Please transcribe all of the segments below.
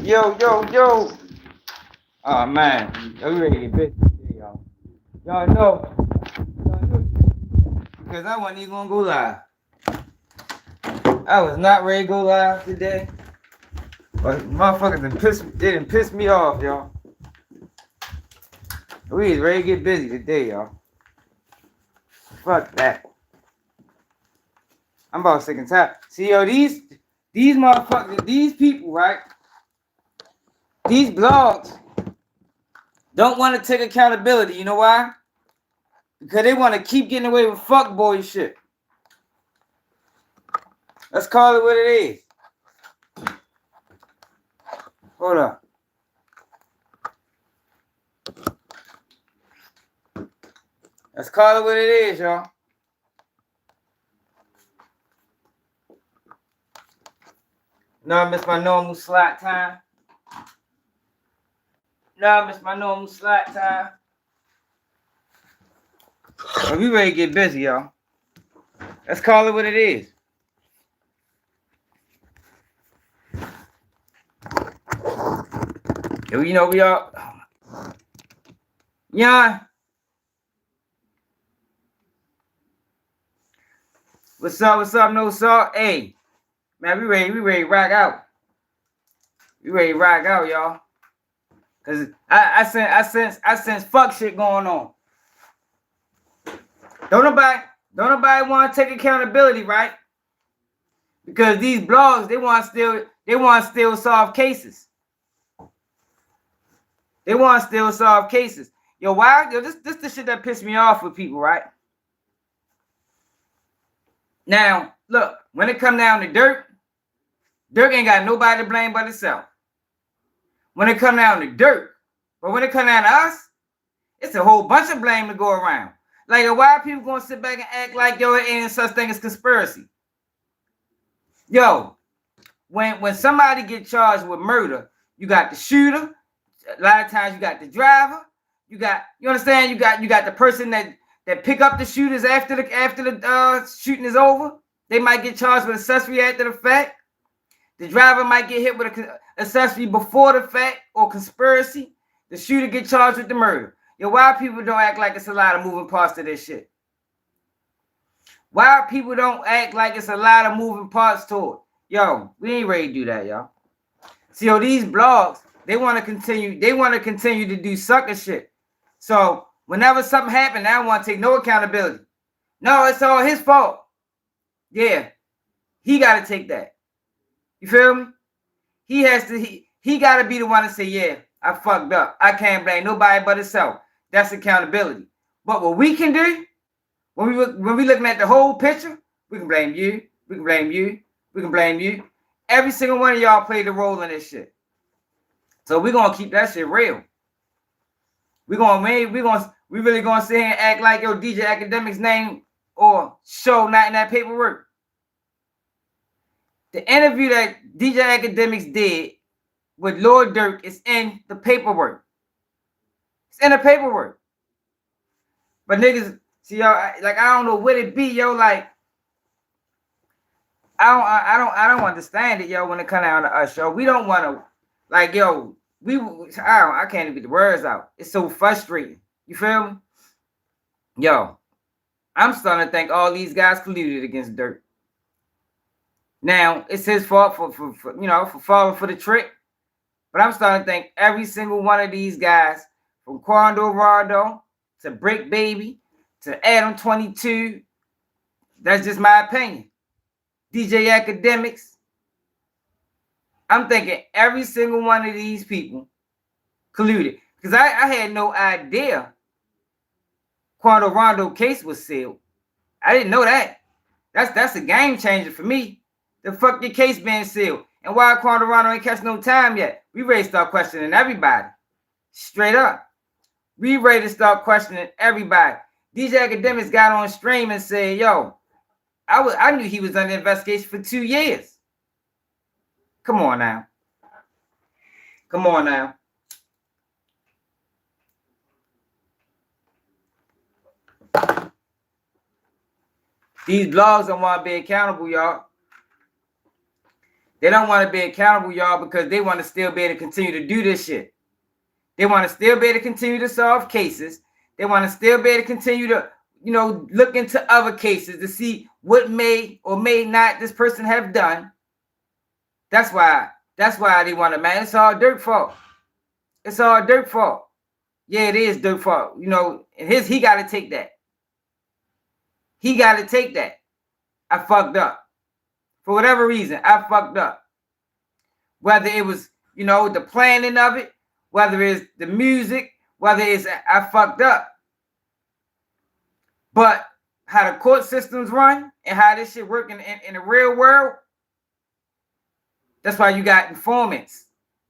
Yo. Oh man, we ready to get busy today, y'all. Y'all know, because I wasn't even gonna go live. I was not ready to go live today. But motherfuckers didn't piss me off, y'all. We is ready to get busy today, y'all. Fuck that. I'm about sick and tired. See, yo, these motherfuckers, these people, right? These blogs don't want to take accountability. You know why? Because they want to keep getting away with fuckboy shit. Let's call it what it is. Hold up. Let's call it what it is, y'all. No, I missed my normal slot time. But we ready to get busy, y'all. Let's call it what it is. You know, we all... Yeah. What's up, no salt? Hey, man, we ready to rock out. We ready to rock out, y'all. Cause I sense fuck shit going on. Don't nobody want to take accountability, right? Because these blogs, they want to still solve cases. They want to still solve cases. Yo, why? Yo, this the shit that pissed me off with people, right? Now, look, when it come down to Durk ain't got nobody to blame but himself. When it come down to Durk, but when it come down to us, it's a whole bunch of blame to go around. Like, why are people gonna sit back and act like, yo, it ain't such thing as conspiracy? Yo, when somebody get charged with murder, you got the shooter. A lot of times you got the driver. You understand? You got the person that pick up the shooters after the shooting is over. They might get charged with accessory after the fact. The driver might get hit with an accessory before the fact or conspiracy. The shooter get charged with the murder. Yo, why people don't act like it's a lot of moving parts to this shit? Why people don't act like it's a lot of moving parts to it? Yo, we ain't ready to do that, y'all. See, yo, these blogs, they want to continue to do sucker shit. So whenever something happens, they don't want to take no accountability. No, it's all his fault. Yeah, he got to take that. You feel me? He got to be the one to say, yeah, I fucked up. I can't blame nobody but himself. That's accountability. But what we can do, when we looking at the whole picture, we can blame you. We can blame you. We can blame you. Every single one of y'all played a role in this shit. So we're gonna keep that shit real. We really gonna sit here and act like your DJ Akademiks name or show not in that paperwork. The interview that DJ Akademiks did with Lil Durk is in the paperwork. It's in the paperwork. But niggas, see, yo, like, I don't know what it be, yo. Like, I don't understand it, yo. When it come down to us, yo, we don't want to, like, yo, I can't even get the words out. It's so frustrating. You feel me? Yo, I'm starting to think all these guys colluded against Durk. Now it's his fault for falling for the trick, but I'm starting to think every single one of these guys, from Quando Rondo to Brick Baby to Adam 22, that's just my opinion. DJ Akademiks. I'm thinking every single one of these people colluded. Because I had no idea Quando Rondo case was sealed. I didn't know that. That's a game changer for me. The fuck your case being sealed? And why Quando Rondo ain't catch no time yet? We ready to start questioning everybody. Straight up. We ready to start questioning everybody. DJ Akademiks got on stream and said, yo, I knew he was under investigation for 2 years. Come on now. These blogs don't want to be accountable, y'all. They don't want to be accountable, y'all, because they want to still be able to continue to do this shit. They want to still be able to continue to solve cases. They want to still be able to continue to, you know, look into other cases to see what may or may not this person have done. That's why they want to, man. It's all Durk fault. It's all Durk fault. Yeah, it is Durk fault. You know, and he got to take that. He got to take that. I fucked up. For whatever reason, I fucked up. Whether it was, you know, the planning of it, whether it's the music, whether it's I fucked up. But how the court systems run and how this shit work in the real world, that's why you got informants.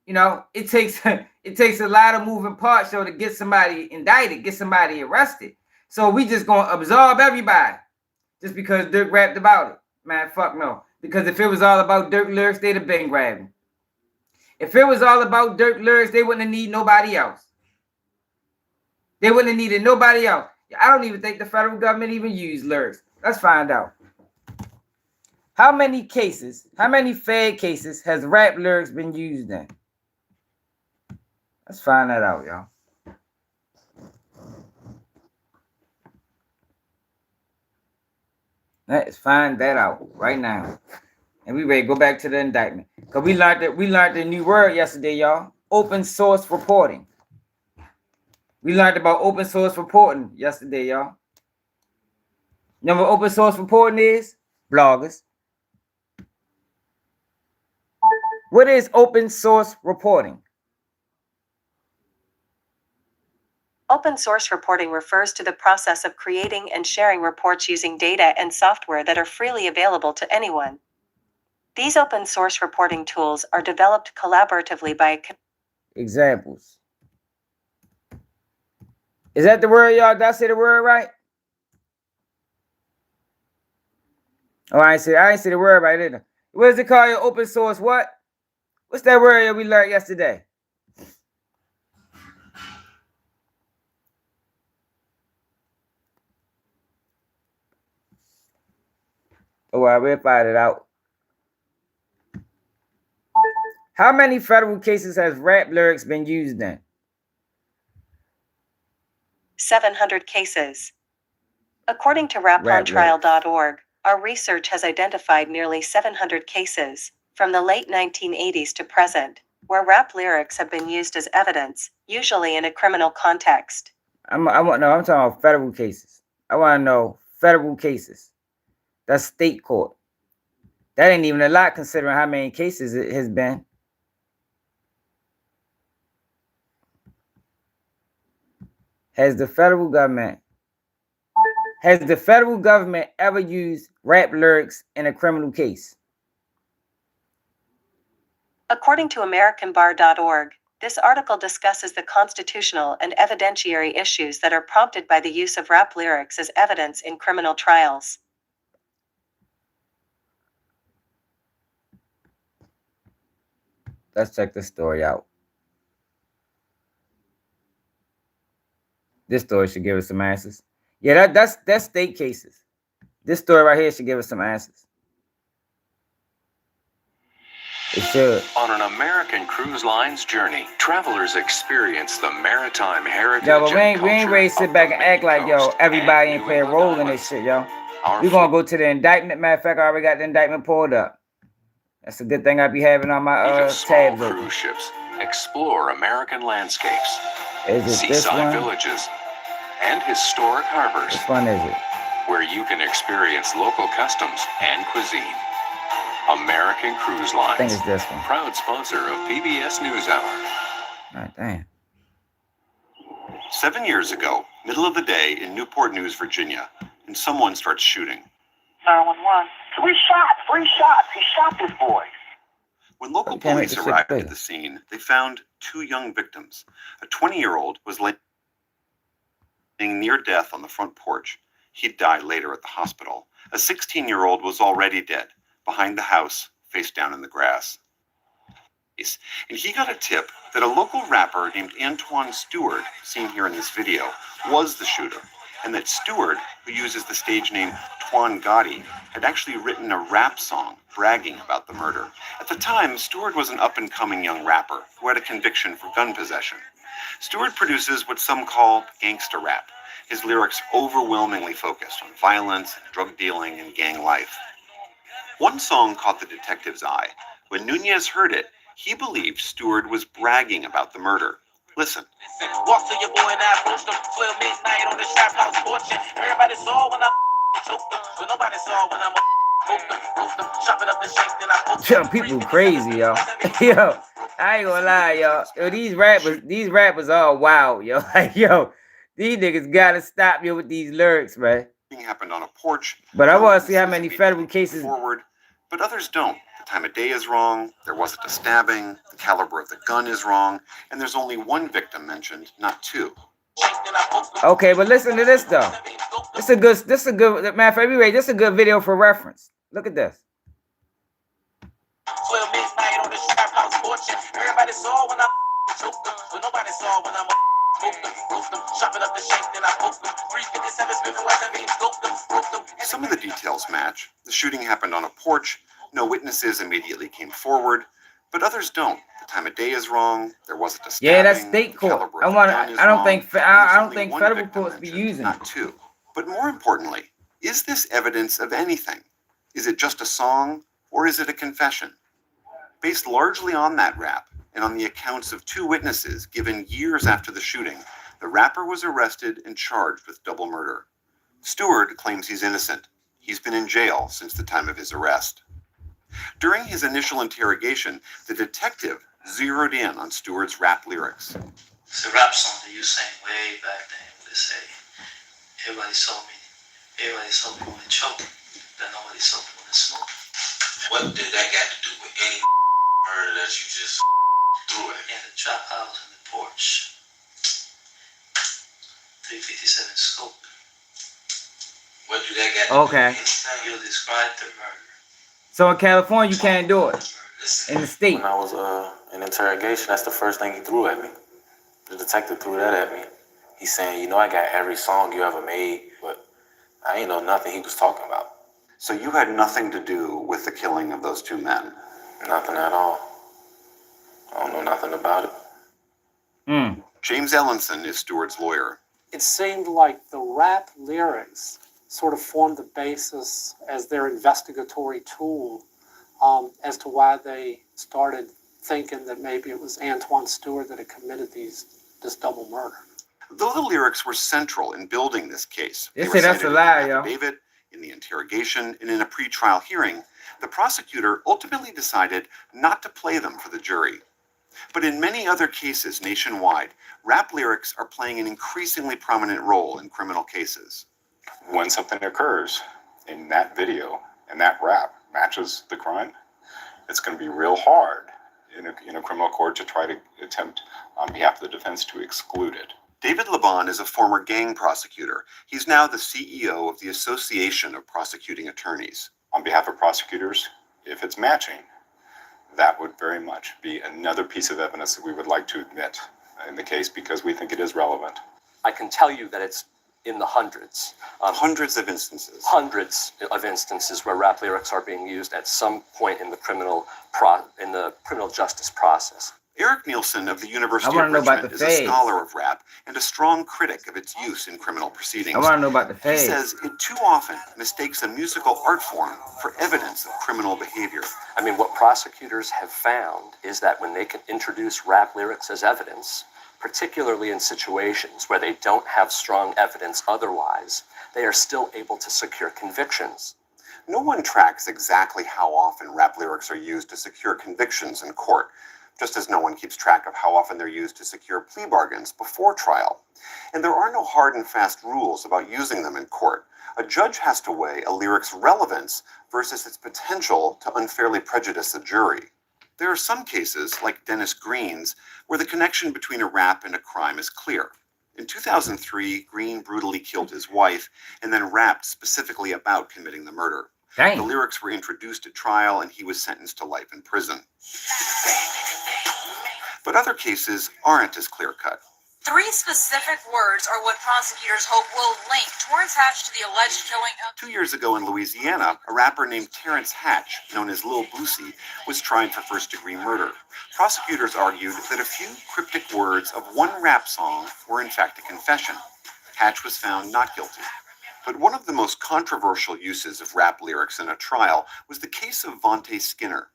You know, it takes a lot of moving parts, to get somebody indicted, get somebody arrested. So we just gonna absolve everybody just because Durk rapped about it. Man, fuck no. Because if it was all about Durk lyrics, they'd have been grabbing. If it was all about Durk lyrics, they wouldn't have needed nobody else. They wouldn't have needed nobody else. I don't even think the federal government even used lyrics. Let's find out. How many Fed cases has rap lyrics been used in? Let's find that out, y'all. Let's find that out right now. And we ready to go back to the indictment. Because we learned a new word yesterday, y'all. Open source reporting. We learned about open source reporting yesterday, y'all. You know what open source reporting is? Bloggers. What is open source reporting? Open source reporting refers to the process of creating and sharing reports using data and software that are freely available to anyone. These open source reporting tools are developed collaboratively by examples. Is that the word, y'all? Did I say the word right? Oh, I ain't say the word right either. What is it called? Open source what? What's that word that we learned yesterday? Oh, I will find it out. How many federal cases has rap lyrics been used in? 700 cases. According to rapontrial.org, our research has identified nearly 700 cases, from the late 1980s to present, where rap lyrics have been used as evidence, usually in a criminal context. I'm talking about federal cases. I want to know federal cases. That's state court. That ain't even a lot considering how many cases it has been. Has the federal government ever used rap lyrics in a criminal case? According to AmericanBar.org, this article discusses the constitutional and evidentiary issues that are prompted by the use of rap lyrics as evidence in criminal trials. Let's check this story out. This story should give us some answers. Yeah, that's state cases. This story right here should give us some answers. It should. On an American cruise line's journey, travelers experience the maritime heritage. Yo, but we ain't ready to sit back and act like, yo, everybody ain't play a role in this shit, yo. We're gonna go to the indictment. Matter of fact, I already got the indictment pulled up. That's a good thing I be having on my tabs. Cruise ships explore American landscapes, seaside villages, and historic harbors. Which one is it? Where you can experience local customs and cuisine. American Cruise Lines. I think it's this one. Proud sponsor of PBS NewsHour. Oh, damn. 7 years ago, middle of the day in Newport News, Virginia, and someone starts shooting. 911. 3 shots! 3 shots! He shot this boy. When local police arrived at the scene, they found 2 young victims. A 20-year-old was laying near death on the front porch. He'd die later at the hospital. A 16-year-old was already dead, behind the house, face down in the grass. And he got a tip that a local rapper named Antwain Steward, seen here in this video, was the shooter. and that Steward, who uses the stage name Twan Gotti, had actually written a rap song bragging about the murder. At the time, Steward was an up-and-coming young rapper who had a conviction for gun possession. Steward produces what some call gangsta rap, his lyrics overwhelmingly focused on violence, drug dealing, and gang life. One song caught the detective's eye. When Nunez heard it, he believed Steward was bragging about the murder. Listen. Walk to your boy and I approached him 12 midnight on the trap house porch. Everybody saw when I choked him, but nobody saw when I'm chopping up the shank, then I poked Yo, people crazy, yo. Yo, I ain't gonna lie, yo. Yo, these rappers all wild, yo. Like, yo, these niggas gotta stop you with these lyrics, man. Happened on a porch. But I want to see how many federal cases forward, but others don't. The time of day is wrong. There wasn't a stabbing. The caliber of the gun is wrong, and there's only one victim mentioned, not two. Okay, but listen to this though. This is a good matter for every this is a good video for reference. Look at this. 12 midnight on the trap house porch. Everybody saw when I choked them, but nobody saw when I'm chopping up the shank, then I poked them. 357 Smith & Wesson being scoped them. Some of the details match. The shooting happened on a porch. No witnesses immediately came forward, but others don't. The time of day is wrong. There wasn't a stabbing. Yeah, that's state court. I don't think federal courts be using not two. But more importantly, is this evidence of anything? Is it just a song, or is it a confession? Based largely on that rap and on the accounts of two witnesses given years after the shooting, the rapper was arrested and charged with double murder. Steward claims he's innocent. He's been in jail since the time of his arrest. During his initial interrogation, the detective zeroed in on Steward's rap lyrics. It's a rap song that you sang way back then. They say, everybody saw me when I choked, then nobody saw me when I smoked. What did that got to do with any murder that you just threw at? In the trap house on the porch. 357 scope. What did that got to do with Okay. You described the murder. So in California, you can't do it. In the state. When I was in interrogation, that's the first thing he threw at me. The detective threw that at me. He's saying, you know, I got every song you ever made, but I ain't know nothing he was talking about. So you had nothing to do with the killing of those two men? Nothing at all. I don't know nothing about it. James Ellenson is Steward's lawyer. It seemed like the rap lyrics sort of formed the basis as their investigatory tool as to why they started thinking that maybe it was Antwain Steward that had committed this double murder. Though the lyrics were central in building this case, They were say that's cited a lie, in the yo. affidavit, in the interrogation, and in a pretrial hearing, the prosecutor ultimately decided not to play them for the jury. But in many other cases nationwide, rap lyrics are playing an increasingly prominent role in criminal cases. When something occurs in that video and that rap matches the crime, it's going to be real hard in a criminal court to try to attempt on behalf of the defense to exclude it. David Laban is a former gang prosecutor. He's now the CEO of the Association of Prosecuting Attorneys. On behalf of prosecutors, if it's matching, that would very much be another piece of evidence that we would like to admit in the case because we think it is relevant. I can tell you that it's in the hundreds. Hundreds of instances. Hundreds of instances where rap lyrics are being used at some point in the criminal justice process. Eric Nielsen of the University I of wanna know about Richmond the is a fades. scholar of rap and a strong critic of its use in criminal proceedings. I want to know about the He fades. says it too often mistakes a musical art form for evidence of criminal behavior. I mean, what prosecutors have found is that when they can introduce rap lyrics as evidence, particularly in situations where they don't have strong evidence otherwise, they are still able to secure convictions. No one tracks exactly how often rap lyrics are used to secure convictions in court, just as no one keeps track of how often they're used to secure plea bargains before trial. And there are no hard and fast rules about using them in court. A judge has to weigh a lyric's relevance versus its potential to unfairly prejudice a jury. There are some cases, like Dennis Green's, where the connection between a rap and a crime is clear. In 2003, Green brutally killed his wife and then rapped specifically about committing the murder. Dang. The lyrics were introduced at trial and he was sentenced to life in prison. But other cases aren't as clear-cut. 3 specific words are what prosecutors hope will link Torrance Hatch to the alleged killing of... 2 years ago in Louisiana, a rapper named Terrence Hatch, known as Lil Boosie, was tried for first-degree murder. Prosecutors argued that a few cryptic words of one rap song were in fact a confession. Hatch was found not guilty. But one of the most controversial uses of rap lyrics in a trial was the case of Vontae Skinner.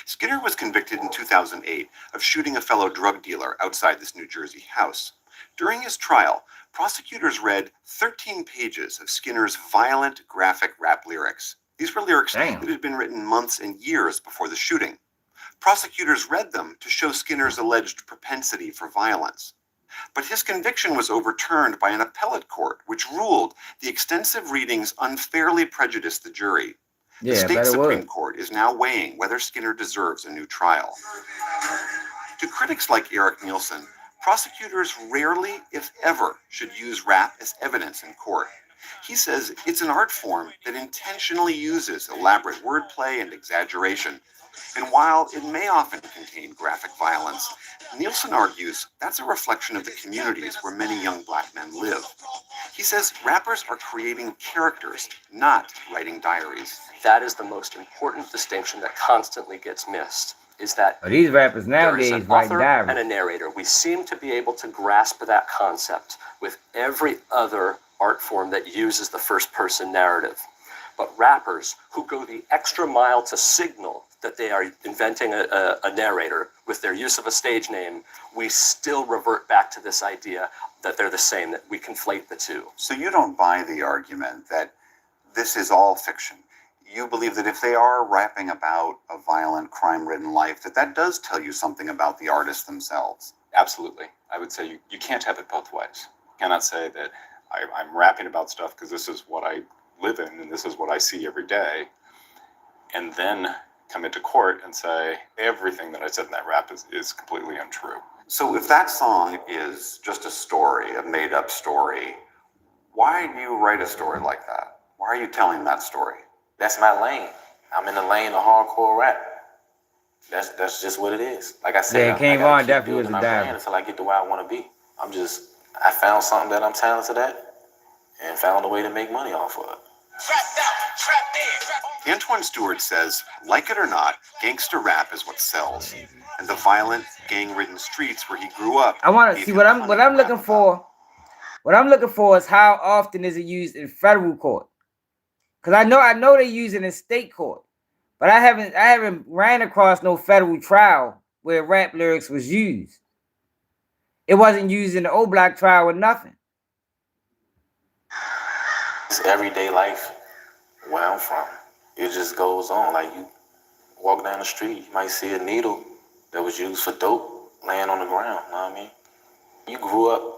Skinner was convicted in 2008 of shooting a fellow drug dealer outside this New Jersey house. During his trial, prosecutors read 13 pages of Skinner's violent, graphic rap lyrics. These were lyrics that had been written months and years before the shooting. Prosecutors read them to show Skinner's alleged propensity for violence. But his conviction was overturned by an appellate court, which ruled the extensive readings unfairly prejudiced the jury. The state Supreme Court is now weighing whether Skinner deserves a new trial. To critics like Eric Nielsen, prosecutors rarely, if ever, should use rap as evidence in court. He says it's an art form that intentionally uses elaborate wordplay and exaggeration. And while it may often contain graphic violence, Nielsen argues that's a reflection of the communities where many young black men live. He says rappers are creating characters, not writing diaries. That is the most important distinction that constantly gets missed, is that these rappers nowadays there is an write author diaries and a narrator. We seem to be able to grasp that concept with every other art form that uses the first-person narrative. But rappers who go the extra mile to signal that they are inventing a narrator with their use of a stage name, we still revert back to this idea that they're the same, that we conflate the two. So you don't buy the argument that this is all fiction. You believe that if they are rapping about a violent, crime-ridden life, that does tell you something about the artists themselves. Absolutely. I would say you can't have it both ways. You cannot say that I'm rapping about stuff because this is what I live in and this is what I see every day, and then come into court and say everything that I said in that rap is completely untrue. So if that song is just a story, a made-up story, why do you write a story like that? Why are you telling that story? That's my lane. I'm in the lane of hardcore rap. That's just what it is. Like I said, yeah, King Von definitely was a diamond until I get to where I want to be. I found something that I'm talented at and found a way to make money off of it. Antwain Steward says, like it or not, gangster rap is what sells. And the violent, gang-ridden streets where he grew up. I want to see what I'm looking for. What I'm looking for is how often is it used in federal court? Because I know they use it in state court, but I haven't ran across no federal trial where rap lyrics was used. It wasn't used in the old block trial or nothing. It's everyday life where I'm from. It just goes on. Like you walk down the street, you might see a needle that was used for dope laying on the ground. You know what I mean? You grew up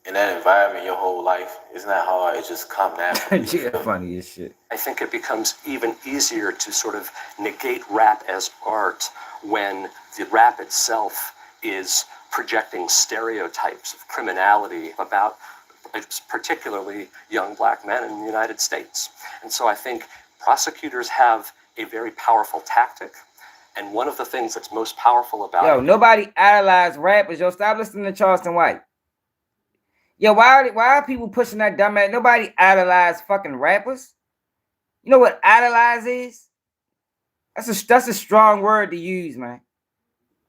in that environment your whole life. It's not hard. It just comes naturally. Yeah, funny as shit. I think it becomes even easier to sort of negate rap as art when the rap itself is projecting stereotypes of criminality about particularly young black men in the United States. And so I think prosecutors have a very powerful tactic. And one of the things that's most powerful about it... nobody idolized rappers. Stop listening to Charleston White. Why are people pushing that dumb ass? Nobody idolized fucking rappers. You know what idolize is? That's a strong word to use, man.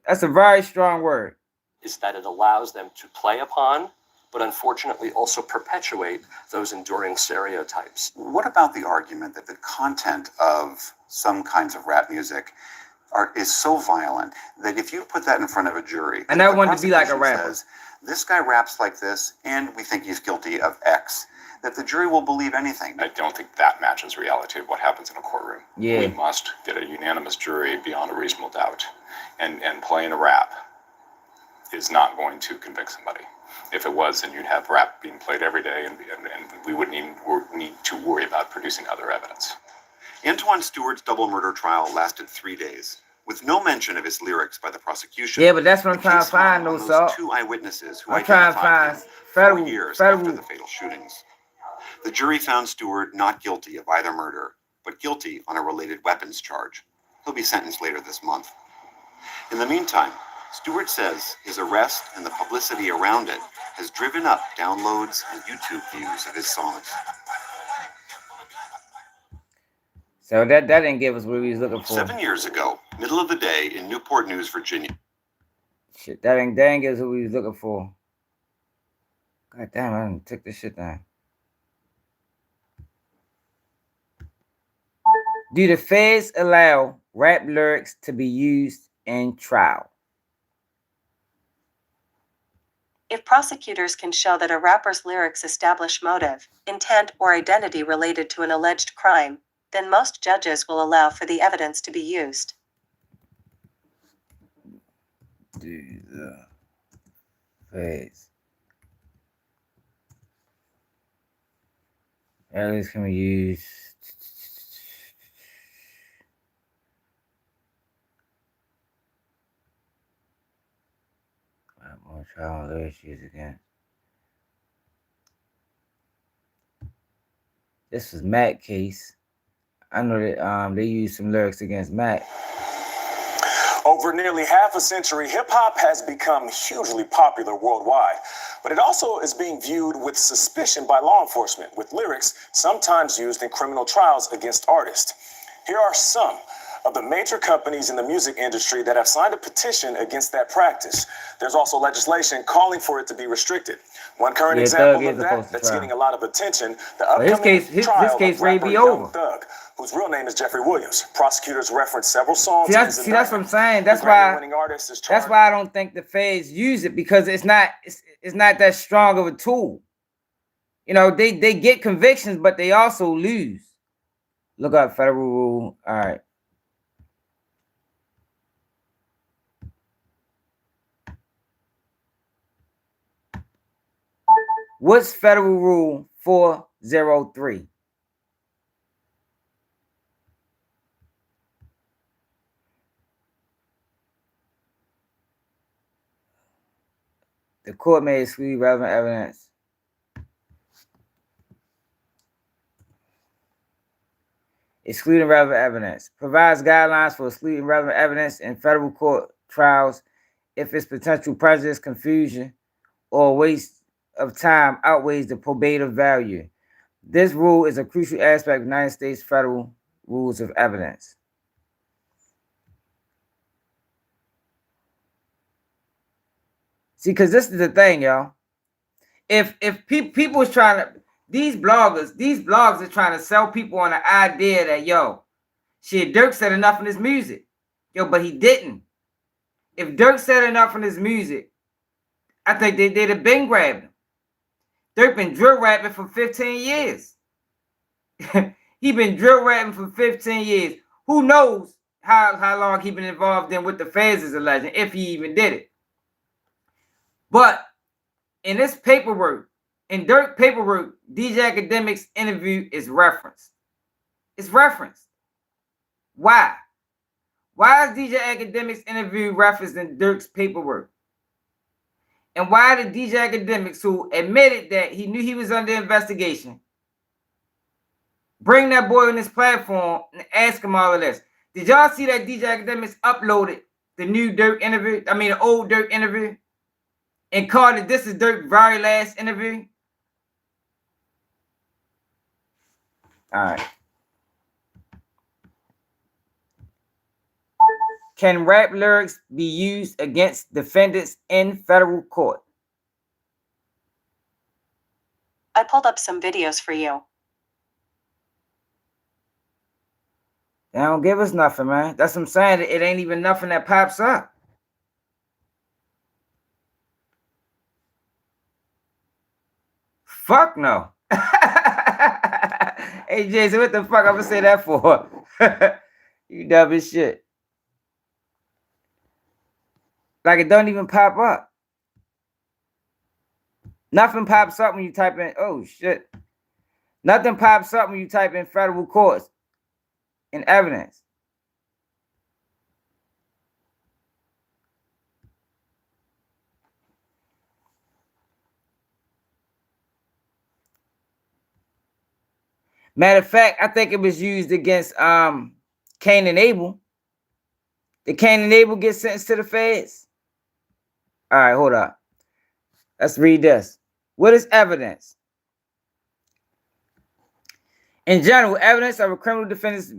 That's a very strong word. Is that it allows them to play upon, but unfortunately also perpetuate those enduring stereotypes. What about the argument that the content of some kinds of rap music is so violent that if you put that in front of a jury, and I want to be like a rapper, says, this guy raps like this, and we think he's guilty of X, that the jury will believe anything? I don't think that matches reality of what happens in a courtroom. Yeah. We must get a unanimous jury beyond a reasonable doubt, and playing a rap is not going to convict somebody. If it was, then you'd have rap being played every day, and we wouldn't even need to worry about producing other evidence. Antwain Steward's double murder trial lasted 3 days, with no mention of his lyrics by the prosecution. Yeah, but that's what I'm trying to find, though, so. Two eyewitnesses who I'm trying to find federal 4 years after the fatal shootings. The jury found Steward not guilty of either murder, but guilty on a related weapons charge. He'll be sentenced later this month. In the meantime, Steward says his arrest and the publicity around it has driven up downloads and YouTube views of his songs. So that didn't give us what we was looking for. 7 years ago, middle of the day in Newport News, Virginia. Shit, that didn't give us what we was looking for. God damn, I done took this shit down. Do the feds allow rap lyrics to be used in trial? If prosecutors can show that a rapper's lyrics establish motive, intent, or identity related to an alleged crime, then most judges will allow for the evidence to be used. Do the feds lyrics can be used? More trial lyrics used again. This was Mac case. I know that they used some lyrics against Mac. Over nearly half a century, hip-hop has become hugely popular worldwide, but it also is being viewed with suspicion by law enforcement, with lyrics sometimes used in criminal trials against artists. Here are some of the major companies in the music industry that have signed a petition against that practice. There's also legislation calling for it to be restricted. One current example of that's getting a lot of attention, the upcoming trial of rapper Lil Durk, whose real name is Jeffrey Williams. Prosecutors reference several songs. See, that's what I'm saying. That's why I don't think the feds use it, because it's not that strong of a tool. You know, they get convictions, but they also lose. Look up federal rule. All right. What's federal rule 403? The court may exclude relevant evidence. Excluding relevant evidence. Provides guidelines for excluding relevant evidence in federal court trials if its potential prejudice, confusion, or waste of time outweighs the probative value. This rule is a crucial aspect of United States federal rules of evidence. See, because this is the thing, y'all. If people is trying to, these blogs are trying to sell people on the idea that, yo, shit, Durk said enough in his music. Yo, but he didn't. If Durk said enough in his music, I think they'd have been grabbed him. Durk been drill rapping for 15 years. He been drill rapping for 15 years. Who knows how long he been involved in with the feds is alleging, if he even did it. But in this paperwork, in Durk paperwork, DJ Akademiks interview is referenced. It's referenced. Why? Why is DJ Akademiks interview referenced in Durk's paperwork? And why did DJ Akademiks, who admitted that he knew he was under investigation, bring that boy on this platform and ask him all of this? Did y'all see that DJ Akademiks uploaded the new Durk interview? I mean, the old Durk interview, and called it "This is Durk's very last interview"? All right. Can rap lyrics be used against defendants in federal court? I pulled up some videos for you. They don't give us nothing, man. That's what I'm saying. It ain't even nothing that pops up. Fuck no. Hey, Jason, what the fuck I'm gonna say that for? You dumb as shit. Like, it don't even pop up. Nothing pops up when you type in, oh shit. Nothing pops up when you type in federal courts in evidence. Matter of fact, I think it was used against Cain and Abel. Did Cain and Abel get sentenced to the feds? All right, hold up. Let's read this. What is evidence? In general, evidence of a criminal defendant's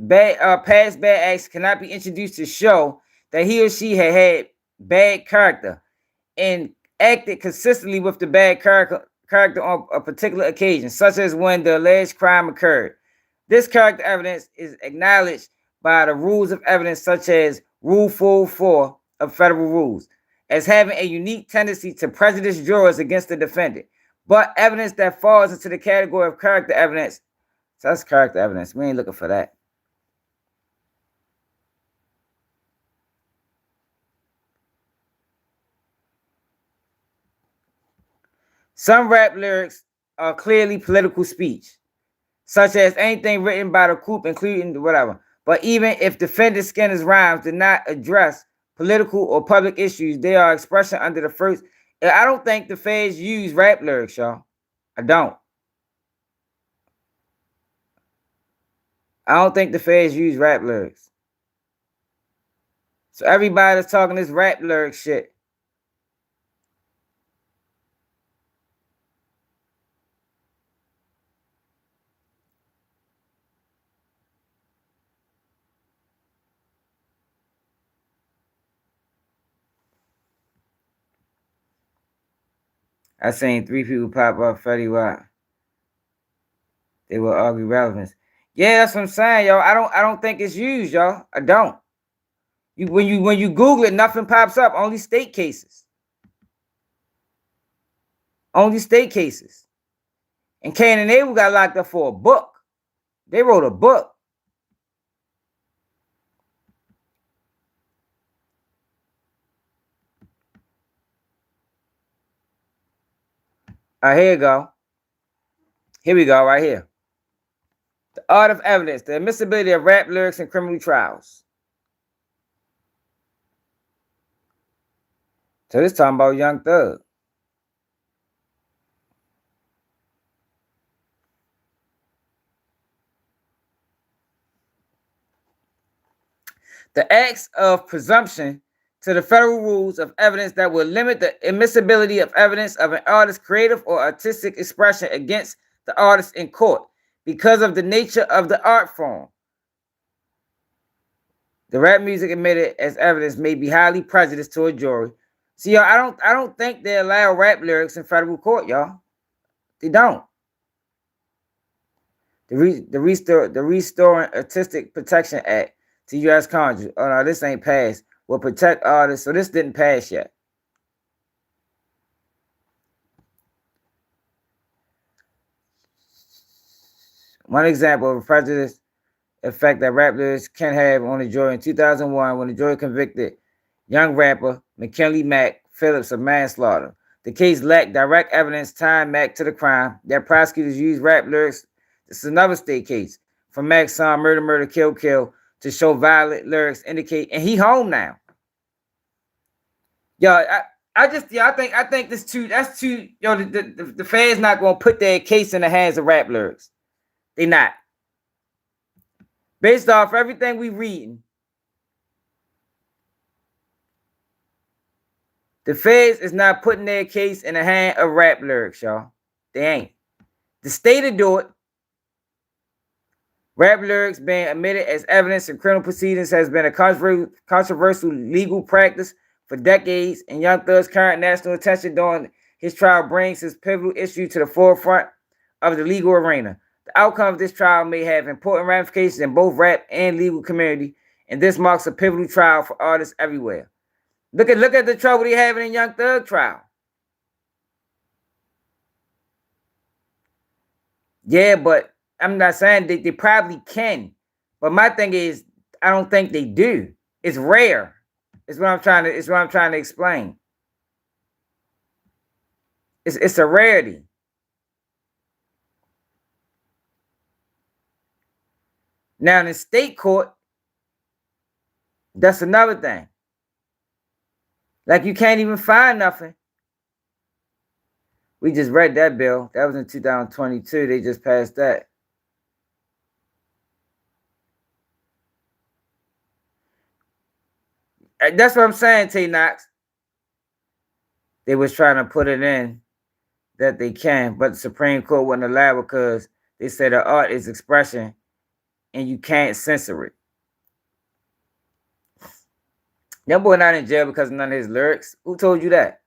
past bad acts cannot be introduced to show that he or she had bad character and acted consistently with the bad character on a particular occasion, such as when the alleged crime occurred. This character evidence is acknowledged by the rules of evidence, such as Rule 404 of federal rules, as having a unique tendency to prejudice jurors against the defendant. But evidence that falls into the category of character evidence, so that's character evidence. We ain't looking for that. Some rap lyrics are clearly political speech, such as anything written by the group, including whatever. But even if defendant Skinner's rhymes did not address political or public issues, they are expression under the first. I don't think the feds use rap lyrics, y'all. I don't think the feds use rap lyrics. So everybody that's talking this rap lyric shit, I seen 3 people pop up Fetty Wap. They will argue relevance. Yeah, that's what I'm saying, y'all. I don't think it's used, y'all. I don't. When you Google it, nothing pops up. Only state cases. Only state cases. And Cain and Abel got locked up for a book. They wrote a book. All right, here you go. Here we go, right here. The art of evidence, the admissibility of rap lyrics in criminal trials. So this talking about Young Thug. The acts of presumption to the federal rules of evidence that will limit the admissibility of evidence of an artist's creative or artistic expression against the artist in court because of the nature of the art form. The rap music admitted as evidence may be highly prejudiced to a jury. See, y'all, I don't think they allow rap lyrics in federal court, y'all. They don't. The Restoring Artistic Protection Act to U.S. Congress. Oh no, this ain't passed. Will protect artists. So this didn't pass yet. One example of a prejudice effect that rap lyrics can have on the jury in 2001 when the jury convicted young rapper McKinley Mack Phillips of manslaughter. The case lacked direct evidence tying Mack to the crime. That prosecutors used rap lyrics. This is another state case from Mack's song Murder, Murder, Kill, Kill to show violent lyrics indicate, and he home now. Yo, I think that's too, yo, the feds not gonna put their case in the hands of rap lyrics. They not. Based off everything we reading, the feds is not putting their case in the hand of rap lyrics, y'all. They ain't. The state to do it. Rap lyrics being admitted as evidence in criminal proceedings has been a controversial legal practice for decades, and Young Thug's current national attention during his trial brings his pivotal issue to the forefront of the legal arena. The outcome of this trial may have important ramifications in both rap and legal community, and this marks a pivotal trial for artists everywhere. Look at the trouble they having in Young Thug trial. Yeah, but I'm not saying they probably can, but my thing is I don't think they do. It's rare. It's what I'm trying to explain. It's a rarity. Now in the state court, that's another thing. Like you can't even find nothing. We just read that bill. That was in 2022. They just passed that. That's what I'm saying, T Knox. they was trying to put it in that they can, but the Supreme Court wouldn't allow it because they said the art is expression and you can't censor it. Young boy not in jail because of none of his lyrics. Who told you that?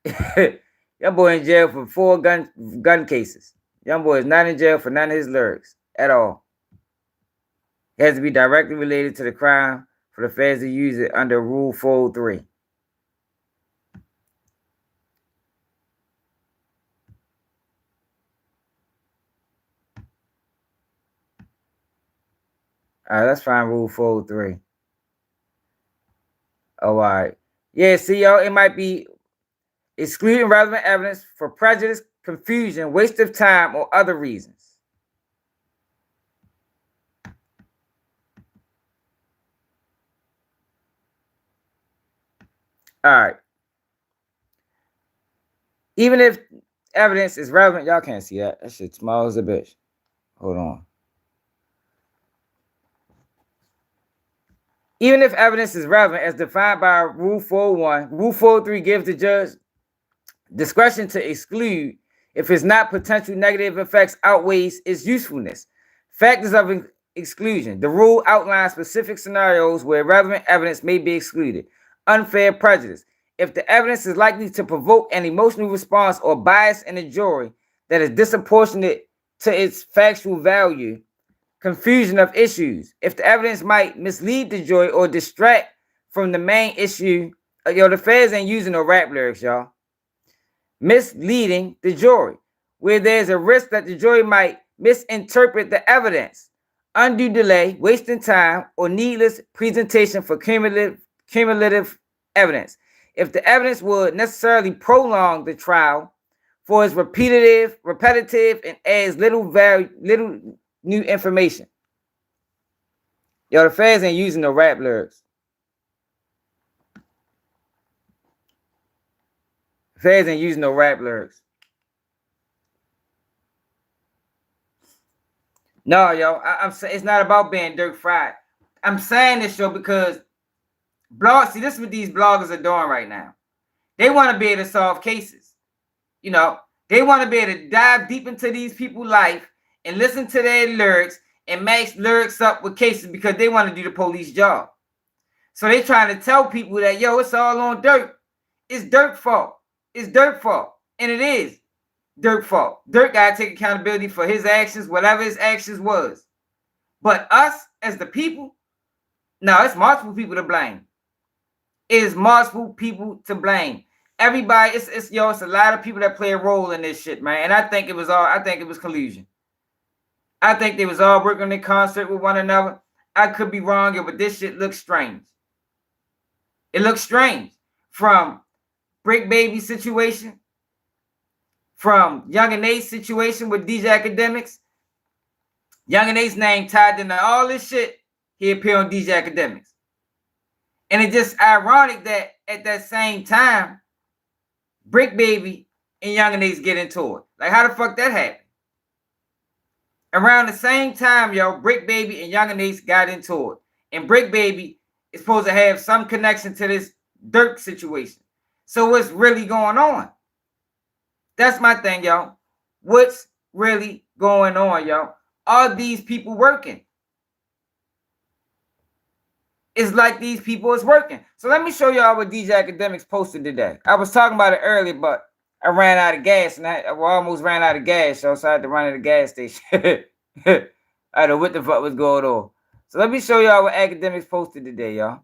Young boy in jail for 4 gun cases. Young boy is not in jail for none of his lyrics at all. It has to be directly related to the crime for the feds to use it under Rule 403. All right, let's find Rule 403. Oh, all right. Yeah, see, y'all, it might be excluding relevant evidence for prejudice, confusion, waste of time, or other reasons. All right. Even if evidence is relevant, y'all can't see that. That shit's small as a bitch. Hold on. Even if evidence is relevant as defined by Rule 401, Rule 403 gives the judge discretion to exclude if its not potential negative effects outweighs its usefulness. Factors of exclusion. The rule outlines specific scenarios where relevant evidence may be excluded. Unfair prejudice. If the evidence is likely to provoke an emotional response or bias in the jury that is disproportionate to its factual value. Confusion of issues. If the evidence might mislead the jury or distract from the main issue. The feds ain't using no rap lyrics, y'all. Misleading the jury, where there's a risk that the jury might misinterpret the evidence. Undue delay, wasting time, or needless presentation for cumulative evidence. If the evidence would necessarily prolong the trial for its repetitive, and adds little new information. The feds ain't using no rap lyrics. Feds ain't using no rap lyrics. No, yo, I'm saying it's not about being Durk fried. I'm saying this show because see, this is what these bloggers are doing right now. They want to be able to solve cases. They want to be able to dive deep into these people's life and listen to their lyrics and match lyrics up with cases because they want to do the police job. So they trying to tell people that, yo, it's all on Durk. It's Durk's fault. It's Durk's fault. And it is Durk's fault. Durk got to take accountability for his actions, whatever his actions was. But us, as the people, no, it's multiple people to blame. It is multiple people to blame. Everybody, it's a lot of people that play a role in this shit, man. And I think it was collusion. I think they was all working in concert with one another. I could be wrong, but this shit looks strange. It looks strange. From Brick Baby situation, from Young and Ace situation with DJ Akademiks. Young and Ace name tied into all this shit, he appeared on DJ Akademiks. And it's just ironic that at that same time, Brick Baby and Young and Ace get into it. Like, how the fuck that happened? Around the same time, Brick Baby and Young and Ace got into it. And Brick Baby is supposed to have some connection to this Durk situation. So what's really going on? That's my thing, y'all. What's really going on, y'all? Are these people working? It's like these people is working. So let me show y'all what DJ Akademiks posted today. I was talking about it earlier, but I ran out of gas, and I almost ran out of gas, so I had to run to the gas station. I don't know what the fuck was going on. So let me show y'all what Akademiks posted today, y'all.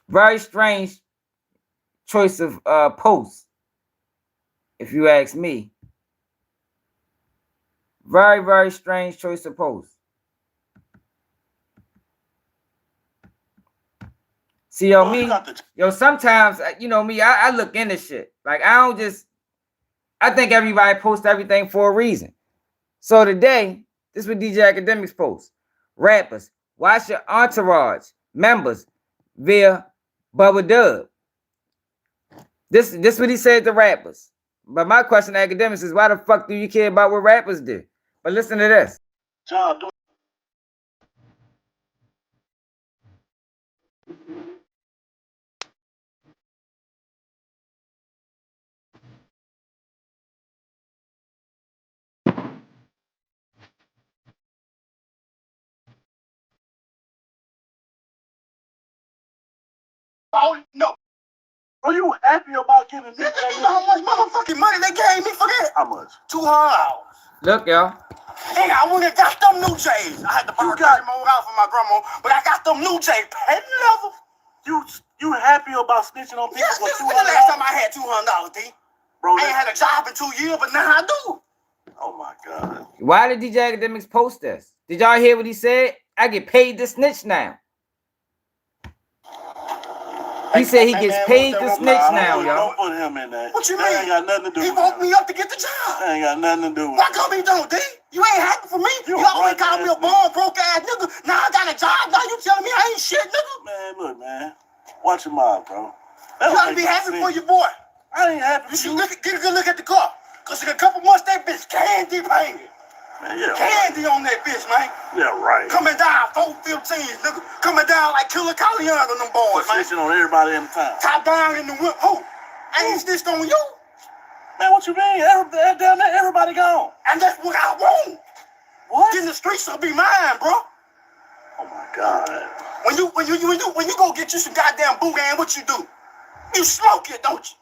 Very strange choice of post, if you ask me. Very, very strange choice of post. See, sometimes, me, I look into shit. Like, I think everybody posts everything for a reason. So today, this is what DJ Akademiks post. Rappers, watch your entourage members via Bubba Dub. This what he said to rappers. But my question to Akademiks is, why the fuck do you care about what rappers do? But listen to this. John, Oh, no. Are you happy about getting this? You know how much motherfucking money they gave me for that? How much? $200. Look, y'all. Hey, I went and got them new J's. I had to borrow 30 more out from my grandma, but I got them new J's. Pen level. You happy about snitching on people for $200? When the last time I had $200, D? Bro, I ain't had a job in 2 years, but now I do. Oh my God. Why did DJ Akademiks post this? Did y'all hear what he said? I get paid to snitch now. He said he gets paid to snitch now, y'all. Don't put him in that. What you mean? That ain't got nothing to do with it. He woke me up to get the job. That ain't got nothing to do with it. Why come he don't, D? You ain't happy for me? You always call me a bum, broke ass nigga. Now I got a job. Now you telling me I ain't shit, nigga? Man, look, man. Watch your mouth, bro. You gotta be happy for your boy. I ain't happy. You should get a good look at the car. Cause in a couple months, that bitch candy painted. Man, yeah, candy on that bitch, man. Yeah, right. Coming down 415s, nigga. Coming down like Killer Collion on them boys, man. Snitching on everybody in the town. Top down in the whip. Who? I ain't snitched on you. Man, what you mean? Down there, everybody gone. And that's what I want. What? Then the streets will be mine, bro. Oh my God. When you go get you some goddamn boudin, what you do? You smoke it, don't you?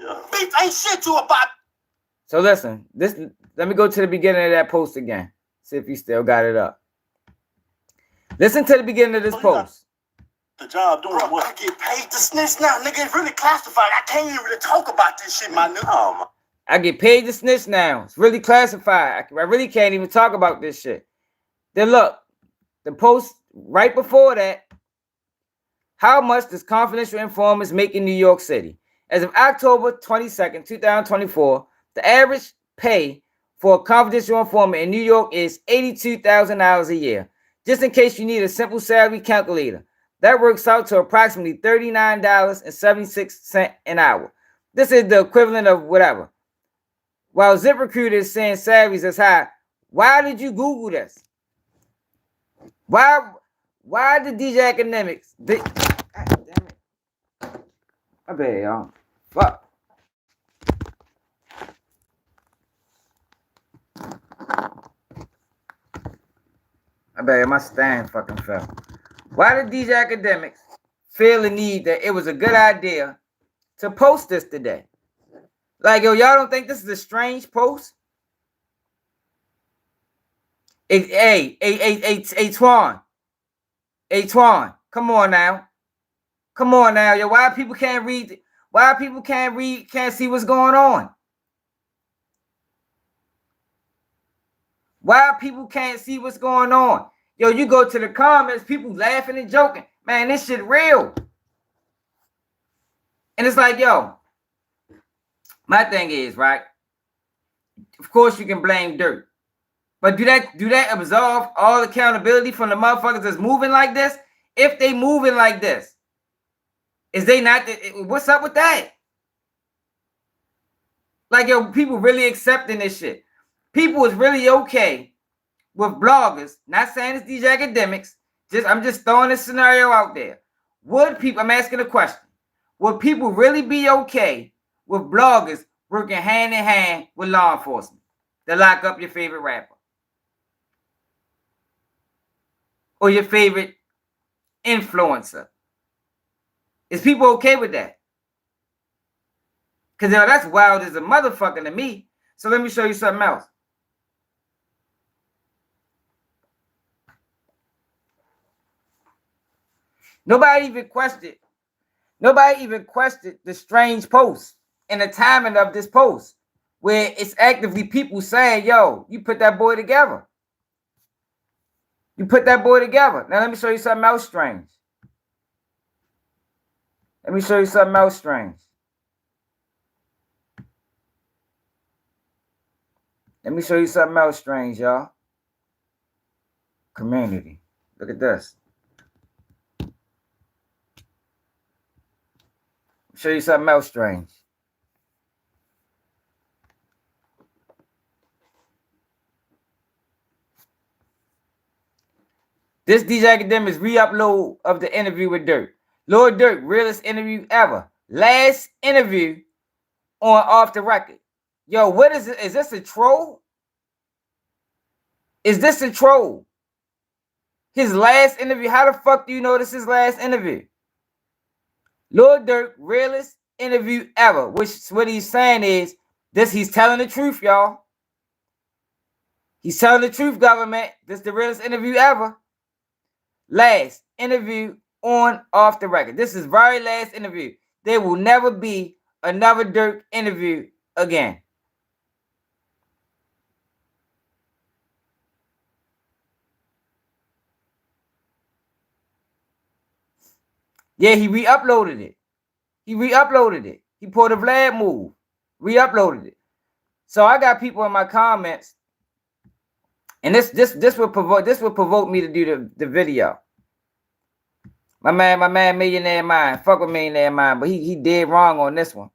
Yeah. Beef ain't shit to about. So listen, let me go to the beginning of that post again. See if you still got it up. Listen to the beginning of this post. The job doing what? I get paid to snitch now, nigga. It's really classified. I can't even really talk about this shit, my nigga. I get paid to snitch now. It's really classified. I really can't even talk about this shit. Then look, the post right before that. How much does confidential informants make in New York City? As of October 22nd, 2024, the average pay for a confidential informant in New York is $82,000 a year. Just in case you need a simple salary calculator, that works out to approximately $39.76 an hour. This is the equivalent of whatever. While ZipRecruiter is saying salaries as high, why did you Google this? Why did DJ Akademiks? God damn it. I bet y'all. Fuck. I bet my stand fucking fell. Why did DJ Akademiks feel the need that it was a good idea to post this today? Like, yo, y'all don't think this is a strange post? Hey, Twan. Hey, Twan, come on now. Come on now, yo. Why people can't read? Why people can't see what's going on? Why people can't see what's going on? Yo, you go to the comments, people laughing and joking. Man, this shit real. And it's like, yo, my thing is, right? Of course you can blame Durk. But do that absolve all accountability from the motherfuckers that's moving like this? If they moving like this, is they not? What's up with that? Like, yo, people really accepting this shit. People is really okay with bloggers. Not saying it's these academics. I'm just throwing this scenario out there. I'm asking a question. Would people really be okay with bloggers working hand in hand with law enforcement to lock up your favorite rapper? Or your favorite influencer? Is people okay with that? Because that's wild as a motherfucker to me. So let me show you something else. Nobody even questioned the strange post and the timing of this post, where it's actively people saying, yo, you put that boy together. You put that boy together. Now let me show you something else strange. Let me show you something else strange. Let me show you something else strange, y'all. Community. Look at this. Show you something else strange. This DJ Akademiks re-upload of the interview with Durk. Lil Durk, realest interview ever. Last interview on Off the Record. Yo, what is it? Is this a troll? Is this a troll? His last interview. How the fuck do you know this is his last interview? Lil Durk, realest interview ever. Which what he's saying is this. He's telling the truth, y'all. He's telling the truth, government. This is the realest interview ever. Last interview on off the record. This is very last interview. There will never be another Durk interview again. Yeah, he re-uploaded it. He re-uploaded it. He pulled a Vlad move. Re-uploaded it. So I got people in my comments, and this will provoke me to do the video. My man, Millionaire Mind. Fuck with Millionaire Mind, but he did wrong on this one.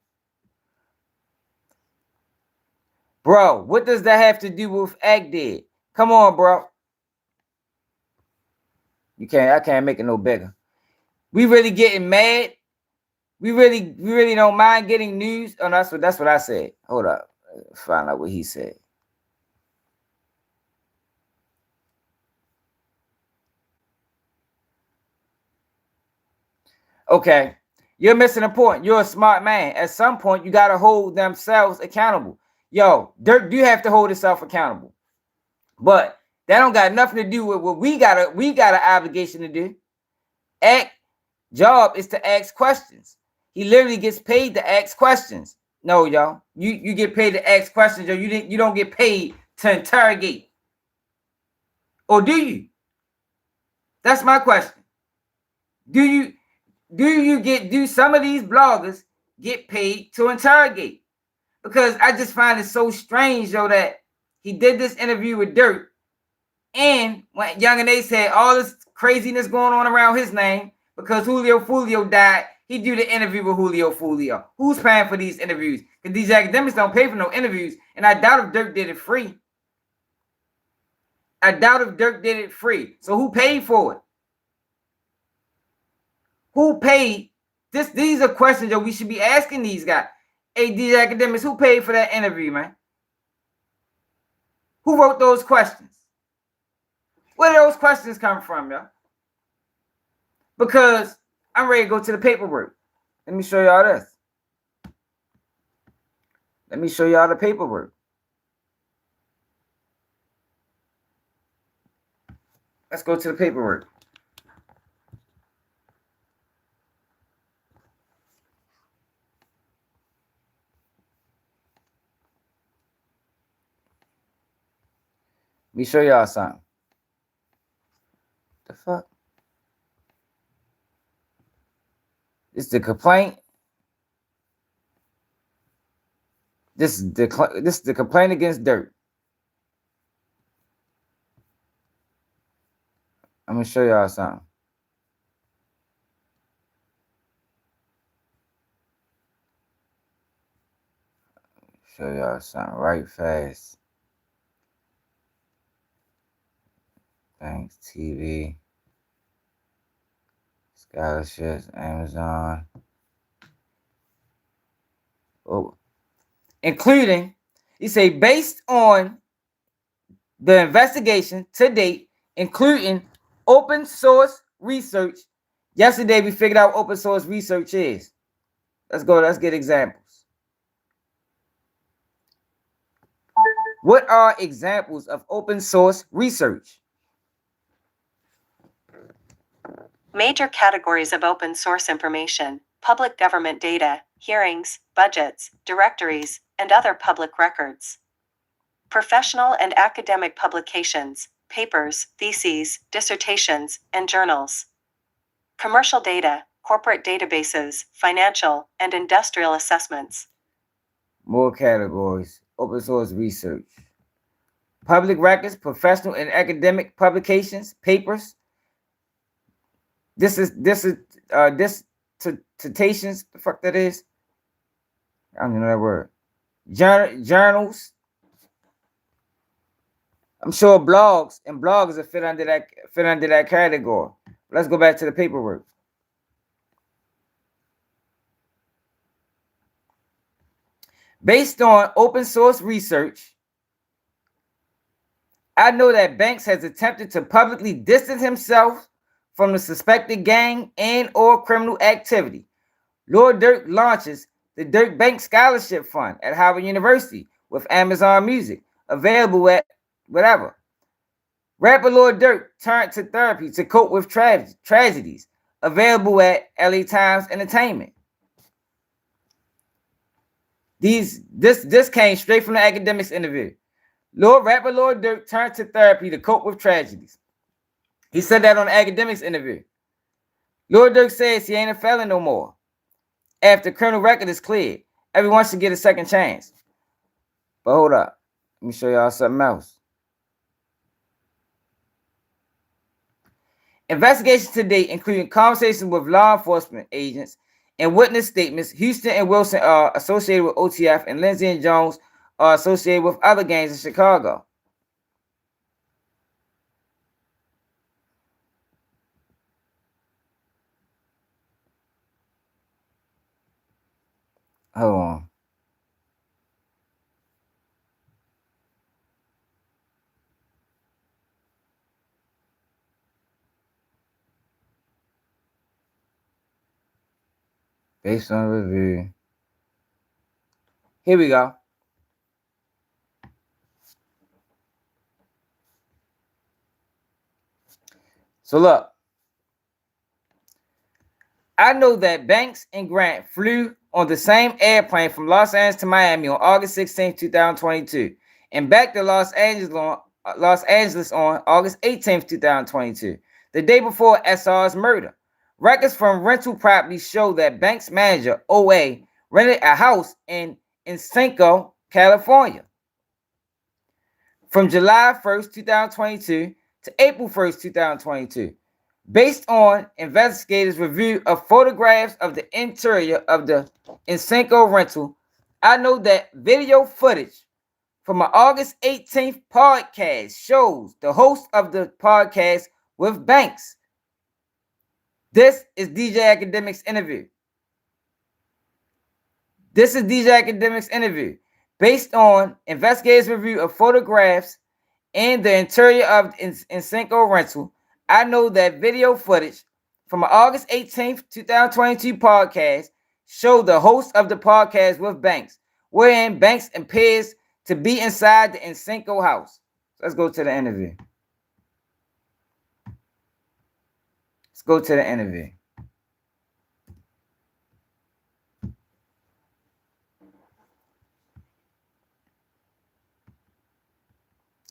Bro, what does that have to do with Act Dead? Come on, bro. I can't make it no bigger. We really getting mad. We really don't mind getting news. Oh, that's what I said. Hold up. Let's find out what he said. Okay. You're missing a point. You're a smart man. At some point, you gotta hold themselves accountable. Yo, Durk do have to hold himself accountable. But that don't got nothing to do with what we got an obligation to do. Act job is to ask questions. He literally gets paid to ask questions. No, y'all. You get paid to ask questions, yo. You don't get paid to interrogate. Or do you? That's my question. Do some of these bloggers get paid to interrogate? Because I just find it so strange, yo, that he did this interview with Durk, and when Young and Ace had all this craziness going on around his name because Julio Fulio died, he do the interview with Julio Fulio. Who's paying for these interviews? Because these academics don't pay for no interviews, and I doubt if Durk did it free. So who paid for it? Who paid? These are questions that we should be asking these guys. Hey, these academics, who paid for that interview, man? Who wrote those questions? Where did those questions come from, y'all? Because I'm ready to go to the paperwork. Let me show y'all this. Let me show y'all the paperwork. Let's go to the paperwork. Let me show y'all something. The fuck? This is the complaint. This is the complaint against Durk. I'm gonna show y'all something. Show y'all something right fast. Thanks, TV. Scholarships, Amazon. Oh, including, you say, based on the investigation to date, including open source research. Yesterday, we figured out what open source research is. Let's go. Let's get examples. What are examples of open source research? Major categories of open source information: public government data, hearings, budgets, directories, and other public records. Professional and academic publications, papers, theses, dissertations, and journals. Commercial data, corporate databases, financial and industrial assessments. More categories. Open source research. Public records, professional and academic publications, papers. Dissertations. The fuck that is? I don't even know that word. Journals. I'm sure blogs are fit under that category. Let's go back to the paperwork. Based on open source research, I know that Banks has attempted to publicly distance himself from the suspected gang and or criminal activity. Lil Durk launches the Durk Bank Scholarship Fund at Howard University with Amazon Music, available at whatever. Rapper Lil Durk turned to therapy to cope with tragedies, available at LA Times Entertainment. This came straight from the Akademiks interview. Rapper Lil Durk turned to therapy to cope with tragedies. He said that on the Akademiks interview. Lil Durk says he ain't a felon no more. After criminal record is cleared, everyone should get a second chance. But hold up. Let me show y'all something else. Investigations to date, including conversations with law enforcement agents and witness statements, Houston and Wilson are associated with OTF, and Lindsay and Jones are associated with other gangs in Chicago. Hold on. Based on review. Here we go. So look. I know that Banks and Grant flew on the same airplane from Los Angeles to Miami on August 16, 2022, and back to Los Angeles on August 18, 2022, the day before SR's murder. Records from rental properties show that Banks manager OA rented a house in Encino, California from July 1st, 2022 to April 1st, 2022. Based on investigators' review of photographs of the interior of the Encino rental, I know that video footage from an August 18th podcast shows the host of the podcast with Banks. This is DJ Akademiks' interview. Based on investigators' review of photographs and the interior of Encino rental, I know that video footage from an August 18th, 2022 podcast showed the host of the podcast with Banks, wherein Banks appears to be inside the Encino house. So let's go to the interview.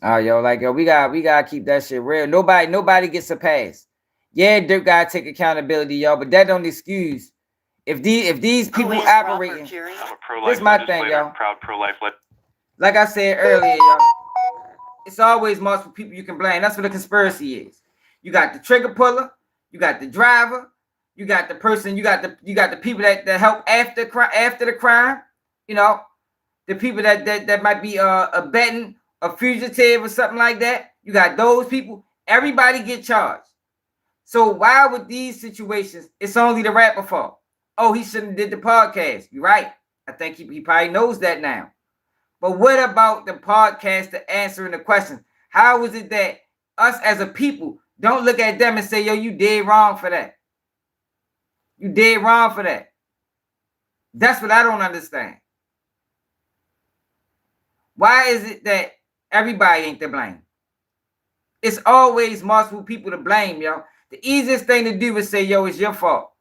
All right, yo, we gotta keep that shit real. Nobody gets a pass. Yeah, Durk gotta take accountability, yo, but that don't excuse if these people operating. This is my thing, yo. Proud pro-life. Like I said earlier, yo, it's always multiple people you can blame. That's what a conspiracy is. You got the trigger puller, you got the driver, you got the person, you got the people that help after the crime. You know, the people that might be abetting a fugitive or something like that. You got those people. Everybody get charged. So why with these situations, it's only the rapper fault? Oh, he shouldn't have did the podcast. You're right. I think he probably knows that now. But what about the podcaster answering the question? How is it that us as a people don't look at them and say, yo, you did wrong for that? You did wrong for that. That's what I don't understand. Why is it that everybody ain't to blame? It's always multiple people to blame, yo. The easiest thing to do is say, yo, it's your fault.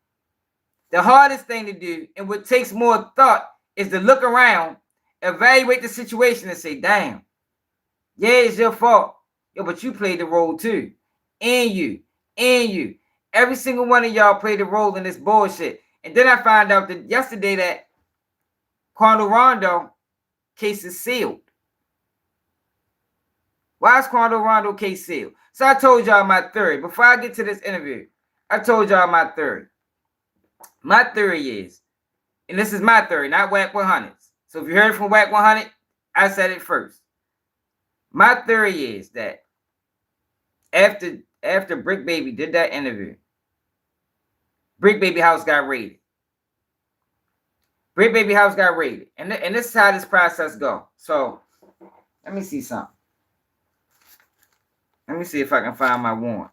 The hardest thing to do, and what takes more thought, is to look around, evaluate the situation, and say, damn, yeah, it's your fault. Yo, but you played the role too. And you. Every single one of y'all played a role in this bullshit. And then I found out that yesterday that Quando Rondo case is sealed. Why is Quando Rondo case sealed? So I told y'all my theory. Before I get to this interview, I told y'all my theory. My theory is, and this is my theory, not Whack 100's. So if you heard it from Whack 100, I said it first. My theory is that after Brick Baby did that interview, Brick Baby house got raided. And this is how this process go. So let me see something. Let me see if I can find my warrant.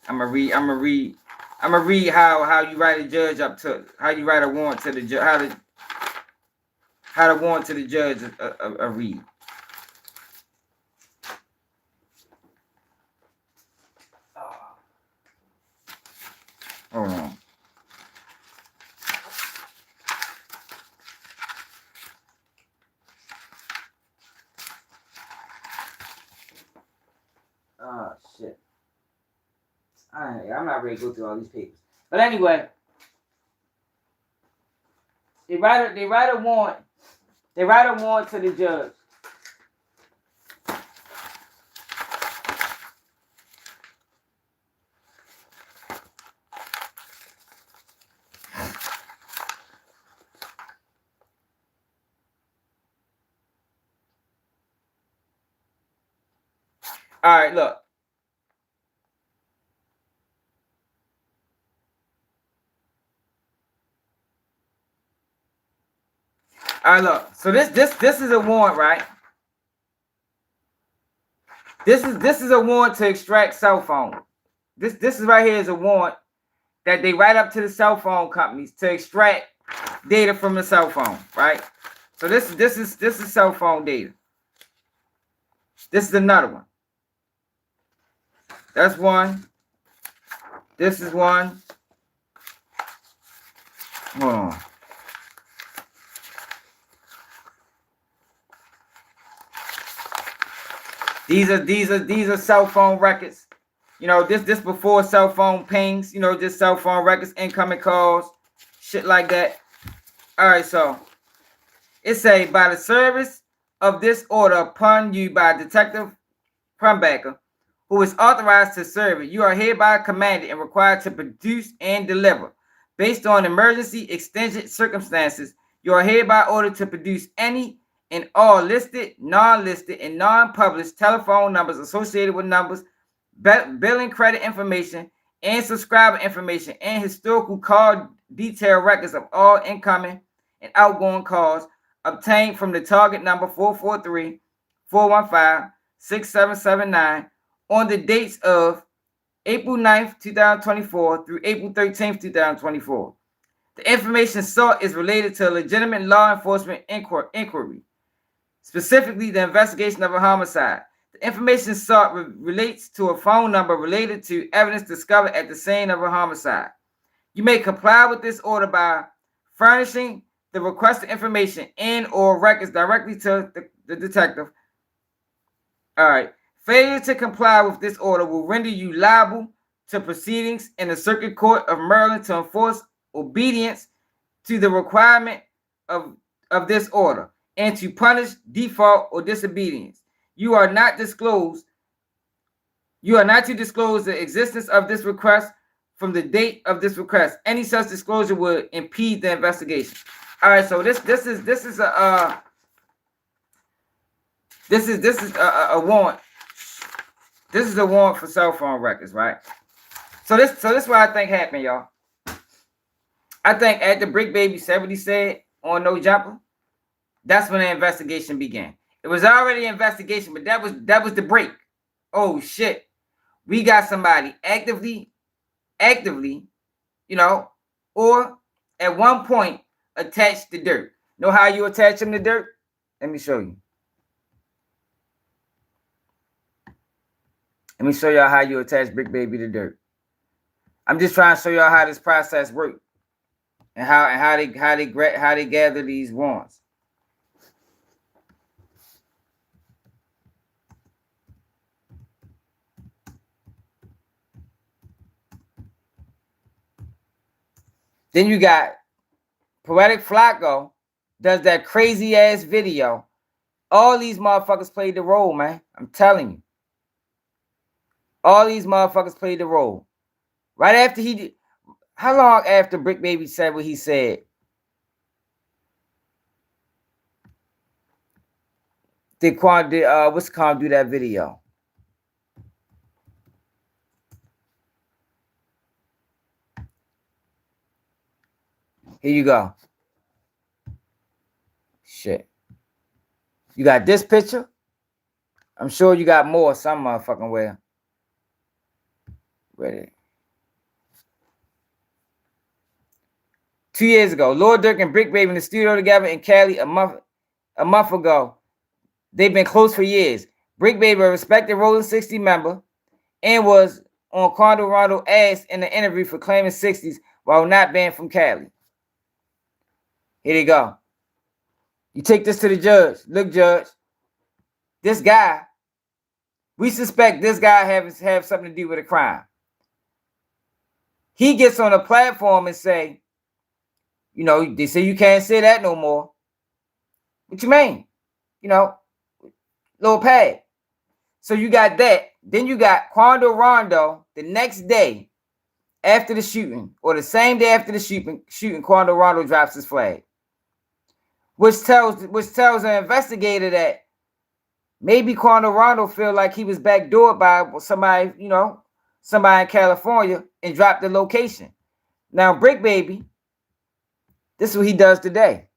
I'm gonna read I'm gonna read how you write a judge up to how you write a warrant to the judge. How the warrant to the judge read. Hold on. Oh shit. I'm not ready to go through all these papers. But anyway, they write a warrant. They write a warrant to the judge. All right, look. All right, look. So this is a warrant, right? This is a warrant to extract cell phone. This is right here is a warrant that they write up to the cell phone companies to extract data from the cell phone, right? So this is cell phone data. This is another one. That's one. This is one. Hold on. These are cell phone records. You know, this before cell phone pings, you know, just cell phone records, incoming calls, shit like that. All right, so it say by the service of this order upon you by Detective Prumbacker, who is authorized to serve it, you are hereby commanded and required to produce and deliver. Based on emergency extension circumstances, you are hereby ordered to produce any and all listed, non-listed, and non-published telephone numbers associated with numbers, billing credit information, and subscriber information, and historical call detail records of all incoming and outgoing calls obtained from the target number 443-415-6779 on the dates of April 9th, 2024 through April 13th, 2024. The information sought is related to a legitimate law enforcement inquiry, specifically the investigation of a homicide. The information sought relates to a phone number related to evidence discovered at the scene of a homicide. You may comply with this order by furnishing the requested information and or records directly to the detective. All right. Failure to comply with this order will render you liable to proceedings in the Circuit Court of Maryland to enforce obedience to the requirement of this order and to punish default or disobedience. You are not to disclose the existence of this request from the date of this request. Any such disclosure would impede the investigation. All right, so this is a warrant. This is a warrant for cell phone records, right? So this is what I think happened, y'all. I think after Brick Baby said what he said on No Jumper, that's when the investigation began. It was already an investigation, but that was the break. Oh shit. We got somebody actively, you know, or at one point attached to dirt. Know how you attach him to dirt? Let me show you. Let me show y'all how you attach Brick Baby to dirt. I'm just trying to show y'all how this process works and how they gather these warrants. Then you got Poetic Flacco does that crazy ass video. All these motherfuckers played the role, man. I'm telling you. All these motherfuckers played the role. Right after he did. How long after Brick Baby said what he said? Did what's Quan do that video? Here you go. Shit. You got this picture? I'm sure you got more some motherfucking way. Ready. 2 years ago. Lil Durk and Brick Baby in the studio together in Cali a month ago. They've been close for years. Brick Baby, a respected Rolling 60 member, and was on Quando Rondo ass in the interview for claiming 60s while not banned from Cali. Here they go. You take this to the judge. Look, judge, this guy, we suspect this guy have something to do with a crime. He gets on a platform and say, you know, they say you can't say that no more. What you mean? You know, little pad. So you got that. Then you got Quando Rondo the next day after the shooting, or the same day after the shooting, Quando Rondo drops his flag. Which tells an investigator that maybe Quando Rondo feel like he was backdoored by somebody, you know, somebody in California and dropped the location. Now, Brick Baby, this is what he does today.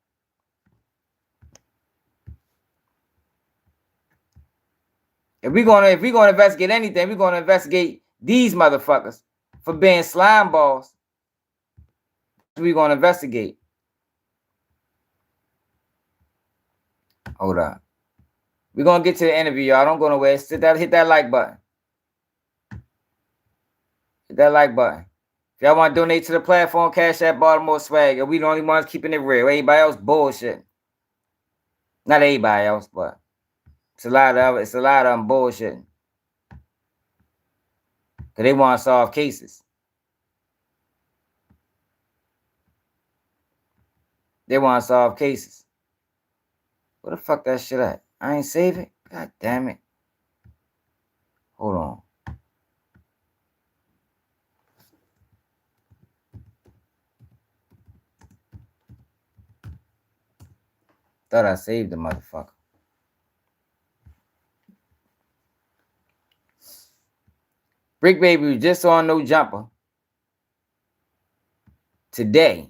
If we're gonna investigate anything, we're gonna investigate these motherfuckers for being slime balls. We're gonna investigate. Hold on. We're gonna get to the interview, y'all. Don't go nowhere. Hit that like button. Hit that like button. If y'all want to donate to the platform, Cash App Baltimore Swag. We the only ones keeping it real. Everybody else bullshit. Not everybody else, but it's a lot of them bullshitting. Cause they want to solve cases. They want to solve cases. Where the fuck that shit at? I ain't save it. God damn it. Hold on. Thought I saved the motherfucker. Brick Baby was just on No Jumper today.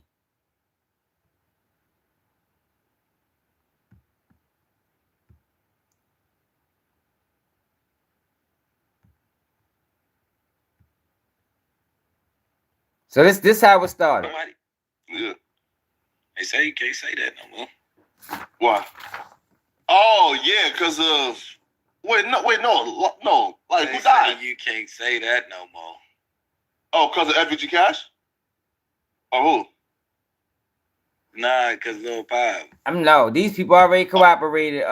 So this how it started. Yeah. They say you can't say that no more. Why? Oh yeah, because of no. Like They who died? say you can't say that no more. Oh, because of FBG Cash? Or who? Nah, because Lil Pop. No, these people already cooperated.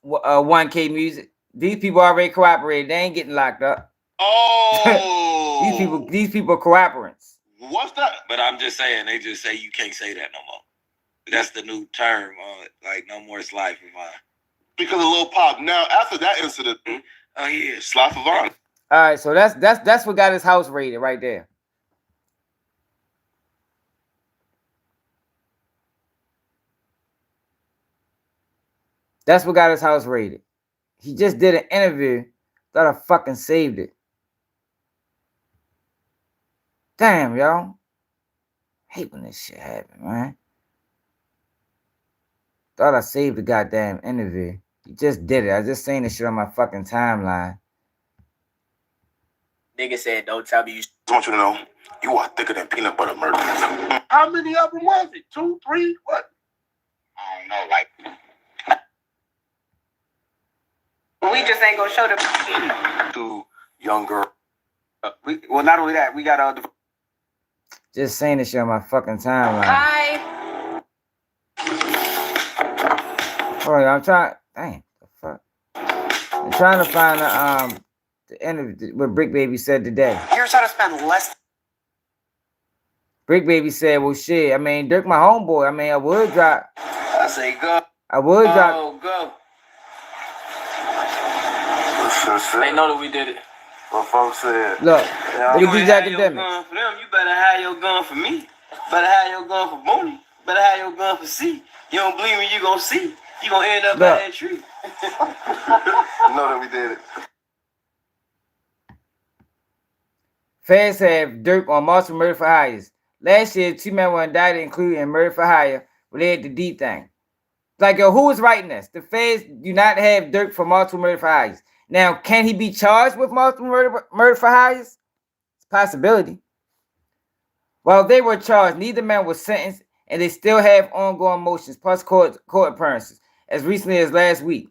1K Music. These people already cooperated. They ain't getting locked up. Oh, these people are cooperants. What's that? But I'm just saying, they just say you can't say that no more. That's the new term. Like no more Sly for Vine. Because of Lil Pop. Now after that incident, oh yeah, Sly for Vine. All right, so that's what got his house raided right there. That's what got his house raided. He just did an interview. Thought I fucking saved it. Damn, y'all. Hate when this shit happen, man. Thought I saved the goddamn interview. You just did it. I just seen this shit on my fucking timeline. Nigga said, don't tell me you... I want you to know, you are thicker than peanut butter murder. How many of them was it? 2, 3? What? I don't know, like... We just ain't gonna show the... Two young girls. Well, not only that, we got... Just saying this shit on my fucking timeline. Hi. Hold on, I'm trying... Damn, the fuck. I'm trying to find the interview what Brick Baby said today. Here's how to spend less... Brick Baby said, well, shit, I mean, Durk my homeboy. I mean, I would drop... I say go. I would drop... Oh, go. They know that we did it. What folks said. Look, you look at these academics. For them, you better have your gun for me. Better have your gun for Booney. Better have your gun for C. You don't believe me, you gonna see. You gonna end up by that tree. You know that we did it. Feds have Durk on multiple murder for hires. Last year, 2 men were indicted, including murder for hire, related to D thing. Like, yo, who is writing this? The feds do not have Durk for multiple murder for hires. Now, can he be charged with multiple murder for hires? It's a possibility. While they were charged, neither man was sentenced, and they still have ongoing motions plus court appearances as recently as last week.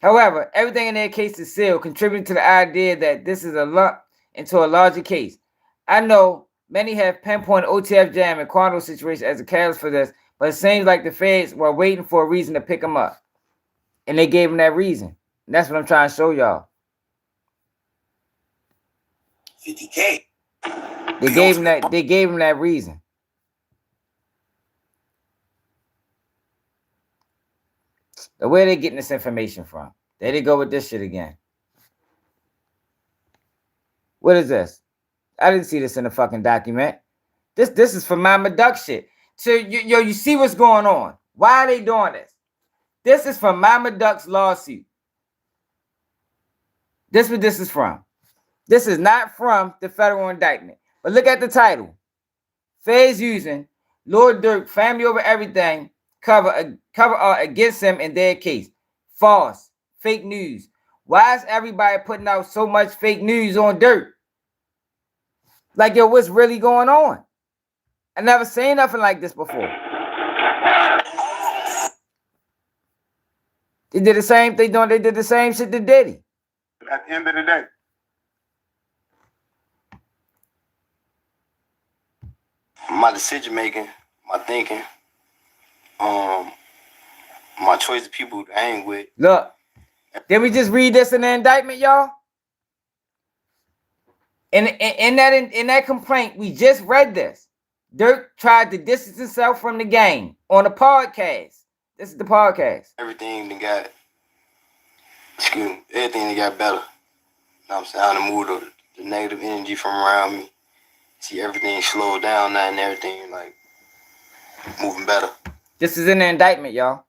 However, everything in their case is sealed, contributing to the idea that this is a lump into a larger case. I know many have pinpointed OTF Jam and Quanto situation as a catalyst for this, but it seems like the feds were waiting for a reason to pick them up. And they gave them that reason. And that's what I'm trying to show y'all. 50K. They gave him that reason. But where are they getting this information from? There they go with this shit again. What is this? I didn't see this in the fucking document. This is for Mama Duck shit. So you see what's going on. Why are they doing this? This is from Mama Duck's lawsuit. This is what this is from. This is not from the federal indictment. But look at the title. Feds using Lil Durk, family over everything, cover art against him in their case. False. Fake news. Why is everybody putting out so much fake news on Durk? Like, yo, what's really going on? I never seen nothing like this before. They did the same thing. They did the same shit to Diddy. At the end of the day, my decision making, my thinking, my choice of people to hang with. Look, did we just read this in the indictment, y'all? In that complaint, we just read this. Durk tried to distance himself from the game on a podcast. This is the podcast. Everything that got, everything that got better. You know what I'm saying? Out of the mood of the negative energy from around me. See everything slowed down now and everything like moving better. This is in the indictment, y'all.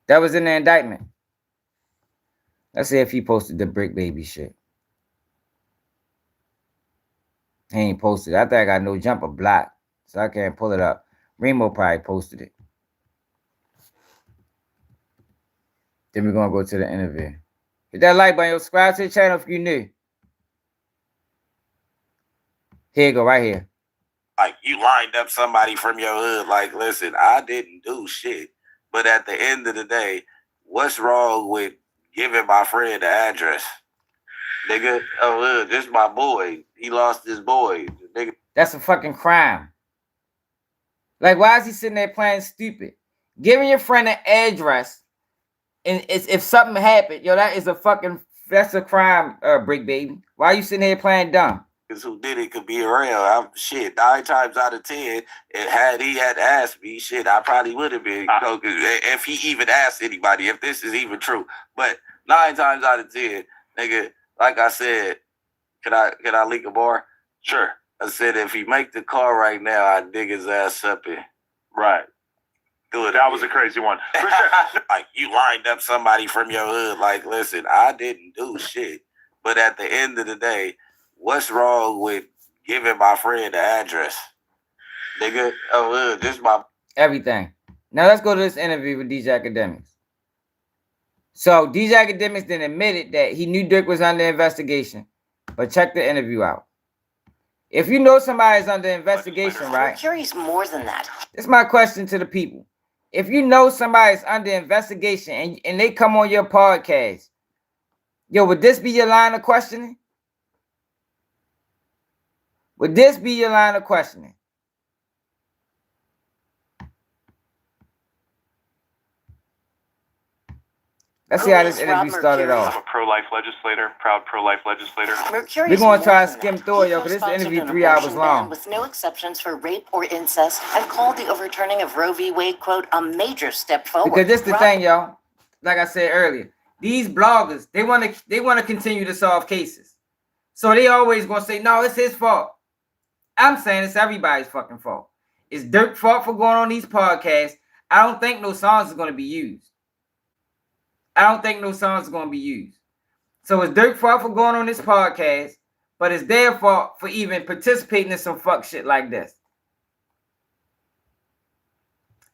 That was in the indictment. Let's see if he posted the Brick Baby shit. He ain't posted it. I think I got no jumper block, so I can't pull it up. Remo probably posted it. Then we're gonna go to the interview. Hit that like button, subscribe to the channel if you're new. Here you go, right here. Like, you lined up somebody from your hood. Like, listen, I didn't do shit. But at the end of the day, what's wrong with giving my friend the address? Nigga, oh, this is my boy. He lost his boy. Nigga. That's a fucking crime. Like, why is he sitting there playing stupid? Giving your friend an address, and if something happened, yo, that's a crime, Brick Baby. Why are you sitting here playing dumb? Who did it could be around. Shit, 9 times out of 10, and had he had asked me, shit, I probably would have been. If he even asked anybody, if this is even true. But 9 times out of 10, nigga, like I said, can I leak a bar? Sure. I said if he make the call right now, I dig his ass up and right. Do it. That was a crazy one. For sure. Like, you lined up somebody from your hood. Like, listen, I didn't do shit. But at the end of the day, what's wrong with giving my friend the address? Nigga, oh, this is my... Everything. Now let's go to this interview with DJ Akademiks. So DJ Akademiks then admitted that he knew Durk was under investigation. But check the interview out. If you know somebody's under investigation, right? We're curious more than that. This is my question to the people. If you know somebody's under investigation and they come on your podcast, yo, would this be your line of questioning? Would this be your line of questioning? Let's see how this interview started off. I'm a pro-life legislator, proud pro-life legislator. We're going to try to skim through it, yo, because this interview 3 hours long. With no exceptions for rape or incest, and called the overturning of Roe v. Wade, quote, a major step forward. Because this is the thing, y'all. Like I said earlier, these bloggers, they want to continue to solve cases. So they always going to say, no, it's his fault. I'm saying it's everybody's fucking fault. It's Durk's fault for going on these podcasts. I don't think no songs are going to be used. So it's Durk's fault for going on this podcast, but it's their fault for even participating in some fuck shit like this.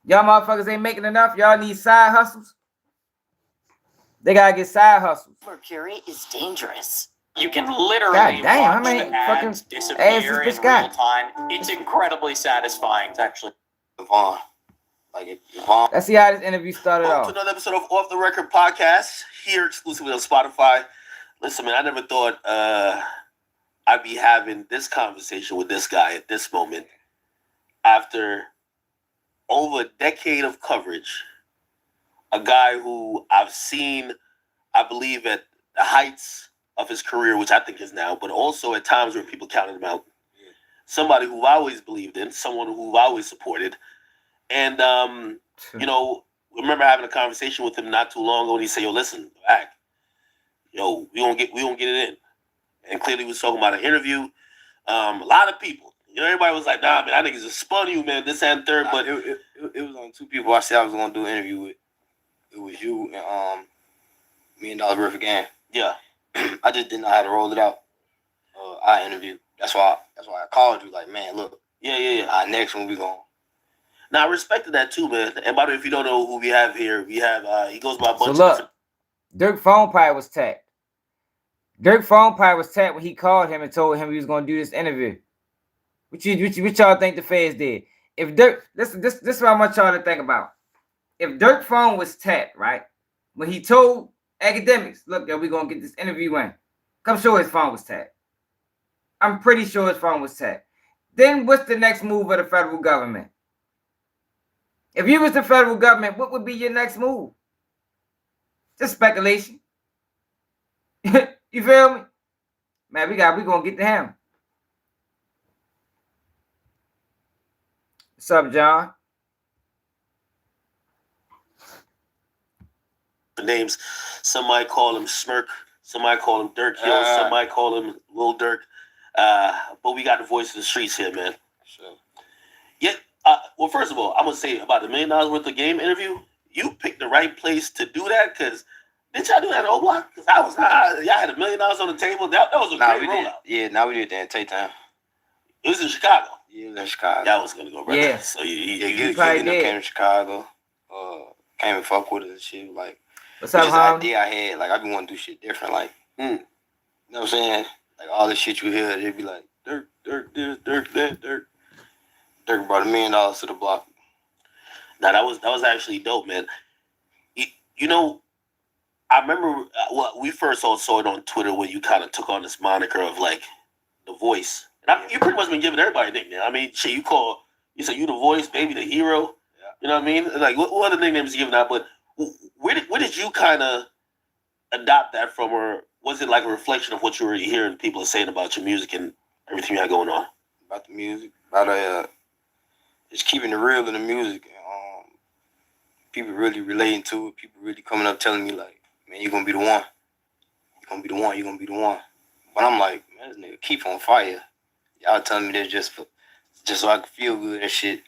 Y'all motherfuckers ain't making enough. Y'all need side hustles. They gotta get side hustles. Mercury is dangerous. You can literally God damn, how watch many the ads fucking disappear ads in this real bitch got? time. It's incredibly satisfying. It's actually Vaughn. Like Vaughn. Let's see how this interview started Welcome to off. another episode of Off the Record Podcast, here exclusively on Spotify. Listen, man, I never thought I'd be having this conversation with this guy at this moment after over a decade of coverage. A guy who I've seen, I believe, at the heights of his career, which I think is now, but also at times where people counted him out. Somebody who I always believed in, someone who I always supported. And, you know, remember having a conversation with him not too long ago, and he said, yo, listen, back. Yo, we won't get it in. And clearly he was talking about an interview. A lot of people, you know, everybody was like, nah, man, I think it's just spun you, man, this and third. But it was on two people I said I was going to do an interview with. It was you and $1 Million Worth of Game. Yeah. I just didn't know how to roll it out. I interviewed. That's why I called you. Like, man, look. Yeah. Next one we going. Now I respected that too, man. And by the way, if you don't know who we have here, we have he goes by a bunch So of look, Durk phone probably was tapped. Durk phone probably was tapped when he called him and told him he was going to do this interview. What y'all think the feds did? If Durk, this is what I want y'all to think about. If Durk phone was tapped, right, when he told Akademiks, look, we're going to get this interview in, I'm sure his phone was tapped. I'm pretty sure his phone was tapped. Then what's the next move of the federal government? If you was the federal government, what would be your next move? Just speculation. You feel me? Man, we gonna get to him. What's up, John? names. Some might call him Smirk. Some might call him Durk Hill. Some might call him Lil Durk. But we got the voice of the streets here, man. Sure. Yeah. Well, first of all, I'm gonna say about the $1 million worth of game interview. You picked the right place to do that, because did y'all do that at O Block? Because y'all had $1 million on the table. That was a great rollout. Now we did that at Tay-Time. It was in Chicago. Yeah, it was in Chicago. That was gonna go right. Yeah. So you probably came to Chicago. Came and fuck with us and shit. Like, what's up, Hom? Idea I had. Like, I be want to do shit different. Like, you know what I'm saying? Like, all this shit you hear, they be like, Durk, this, Durk, that, Durk. Durk brought $1 million to the block. Now that was actually dope, man. You know, I remember we first all saw it on Twitter when you kind of took on this moniker of like the voice. And you pretty much been giving everybody a nickname. I mean, shit, you said you the voice, baby, the hero. Yeah. You know what I mean? Like, what other nicknames you giving out? But where did you kind of adopt that from, or was it like a reflection of what you were hearing people are saying about your music and everything you had going on? About the music, about just keeping it real in the music. People really relating to it. People really coming up telling me like, man, you're gonna be the one. You're gonna be the one. You're gonna be the one. But I'm like, man, this nigga keep on fire. Y'all telling me this just so I can feel good and shit.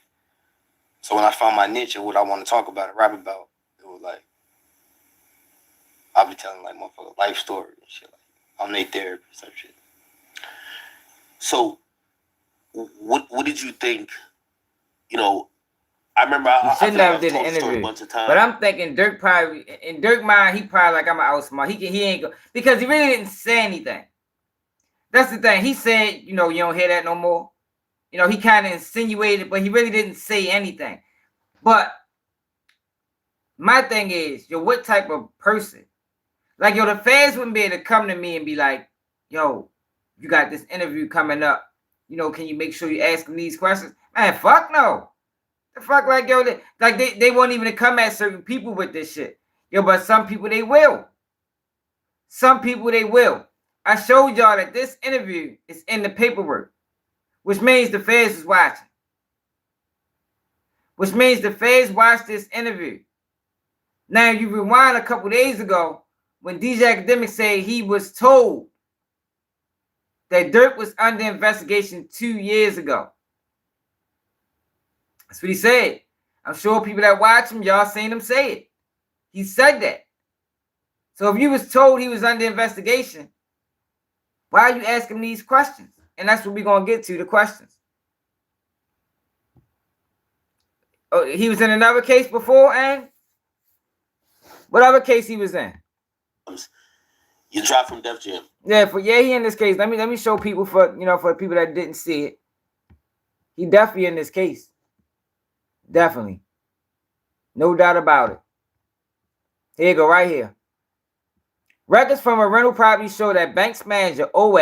So when I found my niche and what I want to talk about and rap about, it was like, I'll be telling like motherfucker life story and shit. Like, I'm their therapist type shit. So, what did you think? You know, I remember I should never did an interview, a bunch of times. but I'm thinking Durk probably in Durk mind he probably like I'm an outsmart. He ain't go because he really didn't say anything. That's the thing. He said, you know, you don't hear that no more. You know, he kind of insinuated, but he really didn't say anything. But my thing is, yo, what type of person? Like, yo, the fans wouldn't be able to come to me and be like, yo, you got this interview coming up. You know, can you make sure you ask them these questions? Man, fuck no. The fuck, like, yo, they won't even come at certain people with this shit. Yo, but some people, they will. Some people, they will. I showed y'all that this interview is in the paperwork, which means the feds is watching. Which means the feds watched this interview. Now, you rewind a couple days ago when DJ Akademiks said he was told that Durk was under investigation 2 years ago. That's what he said. I'm sure people that watch him, y'all seen him say it. He said that. So if you was told he was under investigation, why are you asking these questions? And that's what we're going to get to, the questions. Oh, he was in another case before, and what other case he was in? You dropped from Def Jam. Yeah, he in this case. Let me show people for people that didn't see it. He definitely in this case. Definitely. No doubt about it. Here you go, right here. Records from a rental property show that Banks manager Owe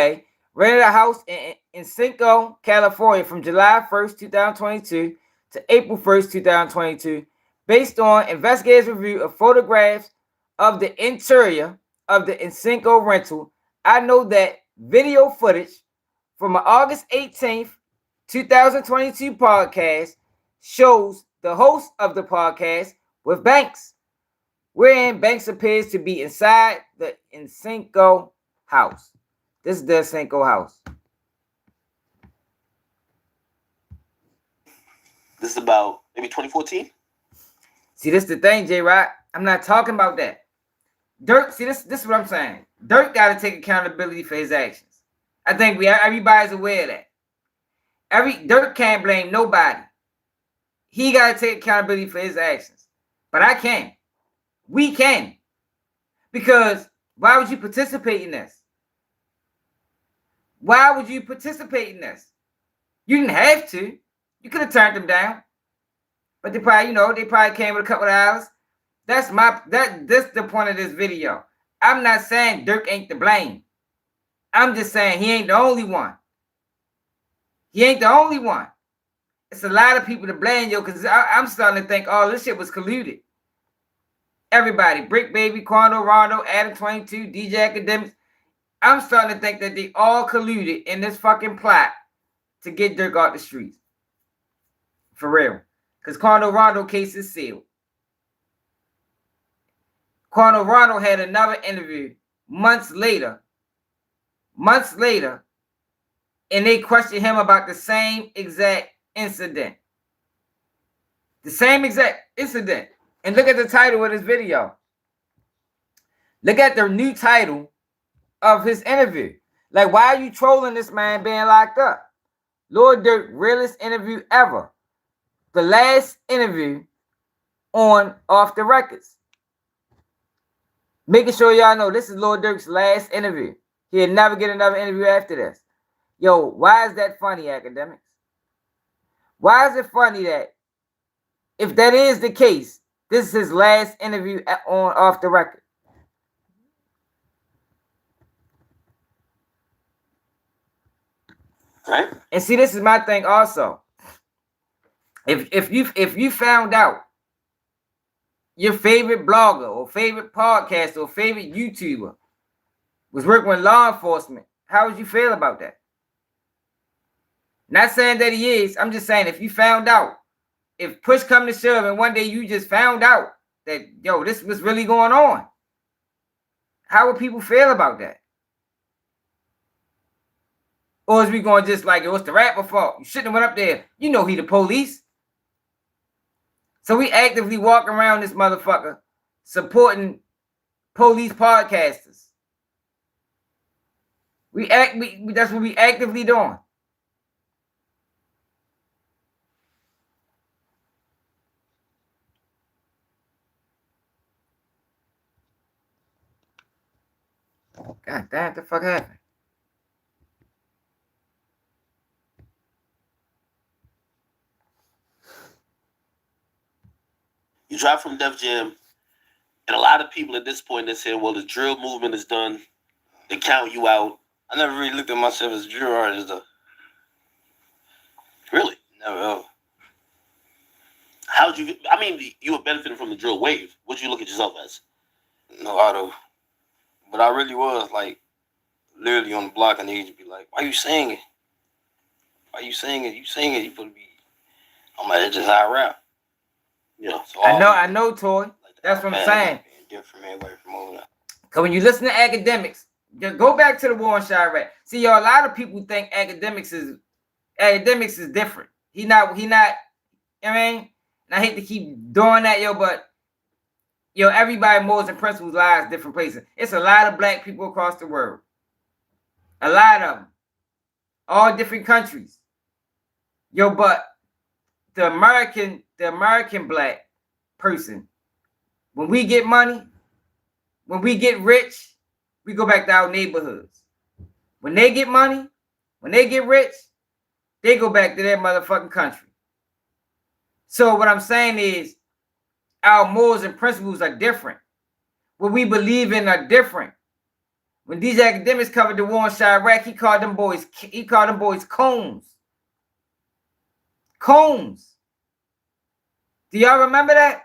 rented a house in Cinco, California from July 1st, 2022 to April 1st, 2022, based on investigative review of photographs of the interior of the Cinco rental. I know that video footage from an August 18th, 2022 podcast shows the host of the podcast with Banks, wherein Banks appears to be inside the Cinco house. This is the Cinco house. This is about maybe 2014. See, this is the thing, J-Rock. I'm not talking about that. Durk, see, this is what I'm saying. Durk got to take accountability for his actions. I think everybody's aware of that. Durk can't blame nobody. He got to take accountability for his actions. But I can. We can. Because why would you participate in this? Why would you participate in this? You didn't have to. You could have turned them down. But they probably came with a couple of hours. That's the point of this video. I'm not saying Durk ain't to blame. I'm just saying he ain't the only one. He ain't the only one. It's a lot of people to blame, yo, because I'm starting to think, oh, this shit was colluded. Everybody, Brick Baby, Quando, Rondo, Adam 22, DJ Akademiks. I'm starting to think that they all colluded in this fucking plot to get Durk out the streets. For real. Because Quando Rondo case is sealed. Quando Rondo had another interview months later, and they questioned him about the same exact incident. The same exact incident. And look at the title of this video. Look at the new title of his interview. Like, why are you trolling this man being locked up? Lil Durk, realest interview ever. The last interview on Off the Records. Making sure y'all know this is Lil Durk's last interview. He'll never get another interview after this. Yo, why is that funny, Akademiks? Why is it funny that if that is the case, this is his last interview on Off the Record? Right? And see, this is my thing also. If you found out your favorite blogger or favorite podcaster or favorite YouTuber was working with law enforcement, how would you feel about that? Not saying that he is. I'm just saying if you found out, if push come to shove and one day you just found out that, yo, this was really going on, how would people feel about that? Or is we going just like, it was the rapper fault? You shouldn't have went up there. You know he the police. So we actively walk around this motherfucker supporting police podcasters. That's what we actively doing. God damn, what the fuck happened? You dropped from Def Jam, and a lot of people at this point that said, well, the drill movement is done. They count you out. I never really looked at myself as a drill artist, though. Really? Never ever. How'd you, I mean, you were benefiting from the drill wave. What'd you look at yourself as? No auto. But I really was, like, literally on the block, and they used to be like, why you singing? Why you singing? You singing, you supposed to be. I'm like, it's just how I rap. Yeah. So I know, Toy. Like that's what I'm saying. Different, man, away from all that. Cause when you listen to Akademiks, just go back to the War and Shy rap. See, yo, a lot of people think Akademiks is different. He not, you know what I mean? And I hate to keep doing that, yo, but yo, everybody morals and principles lies different places. It's a lot of black people across the world. A lot of them. All different countries. Yo, but the American black person, when we get money, when we get rich, we go back to our neighborhoods. When they get money, when they get rich, they go back to their motherfucking country. So what I'm saying is our morals and principles are different. What we believe in are different. When these academics covered the war in Chirac, he called them boys cones. Cones. Do y'all remember that?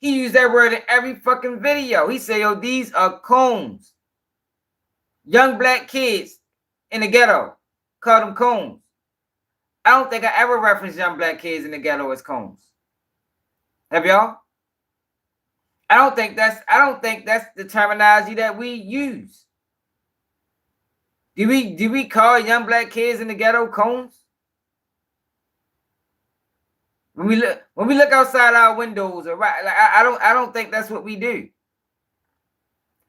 He used that word in every fucking video. He said, yo, these are cones. Young black kids in the ghetto called them cones. I don't think I ever referenced young black kids in the ghetto as cones. Have y'all? I don't think that's the terminology that we use. Do we call young black kids in the ghetto cones? When we look outside our windows, or right, like I don't think that's what we do.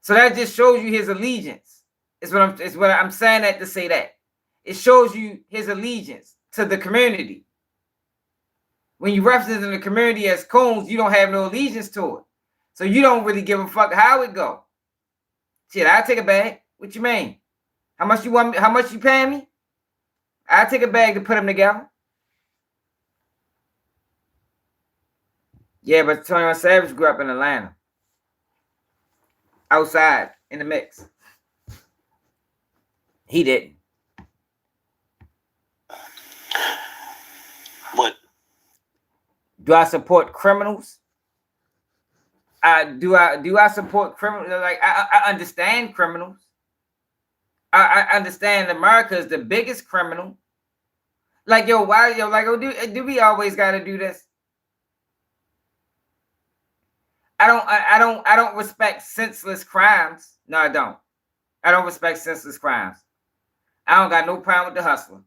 So that just shows you his allegiance. It's what I'm saying that to say that. It shows you his allegiance to the community. When you reference the community as cones, you don't have no allegiance to it. So you don't really give a fuck how it go. Shit, I'll take a bag. What you mean? How much you want me? How much you paying me? I'll take a bag to put them together. Yeah, but 21 Savage grew up in Atlanta. Outside, in the mix. He didn't. What? Do I support criminals? Do I support criminals? Like I understand criminals. I understand America is the biggest criminal. Like yo, why yo like oh, do we always gotta do this? I don't respect senseless crimes. No, I don't. I don't respect senseless crimes. I don't got no problem with the hustler.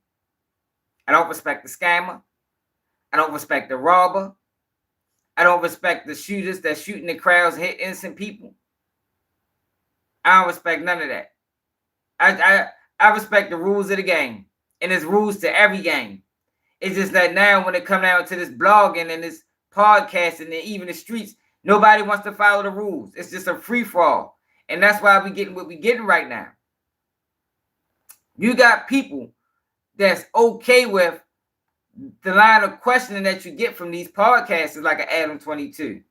I don't respect the scammer. I don't respect the robber. I don't respect the shooters that shoot in the crowds and hit innocent people. I don't respect none of that. I respect the rules of the game. And there's rules to every game. It's just that now when it come down to this blogging and this podcasting and even the streets, nobody wants to follow the rules. It's just a free-for-all. And that's why we getting what we getting right now. You got people that's okay with the line of questioning that you get from these podcasters like an Adam 22.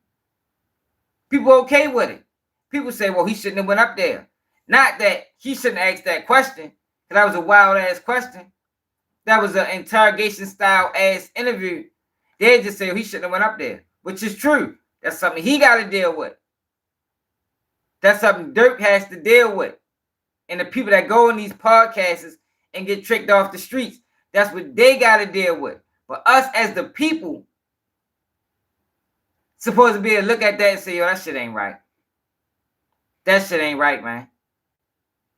People okay with it. People say, well, he shouldn't have went up there. Not that he shouldn't ask that question, because that was a wild-ass question. That was an interrogation-style-ass interview. They just say, well, he shouldn't have went up there, which is true. That's something he got to deal with. That's something Durk has to deal with. And the people that go in these podcasts and get tricked off the streets, that's what they got to deal with. But us as the people supposed to be able to look at that and say, yo, that shit ain't right. That shit ain't right, man.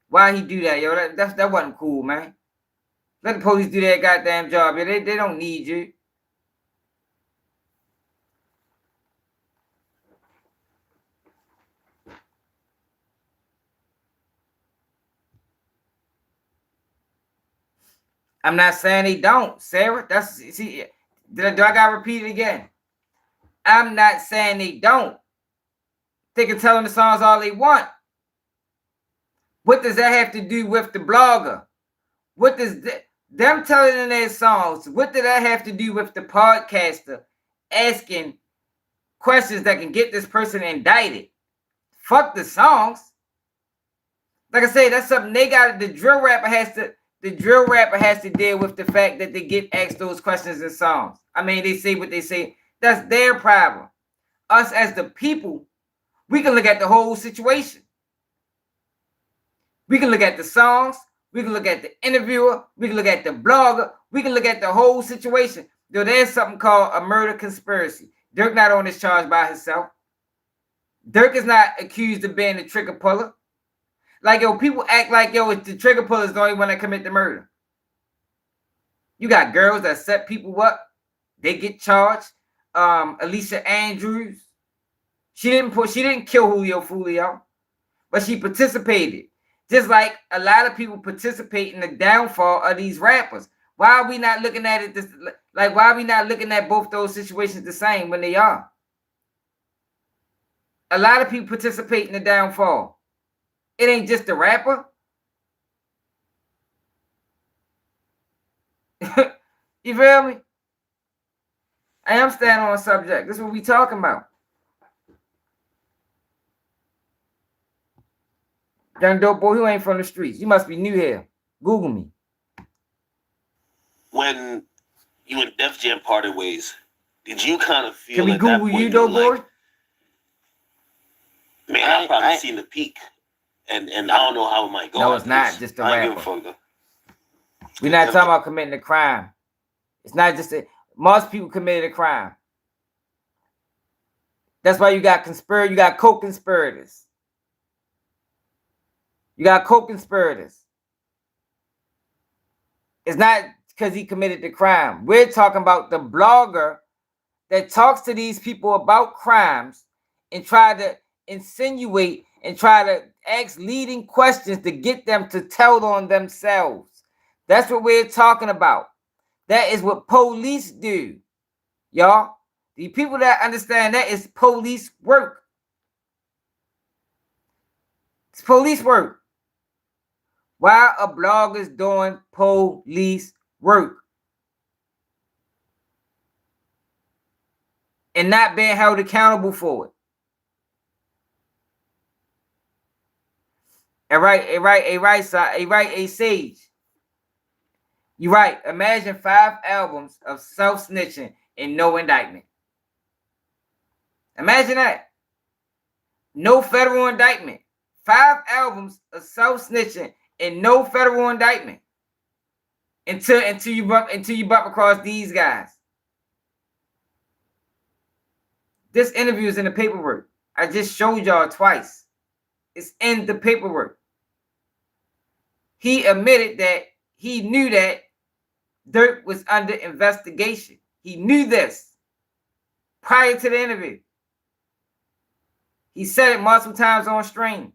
Why he do that, yo? That wasn't cool, man. Let the police do their goddamn job. Yo. They don't need you. I'm not saying they don't, Sarah. See, do I gotta repeat it again? I'm not saying they don't. They can tell them the songs all they want. What does that have to do with the blogger? What does them telling in their songs? What did that have to do with the podcaster asking questions that can get this person indicted? Fuck the songs. Like I say, that's something they got. The drill rapper has to deal with the fact that they get asked those questions in songs. I mean, they say what they say. That's their problem. Us as the people, we can look at the whole situation. We can look at the songs. We can look at the interviewer. We can look at the blogger. We can look at the whole situation. Though there's something called a murder conspiracy. Durk not on this charge by himself. Durk is not accused of being the trigger puller. Like, yo, people act like, yo, it's the trigger puller is the only one that commit the murder. You got girls that set people up. They get charged. Alicia Andrews. She didn't kill Julio Fulio, but she participated. Just like a lot of people participate in the downfall of these rappers. Why are we not looking at it this, like why are we not looking at both those situations the same when they are? 'A lot of people participate in the downfall. It ain't just the rapper. You feel me? I am standing on a subject. This is what we talking about. Young dope boy who ain't from the streets. You must be new here. Google me. When you and Def Jam parted ways, did you kind of feel? Can we at Google that point, you, dope boy? Man, I've probably seen the peak, and I don't know how it might go. No, it's not just the rapper. We're not talking about committing a crime. It's not just most people committed a crime. That's why you got conspiracy. You got co-conspirators. You got co-conspirators. It's not because he committed the crime. We're talking about the blogger that talks to these people about crimes and try to insinuate and try to ask leading questions to get them to tell on themselves. That's what we're talking about. That is what police do, y'all. The people that understand that is police work. It's police work. Why a blogger's doing police work and not being held accountable for it. A Sage. You're right. Imagine 5 albums of self-snitching and no indictment. Imagine that. No federal indictment. 5 albums of self-snitching and no federal indictment. Until you bump across these guys. This interview is in the paperwork. I just showed y'all twice. It's in the paperwork. He admitted that he knew that Durk was under investigation. He knew this prior to the interview. He said it multiple times on stream.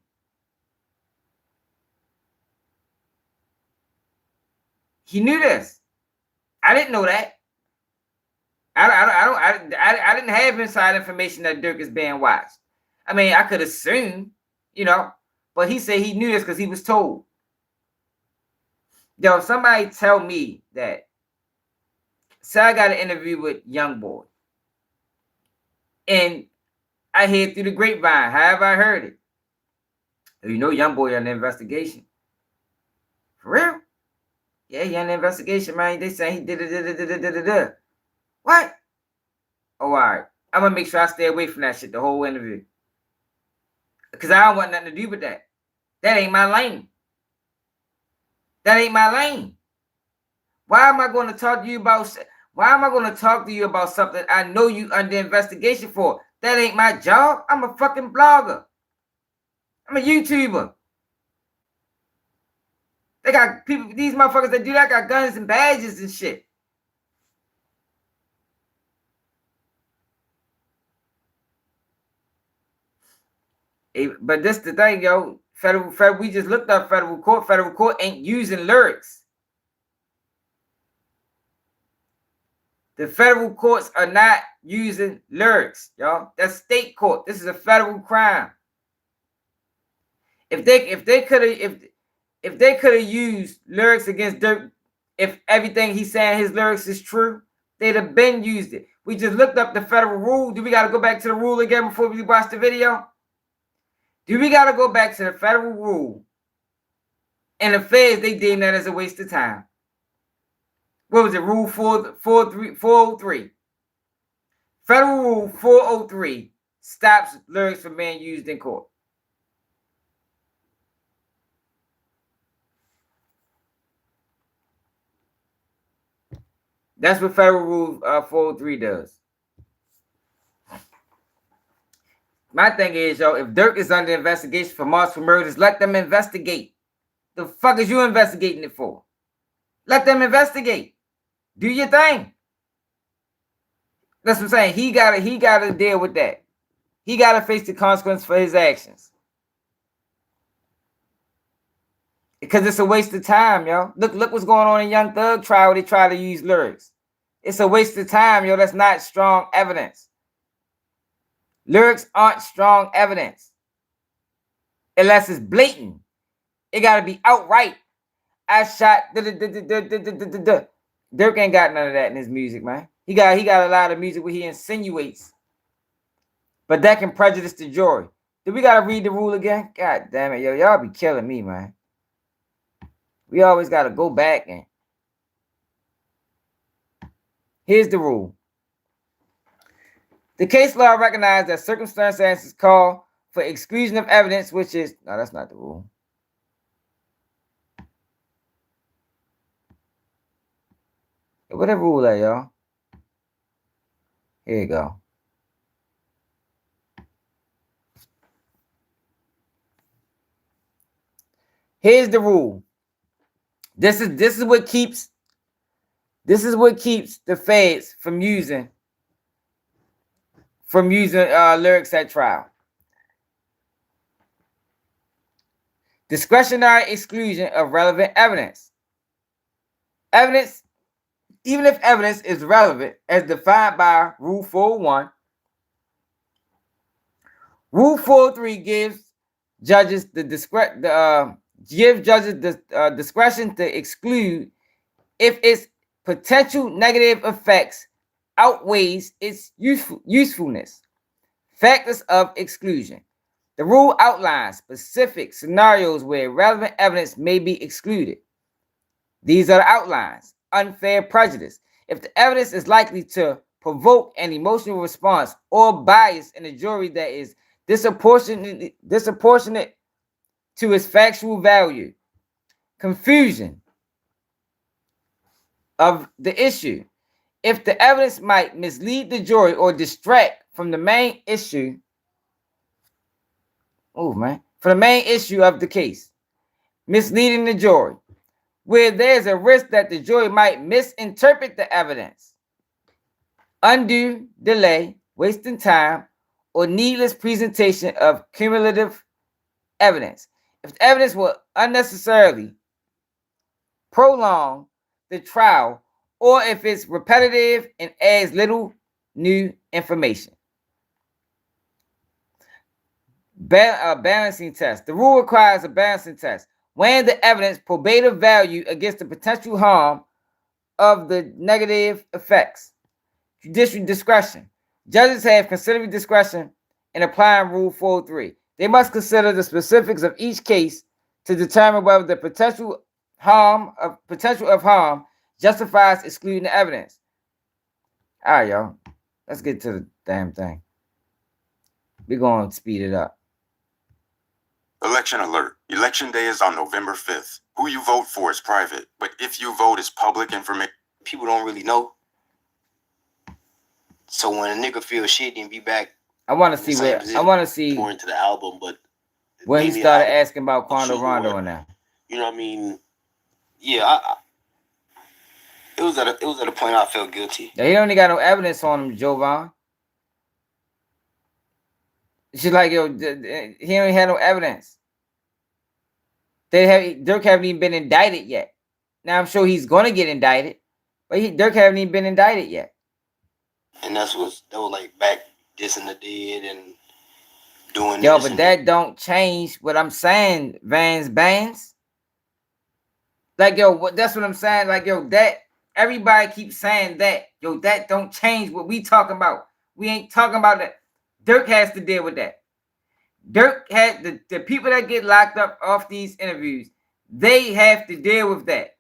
He knew this. I didn't know that. I didn't have inside information that Durk is being watched. I mean, I could assume, but he said he knew this because he was told. Yo, somebody tell me that. Say I got an interview with YoungBoy, and I heard through the grapevine. However, I heard it. YoungBoy on the investigation. For real? Yeah, he on the investigation, man. They say he did it. What? Oh, all right. I'm gonna make sure I stay away from that shit the whole interview, because I don't want nothing to do with that. That ain't my lane. That ain't my lane. Why am I going to talk to you about? Why am I going to talk to you about something I know you under investigation for? That ain't my job. I'm a fucking blogger. I'm a YouTuber. They got people. These motherfuckers that do that got guns and badges and shit. But this the thing, yo. Federal, we just looked up federal court. Federal court ain't using lyrics. The federal courts are not using lyrics, y'all. That's state court. This is a federal crime. If they could have used lyrics against Durk, if everything he's saying his lyrics is true, they'd have been used it. We just looked up the federal rule. Do we got to go back to the rule again before we watch the video? Do we got to go back to the federal rule? And the feds, they deem that as a waste of time. What was it? Rule 403. Federal Rule 403 stops lyrics from being used in court. That's what Federal Rule 403 does. My thing is, yo, if Durk is under investigation for multiple murders, let them investigate. The fuck is you investigating it for? Let them investigate. Do your thing. That's what I'm saying. He gotta deal with that. He gotta face the consequence for his actions. Because it's a waste of time, yo. Look what's going on in Young Thug trial where they try to use lyrics. It's a waste of time, yo. That's not strong evidence. Lyrics aren't strong evidence. unless it's blatant. It gotta be outright. I shot. Durk ain't got none of that in his music, man. He got a lot of music where he insinuates, but that can prejudice the jury. Do we gotta read the rule again? God damn it, yo, y'all be killing me, man. We always gotta go back and. Here's the rule. The case law recognizes that circumstances call for exclusion of evidence, which is no, that's not the rule. What that rule at, y'all? Here you go. Here's the rule. This is what keeps the feds from using lyrics at trial. Discretionary exclusion of relevant evidence. Evidence, even if evidence is relevant as defined by Rule 401, Rule 403 gives judges the discretion to exclude if its potential negative effects outweighs its usefulness. Factors of exclusion. The rule outlines specific scenarios where relevant evidence may be excluded. These are the outlines. Unfair prejudice. If the evidence is likely to provoke an emotional response or bias in a jury that is disproportionate to its factual value. Confusion of the issue. If the evidence might mislead the jury or distract from the main issue, from the main issue of the case, misleading the jury, where there's a risk that the jury might misinterpret the evidence, undue delay, wasting time, or needless presentation of cumulative evidence. If the evidence will unnecessarily prolong the trial, or if it's repetitive and adds little new information. Balancing test. The rule requires a balancing test. Weighing the evidence probative value against the potential harm of the negative effects. Judicial discretion. Judges have considerable discretion in applying Rule 403. They must consider the specifics of each case to determine whether the potential of harm justifies excluding the evidence. All right, y'all. Let's get to the damn thing. We're going to speed it up. Election alert. Election day is on November 5th. Who you vote for is private, but if you vote is public information. People don't really know. So when a nigga feel shit and be back. I want to see more into the album, but when he started asking about Quando Rondo and that. You know what I mean? Yeah, it was at a point I felt guilty. Yeah, he don't even got no evidence on him, Jovan. She's like, yo, he don't have no evidence. Durk haven't even been indicted yet. Now I'm sure he's gonna get indicted, but Durk haven't even been indicted yet. And that was like back dissing the dead and doing. Yo, but that don't change what I'm saying, Vans Bands. Like, yo, that's what I'm saying. Like, yo, that everybody keeps saying that. Yo, that don't change what we talking about. We ain't talking about that. Durk has to deal with that. Durk had the people that get locked up off these interviews, they have to deal with that.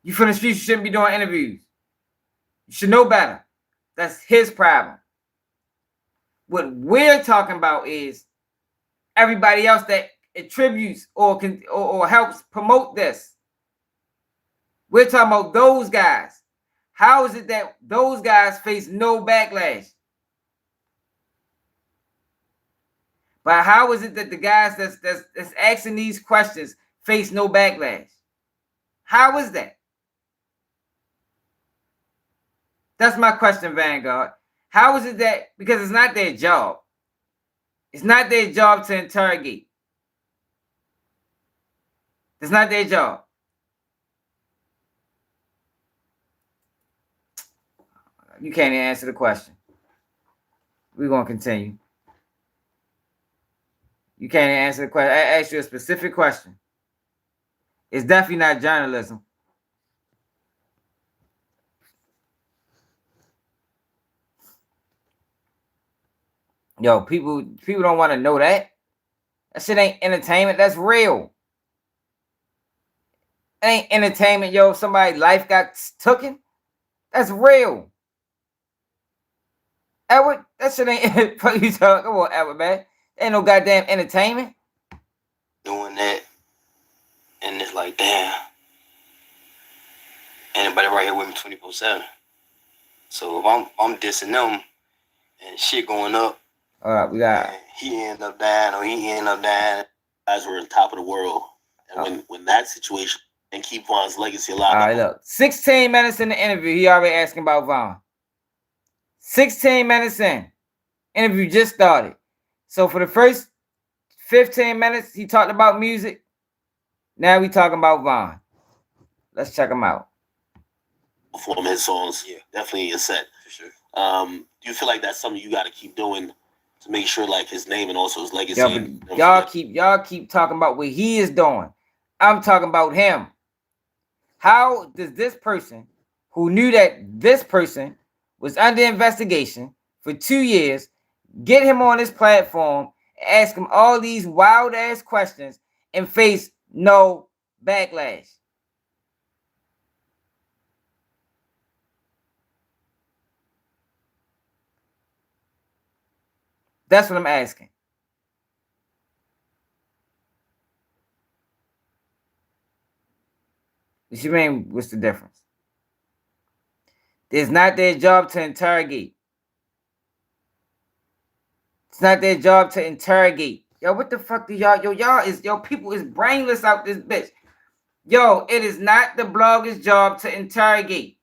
You from the streets, you shouldn't be doing interviews. You should know better. That's his problem. What we're talking about is everybody else that attributes or helps promote this. We're talking about those guys. How is it that those guys face no backlash? But how is it that the guys that's asking these questions face no backlash? How is that? That's my question, Vanguard. How is it that, because it's not their job. It's not their job to interrogate. It's not their job. You can't even answer the question. We're going to continue. You can't answer the question. I asked you a specific question. It's definitely not journalism. Yo, people don't want to know that. That shit ain't entertainment. That's real. It ain't entertainment, yo. Somebody's life got tooken. That's real. Edward, that shit ain't. Fuck you talking? Come on, Edward, man. Ain't no goddamn entertainment. Doing that, and it's like, damn. Anybody right here with me 24/7. So if I'm dissing them and shit going up, all right, we got. He end up dying or he end up dying. Guys were on top of the world, and when that situation and keep Von's legacy alive. All right, look. 16 minutes in the interview, he already asking about Von. 16 minutes in, interview just started. So for the first 15 minutes, he talked about music. Now we talking about Von. Let's check him out. Perform his songs, definitely a set for sure. Do you feel like that's something you got to keep doing to make sure, like, his name and also his legacy? Y'all keep talking about what he is doing. I'm talking about him. How does this person, who knew that this person was under investigation for 2 years, get him on this platform, ask him all these wild ass questions, and face no backlash? That's what I'm asking. What you mean, what's the difference? It's not their job to interrogate. It's not their job to interrogate. Yo, what the fuck do y'all, people is brainless out this bitch. Yo, it is not the blogger's job to interrogate.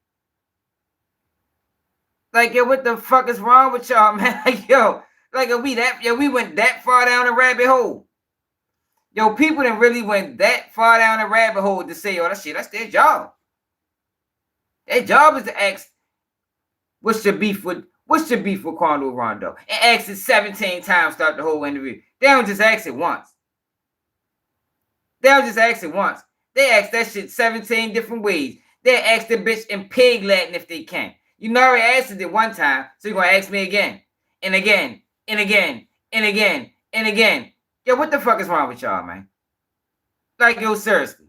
Like, yo, what the fuck is wrong with y'all, man? Like, yo, we went that far down the rabbit hole. Yo, people didn't really went that far down the rabbit hole to say, oh, that's their job. Their job is to ask, what's your beef with Quando Rondo? And ask it 17 times throughout the whole interview. They don't just ask it once. They ask that shit 17 different ways. They ask the bitch in pig Latin if they can. You know, I already asked it one time, so you're gonna ask me again. And again, and again, and again, and again. Yo, what the fuck is wrong with y'all, man? Like, yo, seriously.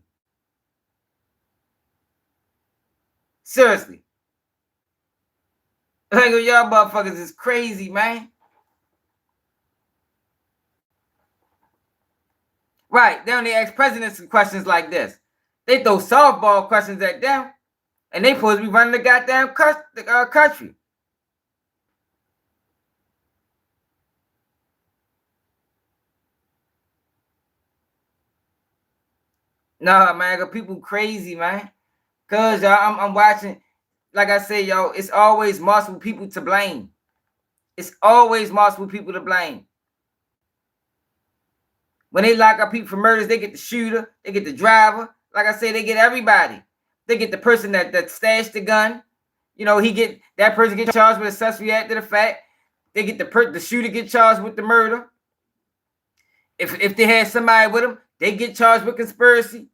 Seriously. Like, yo, y'all motherfuckers is crazy, man. Right, they only ask presidents questions like this. They throw softball questions at them, and they supposed to be running the goddamn country. Nah, man, people crazy, man. Cause y'all, I'm watching. Like I say, yo, it's always multiple people to blame. It's always multiple people to blame. When they lock up people for murders, they get the shooter, they get the driver. Like I say, they get everybody. They get the person that stashed the gun. You know, that person get charged with accessory after the fact. They get the shooter get charged with the murder. If they had somebody with them, they get charged with conspiracy.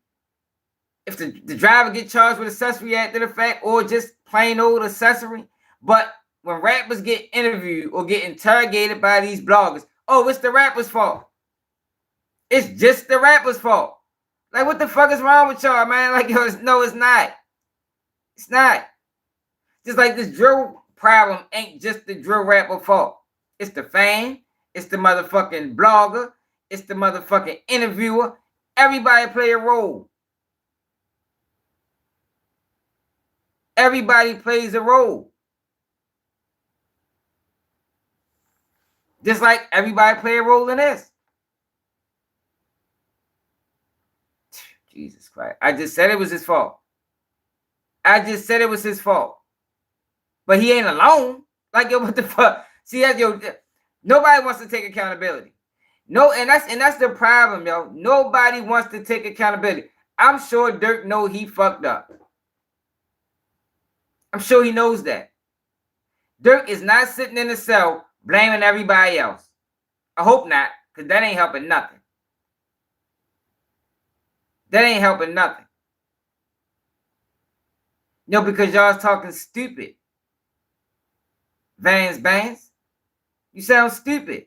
If the driver get charged with accessory after the fact, or just plain old accessory. But when rappers get interviewed or get interrogated by these bloggers, oh, it's the rapper's fault. It's just the rapper's fault. Like, what the fuck is wrong with y'all, man? Like, yo, no, it's not. It's not. Just like this drill problem ain't just the drill rapper fault. It's the fan. It's the motherfucking blogger. It's the motherfucking interviewer. Everybody play a role. Everybody plays a role. Just like everybody play a role in this. Jesus Christ. I just said it was his fault. But he ain't alone. Like, yo, what the fuck? See, that, yo, nobody wants to take accountability. No, and that's the problem, yo. Nobody wants to take accountability. I'm sure Durk know he fucked up. I'm sure he knows that. Durk is not sitting in the cell blaming everybody else. I hope not. Because that ain't helping nothing. That ain't helping nothing. No, because y'all's talking stupid. Vans. You sound stupid.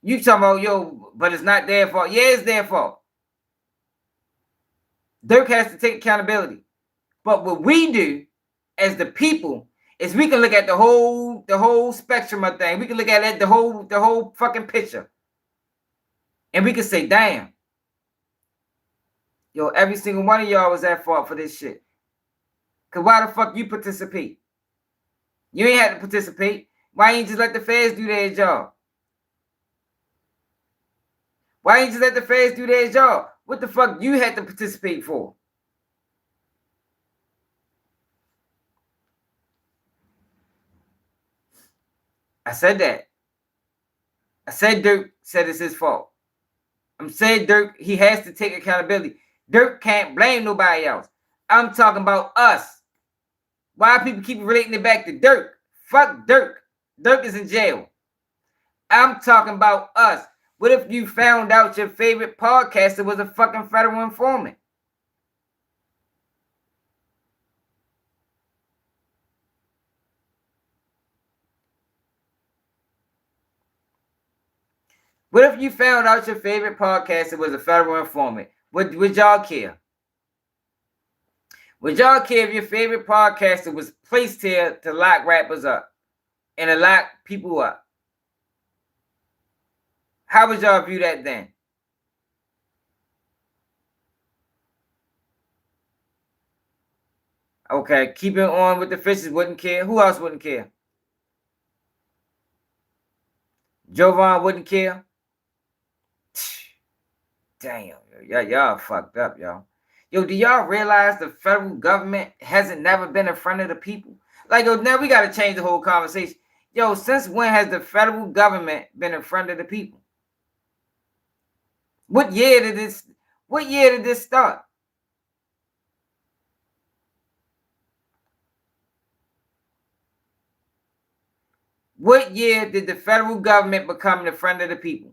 You talking about, yo, but it's not their fault. Yeah, it's their fault. Durk has to take accountability. But what we do as the people is we can look at the whole spectrum of things. We can look at it, the whole fucking picture. And we can say, damn. Yo, every single one of y'all was at fault for this shit. Because why the fuck you participate? You ain't had to participate. Why ain't you just let the feds do their job? Why ain't you just let the feds do their job? What the fuck you had to participate for? I said that. I said Durk said it's his fault. I'm saying Durk, he has to take accountability. Durk can't blame nobody else. I'm talking about us. Why people keep relating it back to Durk? Fuck Durk. Durk is in jail. I'm talking about us. What if you found out your favorite podcaster was a fucking federal informant? What if you found out your favorite podcaster was a federal informant? Would y'all care? Would y'all care if your favorite podcaster was placed here to lock rappers up and to lock people up? How would y'all view that then? Okay, keeping on with the fishes wouldn't care. Who else wouldn't care? Jovan wouldn't care. Damn, y'all fucked up, y'all. Yo, do y'all realize the federal government hasn't never been in front of the people? Like, yo, now we got to change the whole conversation. Yo, since when has the federal government been in front of the people? What year did this start? What year did the federal government become in front of the people?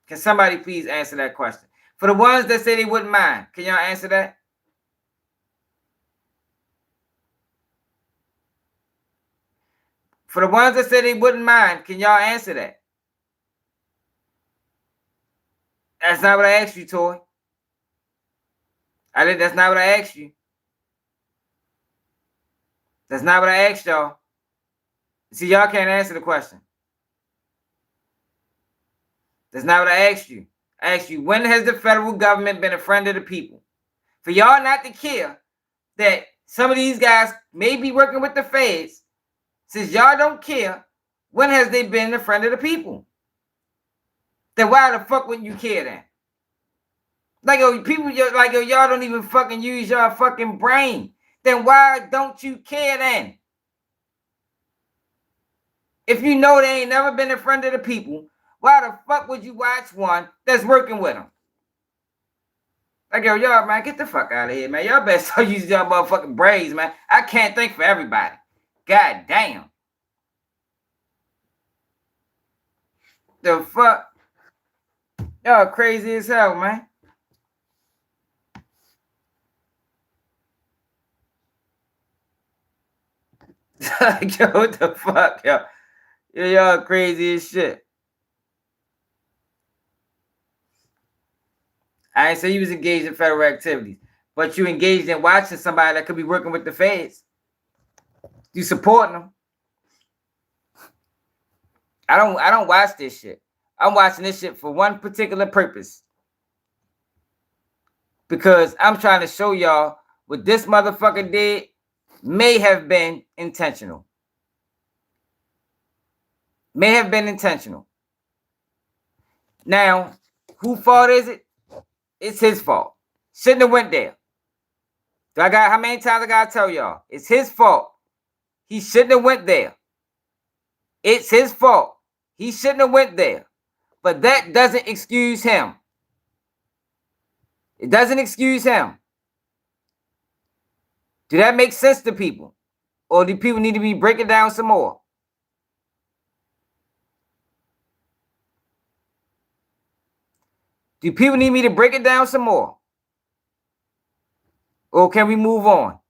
Can somebody please answer that question? For the ones that say they wouldn't mind, can y'all answer that? For the ones that say they wouldn't mind, can y'all answer that? That's not what I asked you, Toy. That's not what I asked you. That's not what I asked y'all. See, y'all can't answer the question. That's not what I asked you. I asked you, when has the federal government been a friend of the people? For y'all not to care that some of these guys may be working with the feds, since y'all don't care, when has they been a friend of the people? Then why the fuck wouldn't you care then? Like, yo, people, like, yo, y'all don't even fucking use your fucking brain. Then why don't you care then? If you know they ain't never been a friend of the people, why the fuck would you watch one that's working with them? Like, yo, y'all, man, get the fuck out of here, man. Y'all better start using y'all motherfucking brains, man. I can't think for everybody. God damn. The fuck? Y'all crazy as hell, man. Yo, what the fuck, yo? Y'all crazy as shit. I ain't say you was engaged in federal activities, but you engaged in watching somebody that could be working with the feds. You supporting them. I don't watch this shit. I'm watching this shit for one particular purpose. Because I'm trying to show y'all what this motherfucker did may have been intentional. May have been intentional. Now, whose fault is it? It's his fault. Shouldn't have went there. How many times I gotta tell y'all? It's his fault. He shouldn't have went there. It's his fault. He shouldn't have went there. But that doesn't excuse him. It doesn't excuse him. Do that make sense to people? Or do people need to be breaking down some more? Do people need me to break it down some more? Or can we move on?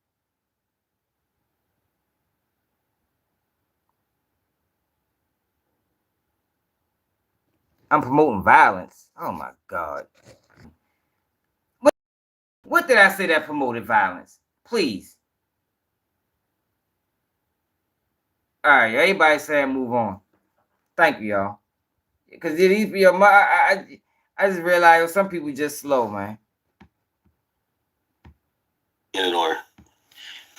I'm promoting violence. Oh my God. What did I say that promoted violence? Please. All right, everybody saying move on. Thank you, y'all. Because I just realized some people just slow, man. In order.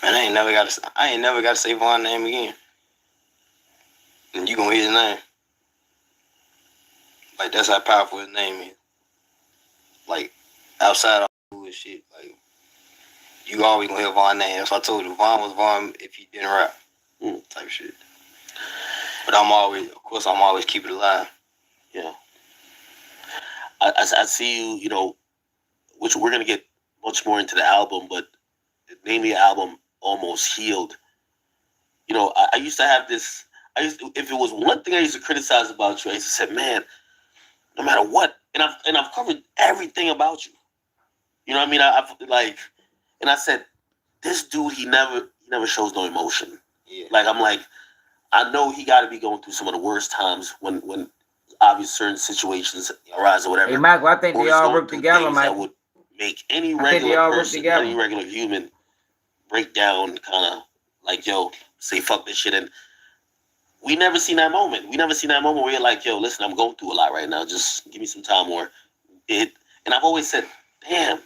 Man, I ain't never gotta say Von's name again. And you gonna hear his name. Like, that's how powerful his name is. Like, outside of all this shit, like, you always gonna hear Von's name. That's what I told you. Von was Von if he didn't rap. Type shit. But I'm always keep it alive. Yeah. I see you, which we're gonna get much more into the album, but naming the album Almost Healed. I used to have this. If it was one thing I used to criticize about you, I used to say, man, no matter what, and I've covered everything about you. You know what I mean? And I said, this dude, he never shows no emotion. Yeah. Like, I'm like, I know he got to be going through some of the worst times when obvious certain situations arise or whatever. Hey, Michael, I think they all work together, Michael. That would make any regular person, any regular human break down, kind of like, yo, say fuck this shit. And we never seen that moment. We never seen that moment where you're like, yo, listen, I'm going through a lot right now. Just give me some time more. And I've always said, damn,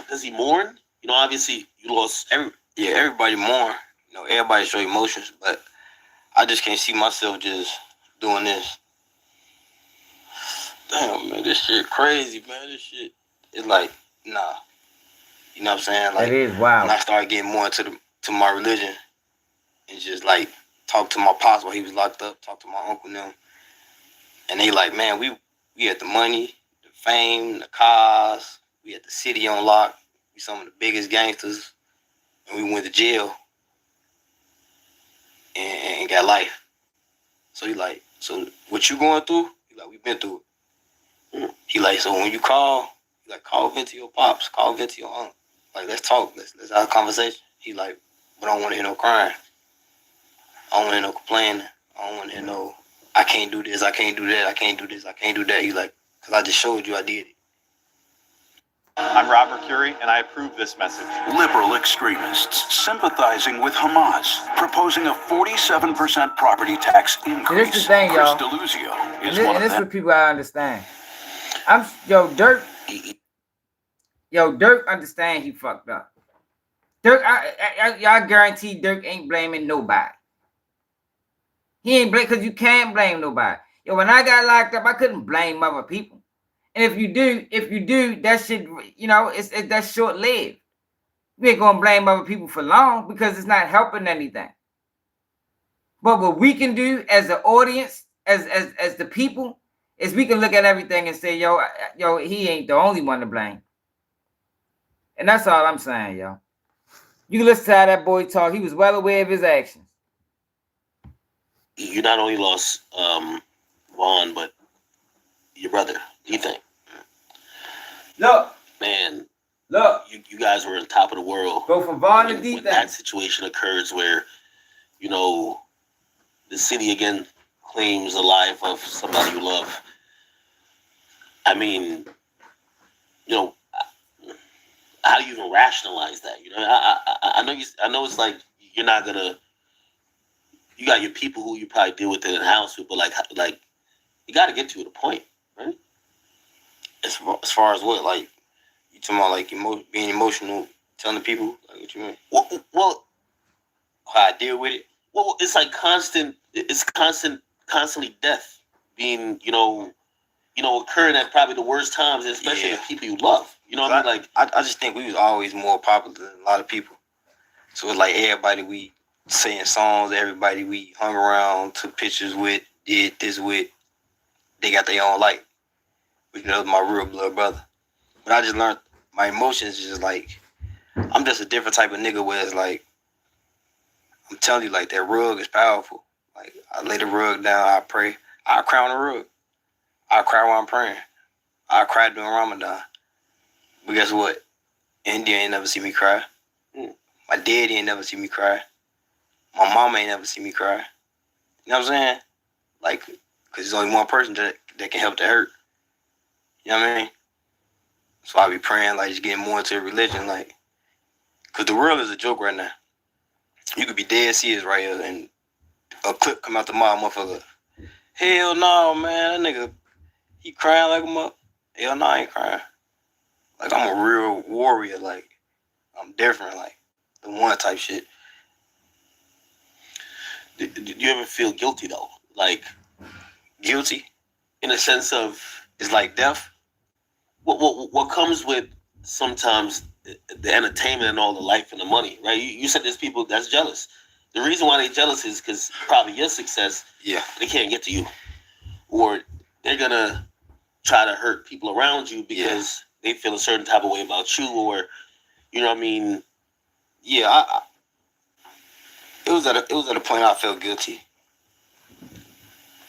does he mourn? Obviously you lost everybody mourn. Everybody show emotions, but I just can't see myself just doing this. Damn, man, this shit crazy, man. This shit is like, nah. You know what I'm saying? Like, it is wild. When I started getting more into my religion and just like talk to my pops while he was locked up, talk to my uncle and them, and they like, man, we had the money, the fame, the cars, we had the city on lock, we some of the biggest gangsters, and we went to jail and got life. So he like, so what you going through? He like, we been through it. He like, so when you call, he like, call vent to your pops, call vent to your uncle. Like, let's talk, let's have a conversation. He like, but I don't want to hear no crying. I don't want to hear no complaining. I don't want to hear no, I can't do this, I can't do that, I can't do this, I can't do that. He's like, because I just showed you I did it. I'm Robert Curie, and I approve this message. Liberal extremists sympathizing with Hamas, proposing a 47% property tax increase. This is the thing, y'all. Chris Deluzio is and one of this them. what people I understand. Durk understand he fucked up. Durk, I guarantee Durk ain't blaming nobody. He ain't blame because you can't blame nobody. When I got locked up, I couldn't blame other people. And if you do, that shit, that's short lived. You ain't gonna blame other people for long because it's not helping anything. But what we can do as an audience, as the people, is we can look at everything and say, yo, he ain't the only one to blame. And that's all I'm saying, yo. You can listen to how that boy talk. He was well aware of his actions. You not only lost Vaughn, but your brother, Ethan. Look. Man. Look. You guys were on top of the world. Go from Vaughn to Ethan. When that situation occurs where, the city again claims the life of somebody you love. I mean, how do you even rationalize that? I know it's like you're not gonna. You got your people who you probably deal with in the house with, but like you got to get to the point, right? As far as what, like, you talking about like being emotional, telling people, like, what you mean? Well, how I deal with it. Well, it's like constantly death being, occurring at probably the worst times, especially the people you love. You know what I mean? Like, I just think we was always more popular than a lot of people. So it's like everybody we saying songs, everybody we hung around, took pictures with, did this with, they got their own life. Which was my real blood brother. But I just learned my emotions is just like, I'm just a different type of nigga where it's like, I'm telling you, like, that rug is powerful. Like, I lay the rug down, I pray, I cry on the rug. I cry while I'm praying. I cried during Ramadan. But guess what? India ain't never see me cry. My daddy ain't never see me cry. My mama ain't never see me cry. You know what I'm saying? Like, because there's only one person that can help the hurt. You know what I mean? So I be praying, like, just getting more into religion, like, because the world is a joke right now. You could be dead serious right here, and a clip come out the mouth, motherfucker. Hell no, man. That nigga, he crying like a mother. Hell no, I ain't crying. Like, I'm a real warrior. Like, I'm different. Like, the one type shit. Did you ever feel guilty, though? Like, Guilty? in a sense of It's like death. what comes with sometimes the entertainment and all the life and the money, right? You said there's people that's jealous. The reason why they're jealous is because probably your success, Yeah. they can't get to you. Or they're going to try to hurt people around you because they feel a certain type of way about you, or, you know what I mean? Yeah, it was at a point I felt guilty.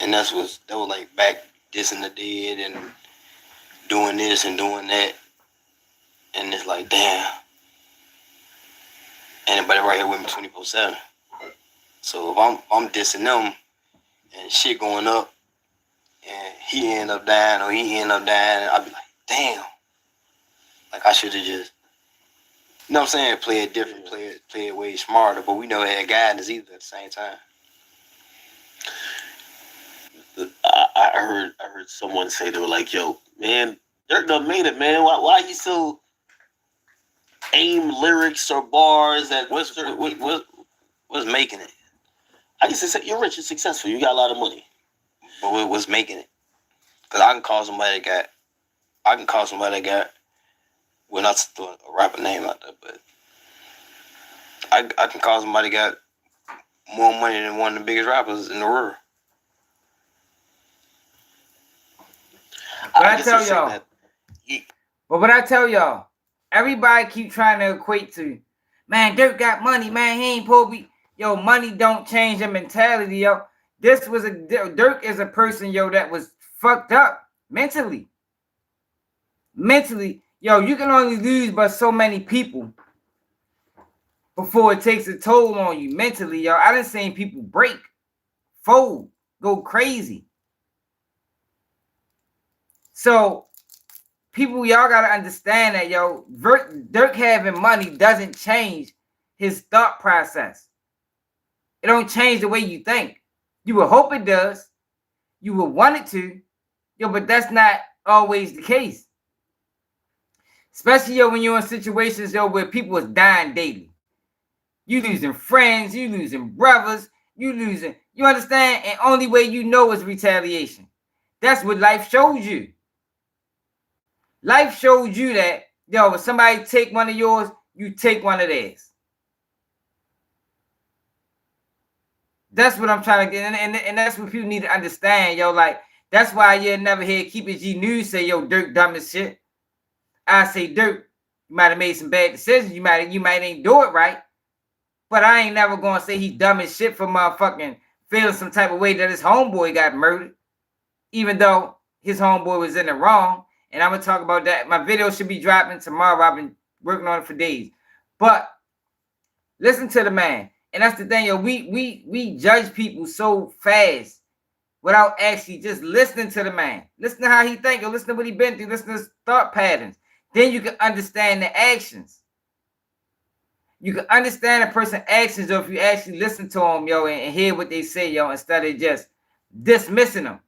And that was like back dissing the dead and doing this and doing that. And it's like, damn. Anybody right here with me 24/7. So if I'm dissing them and shit going up and he end up dying or he end up dying, I'd be like, damn. Like I should have just, you know what I'm saying, play it different, play it way smarter, but we never had guidance either at the same time. I heard someone say, they were like, yo, man, Durk done made it, man. Why he still aim lyrics or bars at what's making it? I guess it's, you're rich and successful. You got a lot of money. But what's making it? Because I can call somebody that got, well, not to throw a rapper name out there, but I can call somebody that got more money than one of the biggest rappers in the world. But I tell y'all, what I tell y'all, everybody keep trying to equate to, man, Durk got money, man, he ain't supposed to be, yo, money don't change the mentality, yo. Durk is a person, yo, that was fucked up mentally. Mentally, yo, you can only lose but so many people before it takes a toll on you mentally, yo. I done seen people break, fold, go crazy. So, people, y'all gotta understand that, yo, Durk having money doesn't change his thought process. It don't change the way you think. You would hope it does. You would want it to, yo, but that's not always the case. Especially, yo, when you're in situations, yo, where people is dying daily. You losing friends, you losing brothers, you understand? And only way you know is retaliation. That's what life shows you. Life shows you that, yo, if somebody take one of yours, you take one of theirs. That's what I'm trying to get, and that's what people need to understand, yo. Like, that's why you never hear Keep It G News say, yo, Durk dumb as shit. I say, Durk, you might have made some bad decisions. You might ain't do it right. But I ain't never gonna say he dumb as shit for motherfucking feeling some type of way that his homeboy got murdered. Even though his homeboy was in the wrong. And I'm gonna talk about that. My video should be dropping tomorrow. I've been working on it for days. But listen to the man. And that's the thing, yo. We judge people so fast without actually just listening to the man. Listen to how he think, or listen to what he been through, listen to his thought patterns. Then you can understand the actions. You can understand a person's actions, or if you actually listen to them, yo, and hear what they say, yo, instead of just dismissing them.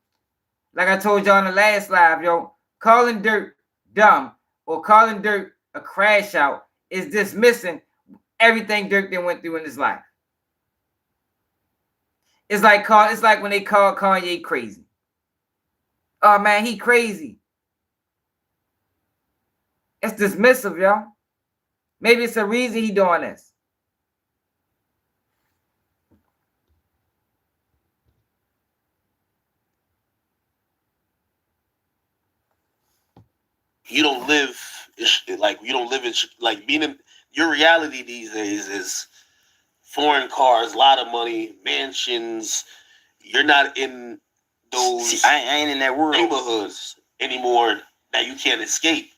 Like I told y'all in the last live, yo, calling Durk dumb or calling Durk a crash out is dismissing everything Durk then went through in his life. It's like when they call Kanye crazy. Oh man, he crazy. It's dismissive, y'all. Maybe it's a reason he doing this. You don't live like being in your reality these days is foreign cars, a lot of money, mansions. You're not in those I ain't in that world neighborhoods anymore. that you can't escape.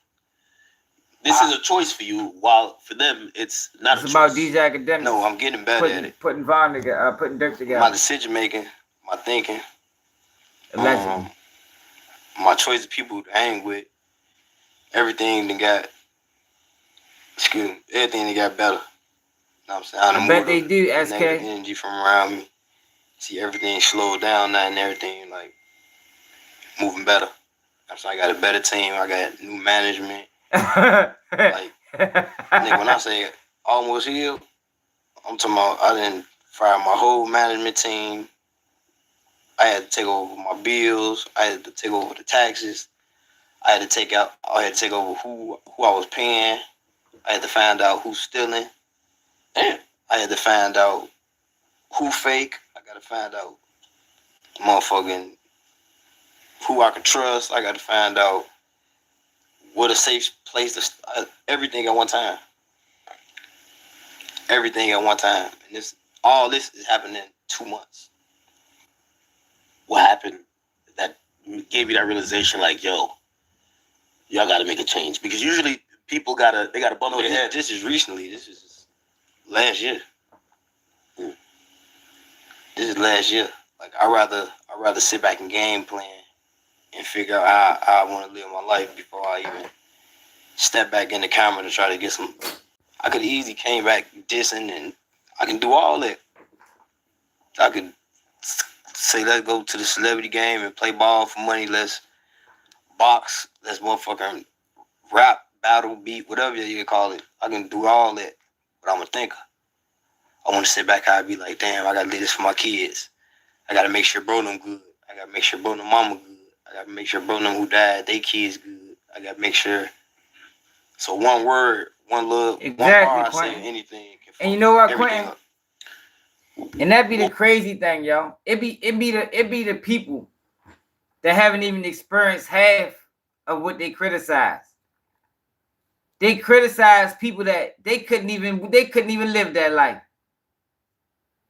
This is a choice for you, while for them it's not. It's about DJ Akademiks. No, I'm getting better at it. Putting Vaughn together, putting Durk together. My decision making, my thinking, Allegedly. My choice of people to hang with, everything that got, everything that got better. You know what I'm saying? I bet they do, SK. Negative energy from around me. See everything slowed down now and everything like moving better. I'm saying I got a better team. I got new management. Like, nigga, when I say almost healed, I'm talking about I didn't fire my whole management team. I had to take over my bills. I had to take over the taxes. I had to take over who I was paying. I had to find out who's stealing. I had to find out who fake. I got to find out motherfucking who I could trust. I got to find out what a safe place to everything at one time. Everything at one time. And all this is happening in 2 months. What happened that gave you that realization? Like, yo, y'all got to make a change, because usually people gotta bump their head. This is recently. This is last year. This is last year. Like I rather sit back and game plan and figure out how I want to live my life before I even step back in the camera to try to get some. I could easily came back dissing, and I can do all that. I could say let's go to the celebrity game and play ball for money. Let's box. Let's motherfucking rap, battle, beat, whatever you call it. I can do all that, but I'm a thinker. I want to sit back. I'd be like, damn, I gotta do this for my kids. I gotta make sure bro them good. I gotta make sure bro them mama good. I gotta make sure bro them who died, they kids good. I gotta make sure. So one word, one love, exactly, one bar, I Quentin. say anything. And you know what, everything Quentin? And that be the crazy thing, yo. It be the people that haven't even experienced half of what they criticize. They criticize people that they couldn't even live that life.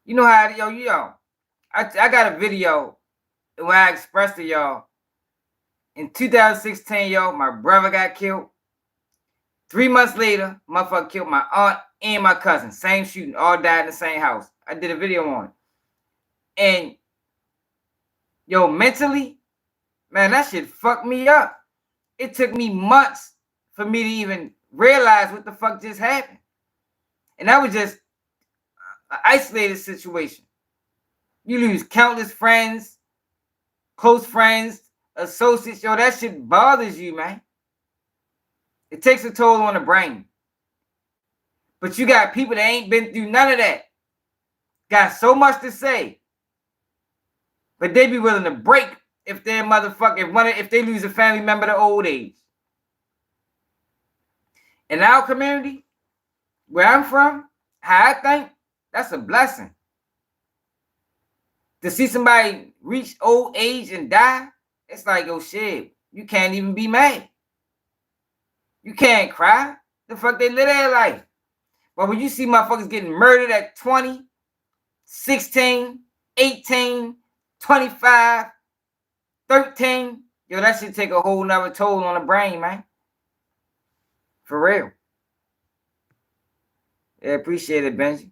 You know how, yo. I got a video where I expressed to y'all. In 2016, yo, my brother got killed. 3 months later, motherfucker killed my aunt and my cousin. Same shooting, all died in the same house. I did a video on it. And, yo, mentally, man, that shit fucked me up. It took me months for me to even realize what the fuck just happened. And that was just an isolated situation. You lose countless friends, close friends, associates. Yo, that shit bothers you, man. It takes a toll on the brain. But you got people that ain't been through none of that. Got so much to say. But they be willing to break if they're if they lose a family member to old age. In our community, where I'm from, how I think, that's a blessing. To see somebody reach old age and die, it's like, oh shit, you can't even be mad. You can't cry. The fuck they live their life. But when you see motherfuckers getting murdered at 20, 16, 18, 25, 13, yo, that should take a whole nother toll on the brain, man. For real. Yeah, appreciate it, Benji.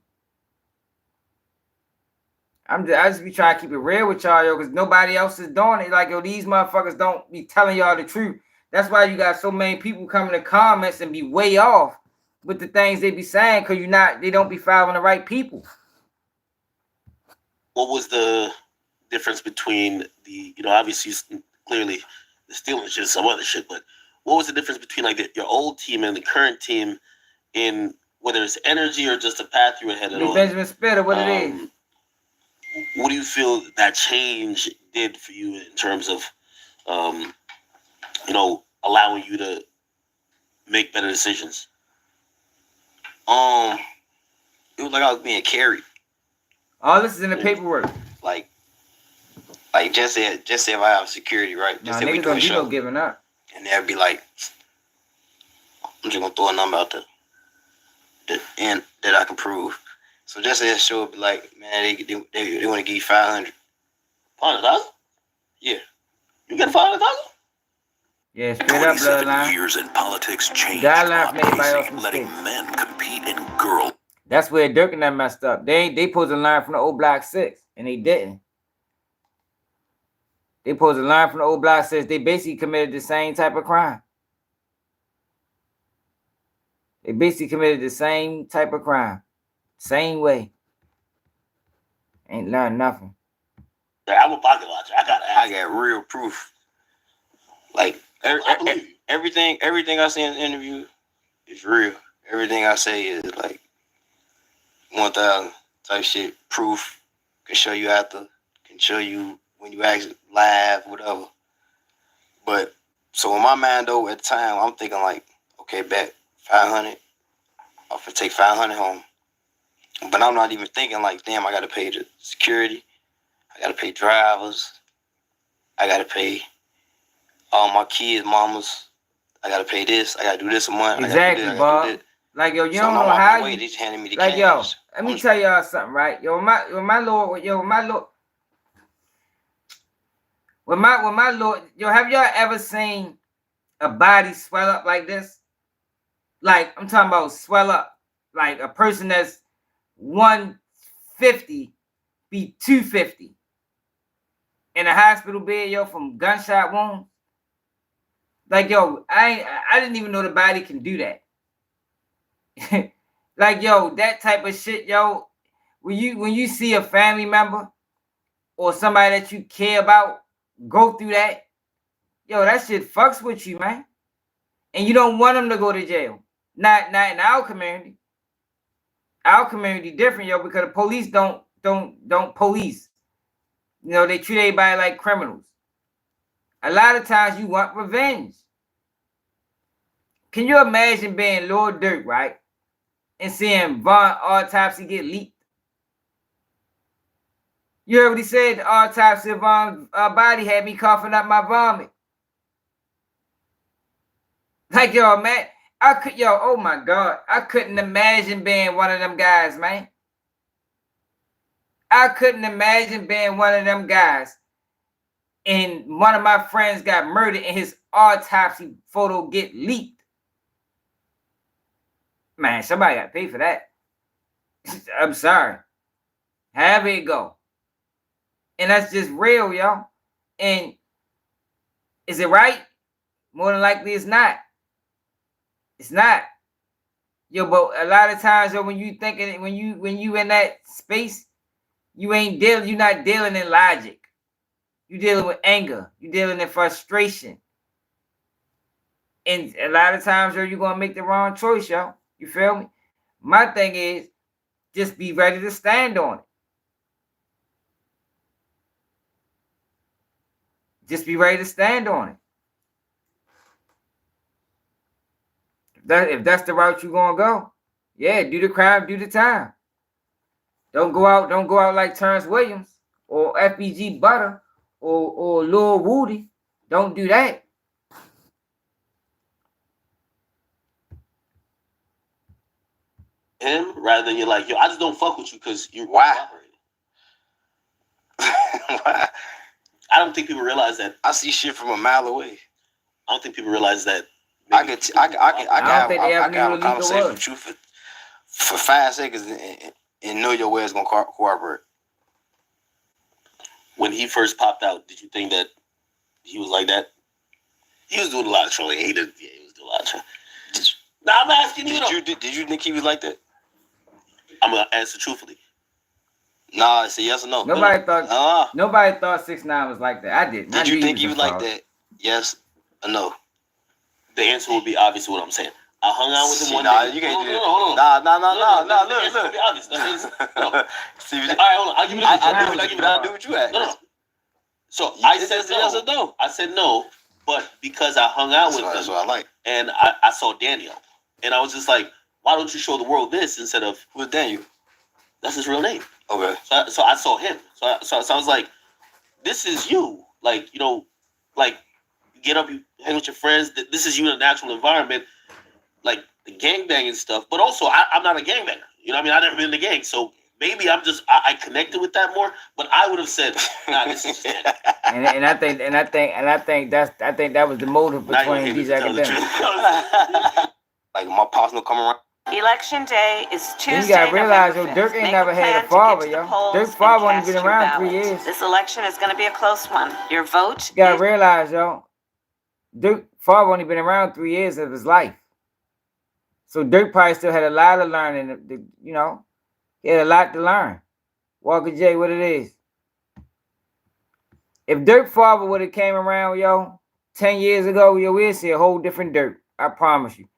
I just be trying to keep it real with y'all, yo, because nobody else is doing it. Like, yo, these motherfuckers don't be telling y'all the truth. That's why you got so many people coming to comments and be way off with the things they be saying, because they don't be following the right people. What was the difference between obviously, clearly, the stealing shit, some other shit, but what was the difference between like your old team and the current team in whether it's energy or just the path you were headed on? Benjamin Spitter, what it is. What do you feel that change did for you in terms of, allowing you to make better decisions? It was like I was being carried. All this is in the paperwork. Like just say if I have security, right? Just say we do a show, no giving up. And they'd be like, I'm just gonna throw a number out there that I can prove. So just say a show would be like, man, they want to give you 500. 500,000? Yeah. You get 500,000? Yeah, straight up 27 bloodline. years in politics changed Guideline on for anybody else pacing, letting mistakes. men compete in girl. That's where Durk and them messed up. They supposed to learn from the old Block 6, and they didn't. They supposed to learn from the old Block 6. They basically committed the same type of crime. They basically committed the same type of crime. Same way. Ain't learned nothing. I'm a pocket watcher. I got real proof. Like everything I say in the interview is real. Everything I say is like 1,000 type shit. Proof. Can show you after. Can show you when you actually live, whatever. But so in my mind though, at the time, I'm thinking like, okay, bet 500. I'm gonna take 500 home. But I'm not even thinking like, damn, I gotta pay the security. I gotta pay drivers. I gotta pay all my kids' mamas. I gotta pay this. I gotta do this a month. Exactly, Bob. Like, yo, you don't know how you... They just handed me the like, cash. yo, let me tell y'all something, right? Yo, my lord, yo, have y'all ever seen a body swell up like this? Like, I'm talking about swell up. Like, a person that's 150 be 250 in a hospital bed, yo, from gunshot wounds. Like, yo, I didn't even know the body can do that. Like, yo, that type of shit, yo, when you see a family member or somebody that you care about go through that, yo, that shit fucks with you, man. And you don't want them to go to jail. Not in our community. Our community different, yo, because the police don't police. You know, they treat everybody like criminals. A lot of times you want revenge. Can you imagine being Lil Durk, right? And seeing Von autopsy get leaked? You heard what he said? The autopsy of Von's body had me coughing up my vomit. Like, yo, man, oh my God, I couldn't imagine being one of them guys, man. I couldn't imagine being one of them guys. And one of my friends got murdered and his autopsy photo get leaked. Man, somebody got to pay for that. I'm sorry. However it go. And that's just real, y'all. And is it right? More than likely it's not. It's not. Yo, but a lot of times, yo, when you thinking, when you in that space, you're not dealing in logic. You're dealing with anger. You're dealing in frustration. And a lot of times, yo, you're gonna make the wrong choice, yo. You feel me? My thing is just be ready to stand on it. Just be ready to stand on it. If that's the route you're gonna go, yeah, do the crime, do the time. Don't go out like Terrence Williams or FBG Butter or Lil Woody. Don't do that. Him rather than you're like, yo, I just don't fuck with you because you're why? Why? I don't think people realize that. I see shit from a mile away. I don't think people realize that. I can have a conversation with you for 5 seconds and know your way is gonna cooperate. When he first popped out, did you think that he was like that? He was doing a lot of trolling. He was doing a lot of trolling. Now I'm asking you. Did you think he was like that? I'm gonna answer truthfully. Nah, it's a yes or no. Nobody thought 6ix9ine was like that. I didn't. Did you think he was like that? Yes or no? The answer would be obvious to what I'm saying. I hung out with him one day. You can't do that. Hold on. Nah, look. Be honest. No. All right, hold on. I'll give you this. I do what you ask. No. So I said no. Yes or no. I said no, but because I hung out with him, that's what I like. And I saw Daniel, and I was just like, why don't you show the world this instead of who's Daniel? That's his real name. Okay. So I saw him. So I was like, this is you. Like, you know, like you get up, you hang with your friends. This is you in a natural environment, like the gangbanging stuff. But also, I'm not a gangbanger. You know what I mean? I've never been in a gang. So maybe I connected with that more, but I would have said, nah, this is just it. and I think that was the motive between these academics. Like my pops no come around. Election day is Tuesday, You gotta realize, yo, November 5th. Dirk ain't Make never a had plan a father, to get to yo. the polls Dirk's and father only cast been your around 3 ballot. years. This election is going to be a close one. Your vote You gotta realize, yo, Dirk's father only been around 3 years of his life. So Dirk probably still had a lot of learning, you know. He had a lot to learn. Walker J, what it is. If Dirk's father would have came around, yo, 10 years ago, yo, we'd see a whole different Dirk. I promise you.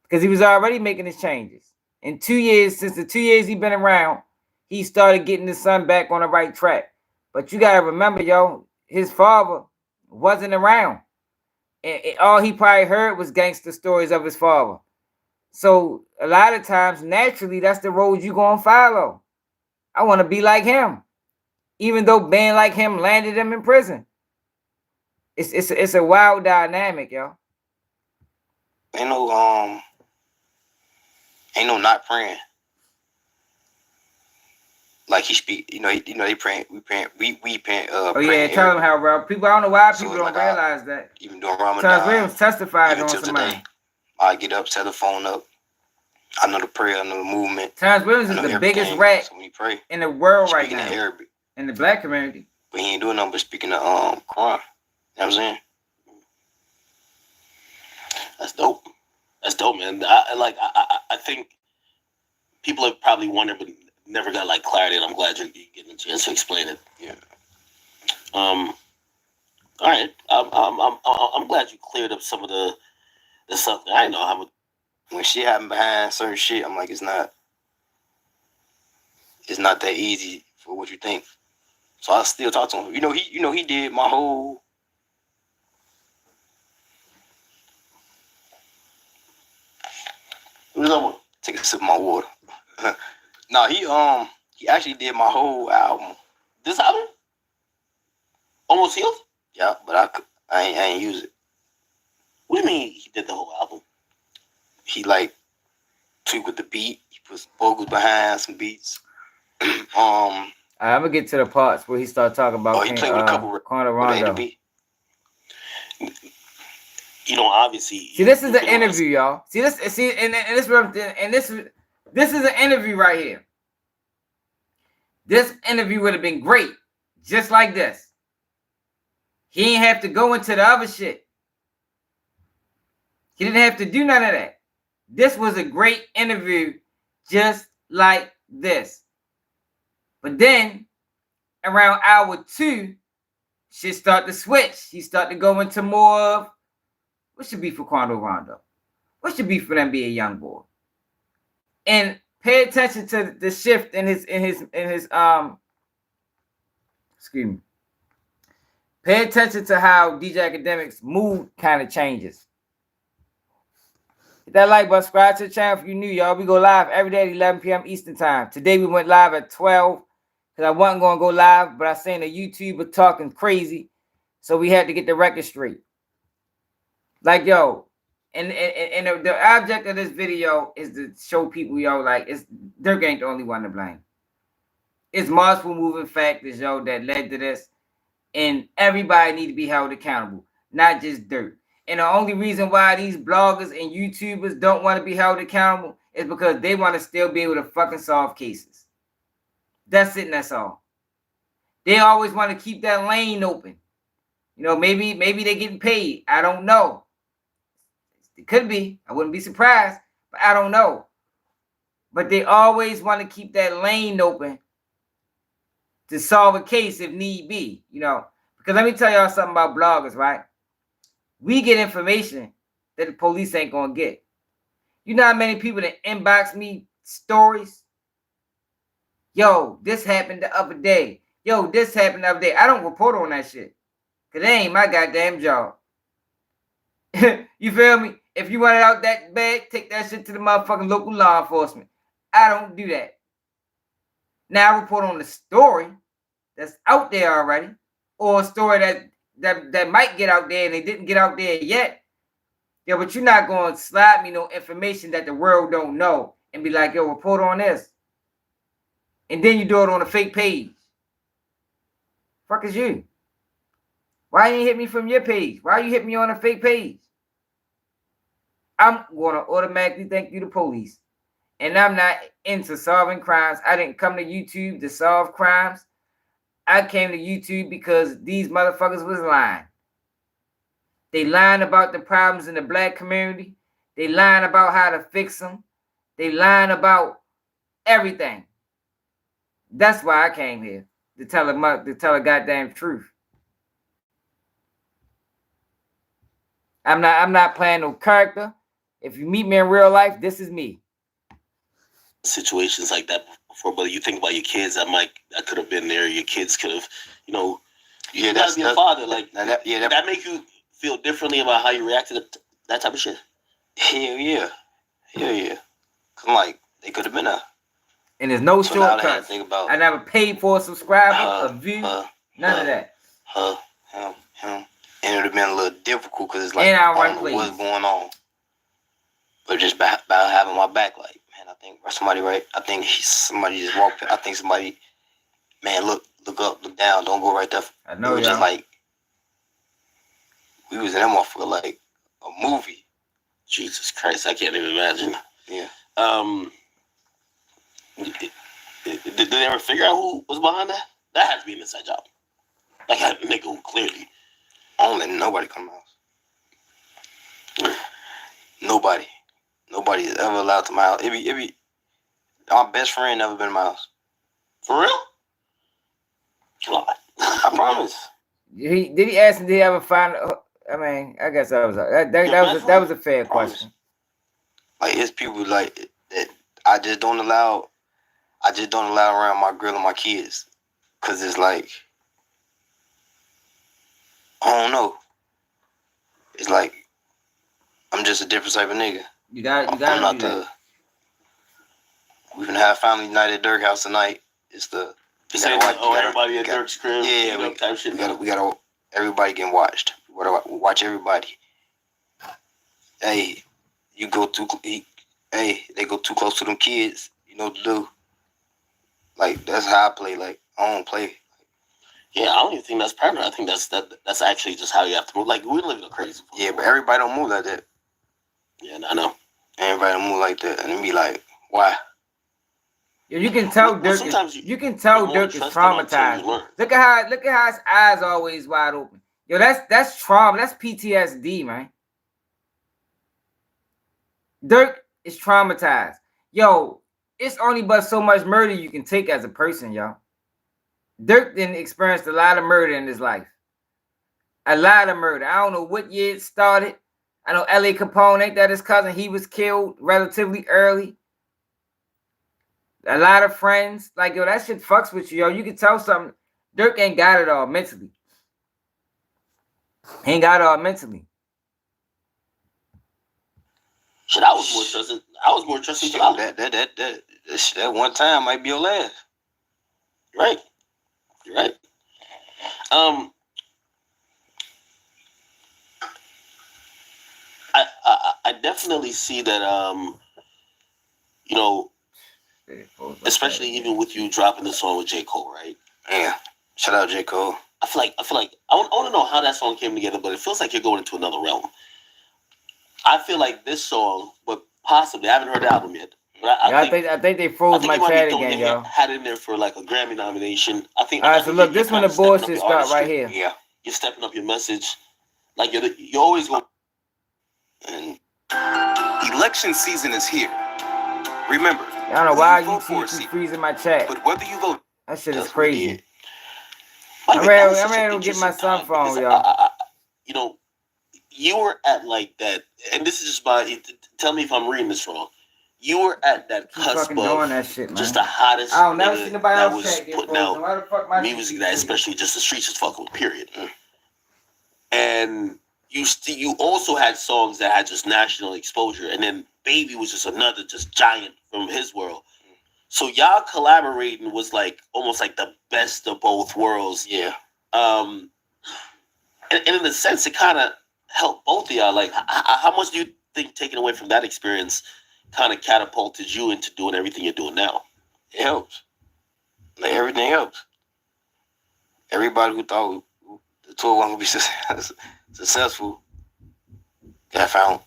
Because he was already making his changes. In 2 years, since the 2 years he been around, he started getting his son back on the right track. But you got to remember, yo, his father wasn't around. And all he probably heard was gangster stories of his father. So a lot of times, naturally, that's the road you're going to follow. I want to be like him. Even though being like him landed him in prison. It's a wild dynamic, yo. Ain't no not praying. Like he speak, they praying, we praying. Oh yeah, tell them how, bro. People, I don't know why people don't realize that. Even doing Ramadan. Charles Williams testified even on till somebody. today, I get up, set the phone up. I know the prayer, I know the movement. Charles Williams is the biggest rat in the world right now. Arabic. In the black community. But he ain't doing nothing but speaking the Quran. You know what I'm saying? That's dope. That's dope, man. I think people have probably wondered, but never got like clarity. And I'm glad you're getting a chance to explain it. Yeah. All right. I'm glad you cleared up some of the stuff. I know how much. When shit happen behind certain shit, I'm like, it's not that easy for what you think. So I still talk to him. He did my whole. Take a sip of my water. No, he actually did my whole album. This album? Almost Healed? Yeah, but I ain't use it. What do you mean he did the whole album? He like tweaked with the beat. He put some vocals behind some beats. I'm gonna get to the parts where he started talking about he played with a couple Corner Rondo. Obviously. See, this is an interview, y'all. This is an interview right here. This interview would have been great, just like this. He ain't have to go into the other shit. He didn't have to do none of that. This was a great interview, just like this. But then, around hour 2, shit start to switch. He start to go into more of what should be for Quando Rondo? What should be for them be a young boy? And pay attention to the shift in his excuse me. Pay attention to how DJ Akademiks' mood kind of changes. Hit that like button, subscribe to the channel if you're new, y'all. We go live every day at 11 p.m. Eastern time. Today we went live at 12 because I wasn't going to go live, but I seen a YouTuber talking crazy, so we had to get the record straight. Like, yo, and the object of this video is to show people, yo, like, Durk ain't the only one to blame. It's multiple moving factors, yo, that led to this. And everybody need to be held accountable, not just Durk. And the only reason why these bloggers and YouTubers don't want to be held accountable is because they want to still be able to fucking solve cases. That's it and that's all. They always want to keep that lane open. Maybe they're getting paid. I don't know. It could be. I wouldn't be surprised, but I don't know. But they always want to keep that lane open to solve a case if need be, Because let me tell y'all something about bloggers, right? We get information that the police ain't going to get. You know how many people that inbox me stories? Yo, this happened the other day. Yo, this happened the other day. I don't report on that shit. Because that ain't my goddamn job. You feel me? If you want it out that bad, take that shit to the motherfucking local law enforcement. I don't do that. Now I report on the story that's out there already, or a story that might get out there and they didn't get out there yet. Yeah, but you're not going to slide me no information that the world don't know and be like, yo, report on this. and then you do it on a fake page. Fuck is you? Why you ain't hit me from your page? Why you hit me on a fake page? I'm gonna automatically think you the police. And I'm not into solving crimes. I didn't come to YouTube to solve crimes. I came to YouTube because these motherfuckers was lying. They lying about the problems in the black community. They lying about how to fix them. They lying about everything. That's why I came here, to tell a goddamn truth. I'm not playing no character. If you meet me in real life, this is me. Situations like that before, but you think about your kids. I could have been there. Your kids could have, you gotta be a father. Like that make you feel differently about how you react to that type of shit. Hell yeah. Cause like they could have been a. And there's no shortcuts. I never paid for a subscriber, a view, none of that. Him. And it would have been a little difficult because it's like And I don't know what's going on. But just about having my back, like, man, I think somebody right. I think somebody just walked. I think somebody, man, look up, look down, don't go right there. I know, it was just like we was in that motherfucker like a movie. Jesus Christ, I can't even imagine. Yeah. Did they ever figure out who was behind that? That had to be an inside job. Like a nigga who clearly. I don't let nobody come out. Nobody is ever allowed to my house. It be my best friend never been in my house. For real? God. I promise. Did he ask him, did he ever find? I mean, I guess that was a fair question. Like it's people like that. I just don't allow around my girl and my kids, cause it's like I don't know. It's like I'm just a different type of nigga. You got. I'm not the. We're gonna have family night at Durk house tonight. It's the. Everybody at Durk's crib. Yeah, we gotta. Everybody getting watched. We gotta watch everybody. Hey, they go too close to them kids. You know what to do. Like that's how I play. Like I don't play. Yeah, I don't even think that's permanent. I think that's actually just how you have to move. Like we live in a crazy. Yeah, but everybody don't move like that. Yeah, I know. Everybody don't move like that, and then be like, why? Yeah, you can tell Durk. You can tell Durk is traumatized. Look at how his eyes always wide open. Yo, that's trauma. That's PTSD, man. Durk is traumatized. Yo, it's only but so much murder you can take as a person, y'all. Durk didn't experience a lot of murder in his life. A lot of murder. I don't know what year it started. I know L.A. Capone, ain't that his cousin? He was killed relatively early. A lot of friends. Like, yo, that shit fucks with you, yo. You can tell something. Durk ain't got it all mentally. He ain't got it all mentally. Shit, I was more trusting. That one time might be your last. Right. You're right. I definitely see that especially even with you dropping the song with J. Cole, right? Yeah. Shout out J. Cole. I feel like I want to know how that song came together, but it feels like you're going into another realm. I feel like this song, but possibly I haven't heard the album yet. But I think they froze my chat again, yo. Had in there for like a Grammy nomination. I think. All right, so look, this one the bullshit start right here. Yeah, you're stepping up your message. Like you always go. And election season is here. Remember, I don't know why you keep freezing my chat. But whether you vote, that shit is crazy. I'm ready to get my son phone, y'all. You were at like that, and this is just tell me if I'm reading this wrong. You were at that cusp of that shit, man. Just the hottest I don't never see nobody that else was putting out music that especially just the streets was fucking with, period. And you also had songs that had just national exposure, and then Baby was just another just giant from his world. So y'all collaborating was like almost like the best of both worlds. Yeah. And in a sense, it kind of helped both of y'all. Like, how much do you think taking away from that experience kind of catapulted you into doing everything you're doing now? It helps. everything else. Everybody who thought the tour wasn't gonna be successful got found.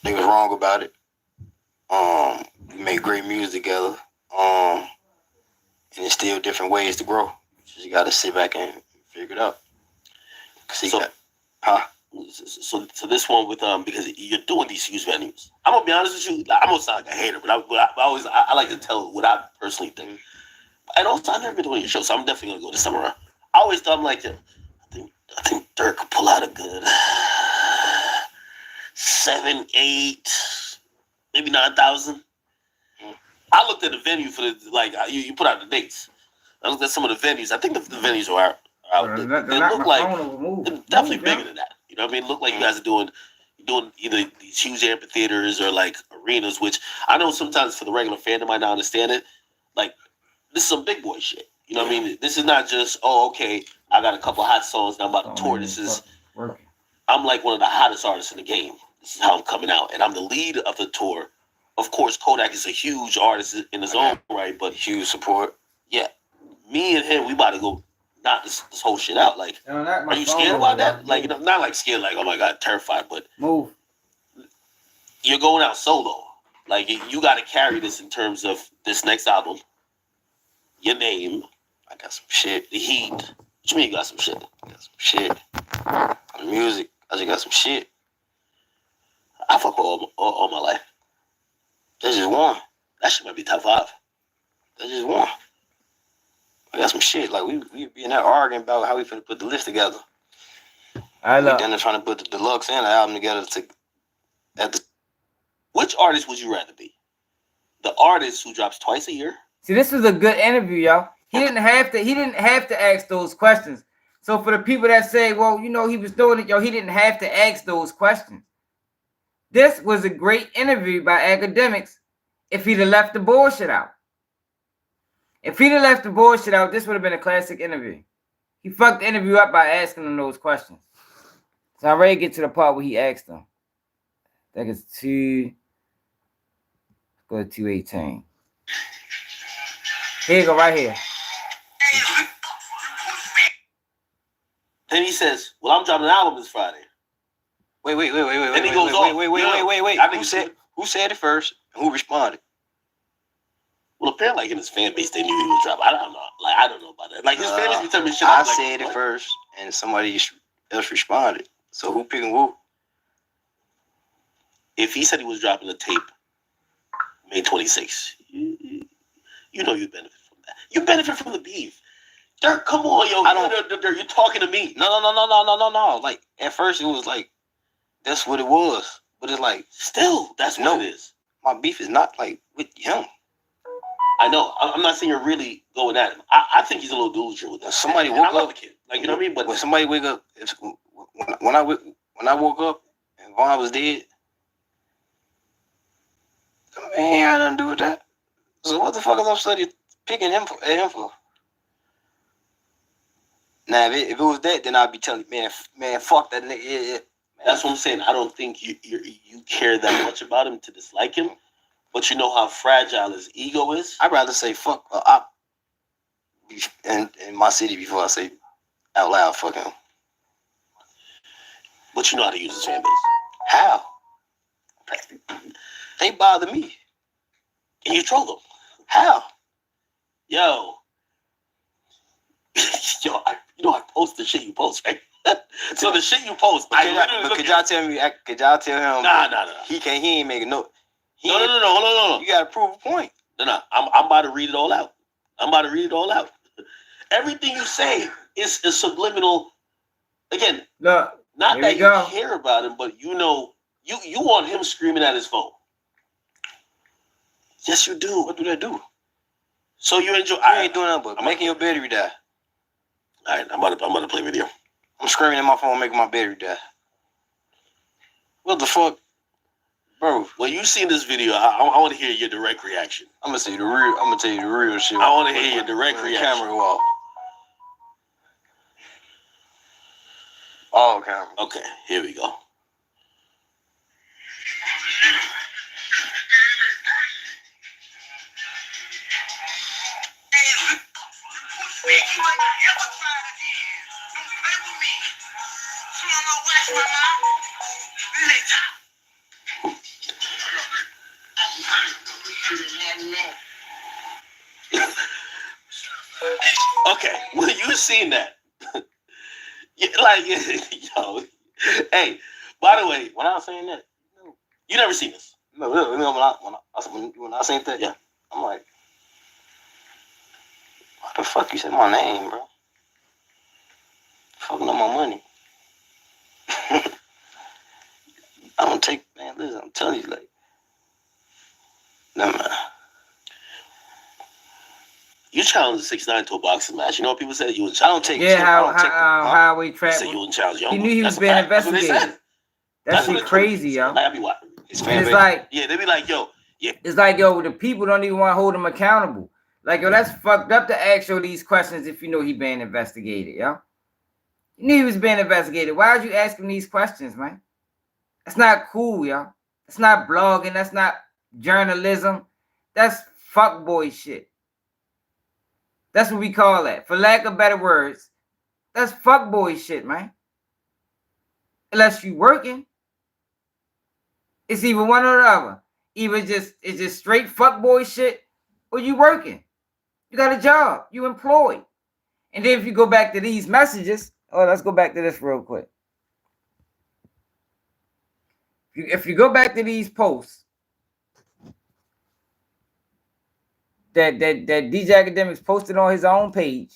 They was wrong about it. We made great music together. And there's still different ways to grow. You gotta sit back and figure it out. So this one with because you're doing these huge venues. I'm gonna be honest with you. I'm gonna sound like a hater, but I like to tell what I personally think. And also, I've never been to one of your shows, so I'm definitely gonna go this summer around. I always thought, I'm like, I think Durk could pull out a good 7, 8, maybe 9,000. I looked at the venue for the you put out the dates. I looked at some of the venues. I think the venues are out. They look like they're definitely bigger than that. You know what I mean? Look like you guys are doing either these huge amphitheaters or like arenas, which I know sometimes for the regular fan that might not understand it. Like, this is some big boy shit. You know what I mean? This is not just, okay, I got a couple of hot songs and I'm about to tour. This is, I'm like one of the hottest artists in the game. This is how I'm coming out. And I'm the lead of the tour. Of course, Kodak is a huge artist in his own right, but huge support. Yeah. Me and him, we about to go knock this whole shit out. Like, are you scared about that? Like, not like scared, like, oh my God, terrified, but move. You're going out solo. Like, you got to carry this in terms of this next album. Your name. I got some shit. The heat. What you mean you got some shit? I got some shit. The music. I just got some shit. I fuck all my life. That's just one. That shit might be top 5. That's just one. I got some shit. Like, we be in there arguing about how we finna put the list together. We down there trying to put the deluxe and the album together Which artist would you rather be? The artist who drops twice a year? See, this was a good interview, y'all. He didn't have to ask those questions. So for the people that say, well, you know, he was doing it, yo, he didn't have to ask those questions. This was a great interview by Akademiks if he'd have left the bullshit out. If he'd have left the bullshit out, this would have been a classic interview. He fucked the interview up by asking them those questions. So I'm ready to get to the part where he asked them. I think it's go to 218. Here you go, right here. Then he says, well, I'm dropping an album this Friday. Wait. Then he goes on. Wait. Who said it first? And who responded? Well, apparently, like in his fan base, they knew he was dropping. I don't know. Like, I don't know about that. Like, his fan base be telling me shit. I said it first, and somebody else responded. So who picking who? If he said he was dropping a tape May 26th, you know you benefit from that. You benefit from the beef. Durk, come on, yo. Durk, you're talking to me. No. Like, at first, it was like, that's what it was. But it's like, still, that's what it is. My beef is not, like, with him. I know. I'm not saying you're really going at him. I think he's a little delusional with that. Somebody woke up. I love the kid. Like, you know what I mean? But when somebody wake up, when I woke up and Vaughn was dead, man, I had nothing to do with that. So what the fuck is I'm studying picking him for? Now, if it was that, then I'd be telling you, man, fuck that nigga. Yeah. That's what I'm saying. I don't think you care that much about him to dislike him, but you know how fragile his ego is. I'd rather say fuck in my city before I say out loud fuck him. But you know how to use his fan base. How? They bother me. And you troll them. How? Yo, I post the shit you post, right? So the shit you post, could y'all tell me? Could y'all tell him? Nah. He ain't making no. No. You gotta prove a point. No. I'm about to read it all out. Everything you say is subliminal. Again, look, not that you care about him, but you know, you want him screaming at his phone. Yes, you do. What do that do? So you enjoy. I ain't doing nothing but making your battery die. All right, I'm about to play video. I'm screaming at my phone, making my battery die. What the fuck, bro? When you seen this video, I want to hear your direct reaction. I'm gonna tell you the real shit. I want to hear your direct reaction. Camera off. All camera. Okay, here we go. Okay, well, you seen that. Yeah, like, yo, hey, by the way, When I was saying that, you never seen this. no, when I seen that, Yeah. I'm like, why the fuck you said my name, bro? Fucking up my money. I don't take, man, listen, I'm telling you, like, no, man. You challenged 6ix9ine to a boxing match. You know what people say? You would challenge. Yeah, highway You trap. said you wouldn't challenge He Young. knew he was being investigated. That shit crazy, yo. Like, I be watching. And it's like, yeah, they be like, yo, yeah. It's like, yo, the people don't even want to hold him accountable. Like, yo, that's fucked up to ask you these questions if you know he being investigated, yo. You knew he was being investigated. Why would you ask him these questions, man? That's not cool, yo. That's not blogging. That's not journalism. That's fuckboy shit. That's what we call that. For lack of better words, that's fuckboy shit, man. Unless you working. It's either one or the other. Either it's just straight fuckboy shit, or you working. You got a job. You employed. And then if you go back to these messages, let's go back to this real quick. If you go back to these posts that DJ Akademiks posted on his own page,